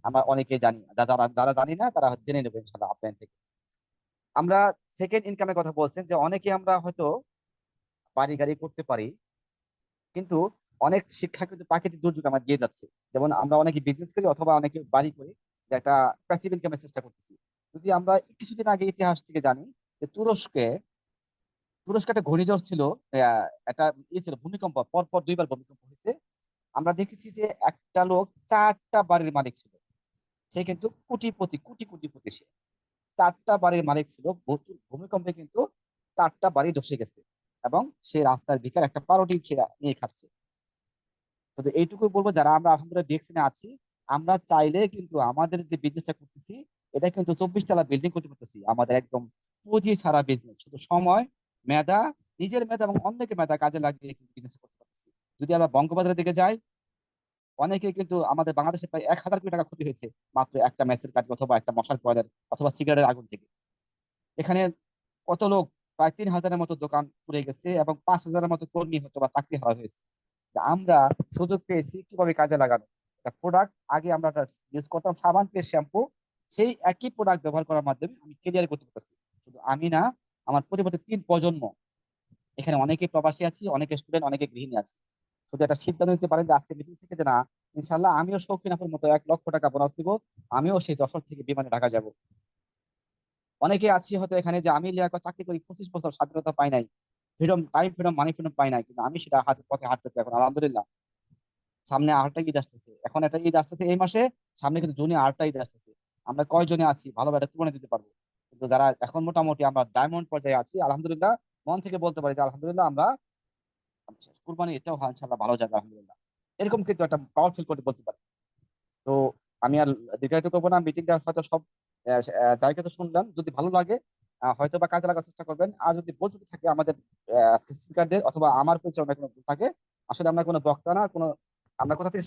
আমরা অনেকে জানি, যারা যারা জানি না তারা জেনে নেবে ইনশাল্লাহ আপনার থেকে। আমরা সেকেন্ড ইনকামের কথা বলছেন যে অনেকে আমরা হয়তো বাড়ি গাড়ি করতে পারি, কিন্তু অনেক শিক্ষা কিন্তু প্রাকৃতিক দুর্যোগ আমার দিয়ে যাচ্ছে। যেমন আমরা অনেকে বিজনেস করি অথবা অনেকে বাড়ি করি, যে একটা প্যাসিভ ইনকামের চেষ্টা করতেছি। যদি আমরা কিছুদিন আগে ইতিহাস থেকে জানি যে তুরস্কে একটা ঘূর্ণিঝড় ছিল, একটা ছিল ভূমিকম্প, পরপর 2বার ভূমিকম্প হয়েছে। আমরা দেখেছি যে একটা লোক 4টা বাড়ির মালিক ছিল। সে কিন্তু কোটিপতি, কোটি কোটিপতি সে। 4টা বাড়ির মালিক ছিল, ভূমিকম্পে কিন্তু 4টা বাড়ি ধসে গেছে। এবং সে রাস্তার বিকার একটা পাউরুটি নিয়ে খাচ্ছে। কিন্তু এইটুকু বলবো, যারা আমরা আলহামদুলিল্লাহ ডিএক্সএনে আছি, আমরা চাইলে কিন্তু আমাদের যে বিজনেসটা করতেছি, এটা কিন্তু 24 তলা বিল্ডিং করতে পারতেছি। আমাদের একদম পুঁজি ছাড়া বিজনেস, শুধু সময়, মেধা, নিজের মেধা এবং অন্যকে মেধা কাজে লাগিয়ে কিন্তু বিজনেস করতে পারতেছি। যদি আমরা বঙ্গবাজারের দিকে যাই, অনেকে কিন্তু আমাদের বাংলাদেশে প্রায় 1000 কোটি টাকা ক্ষতি হয়েছে মাত্র একটা ম্যাচের কাঠি অথবা একটা মশার কয়েলের অথবা সিগারেটের আগুন থেকে। এখানে কত লোক, প্রায় 3000-এর মতো দোকান পুড়ে গেছে এবং 5000-এর মতো কর্মী হয়তো বা চাকরি হারা হয়েছে। যে আমরা সুযোগ পেয়েছি কিভাবে কাজে লাগানো। একটা প্রোডাক্ট আগে আমরা ইউজ করতাম সাবান পেস্ট শ্যাম্পু, সেই একই প্রোডাক্ট ব্যবহার করার মাধ্যমে আমি ক্যারিয়ার করতে পারছি। শুধু আমি না, আমার পরিবর্তে 3 প্রজন্ম। এখানে অনেকে প্রবাসী আছি, অনেকে স্টুডেন্ট, অনেকে গৃহিণী আছে। শুধু একটা সিদ্ধান্ত নিতে পারেন যে আজকে মিটিং থেকে যে না, ইনশাল্লাহ আমিও শৌখিন আপুর মতো 1 লক্ষ টাকা বোনাস দিব, আমিও সেই যশোর থেকে বিমানে ঢাকা যাব। অনেকে আছি হয়তো এখানে যে আমি লিয়াকত চাকরি করি 25 বছর, স্বাধীনতা পাই নাই, ফ্রিডম, টাইম ফ্রিডম, মানি ফ্রিডম পাই নাই, কিন্তু আমি সেটা পথে হাঁটতেছি এখন আলহামদুলিল্লাহ। সামনে আরেকটা ঈদ আসতেছে, এখন একটা ঈদ আসতেছে এই মাসে, সামনে কিন্তু জুনে আরেকটা ঈদ আসতেছে। আমরা কয়জনে আছি ভালো একটা তুলনা দিতে পারবো? কিন্তু যারা এখন মোটামুটি আমরা ডায়মন্ড পর্যায়ে আছি, আলহামদুলিল্লাহ মন থেকে বলতে পারি যে আলহামদুলিল্লাহ আমরা কুরবানি এটাও ইনশাল্লাহ ভালো যাবে আলহামদুলিল্লাহ। এরকম কিন্তু একটা পাওয়ারফুল করে বলতে পারি। তো আমি আর দীর্ঘায়িত করবো না, মিটিংটা হয়তো সব জায়গা তো শুনলাম। যদি ভালো লাগে হয়তো বা কাজে লাগার চেষ্টা করবেন। আর যদি বলতে থাকে আমাদের স্পিকারদের অথবা আমার পরিচয় অন্য কোনো ভুল থাকে, আসলে আমরা কোনো বক্তা না, কোনো আমরা কোথা থেকে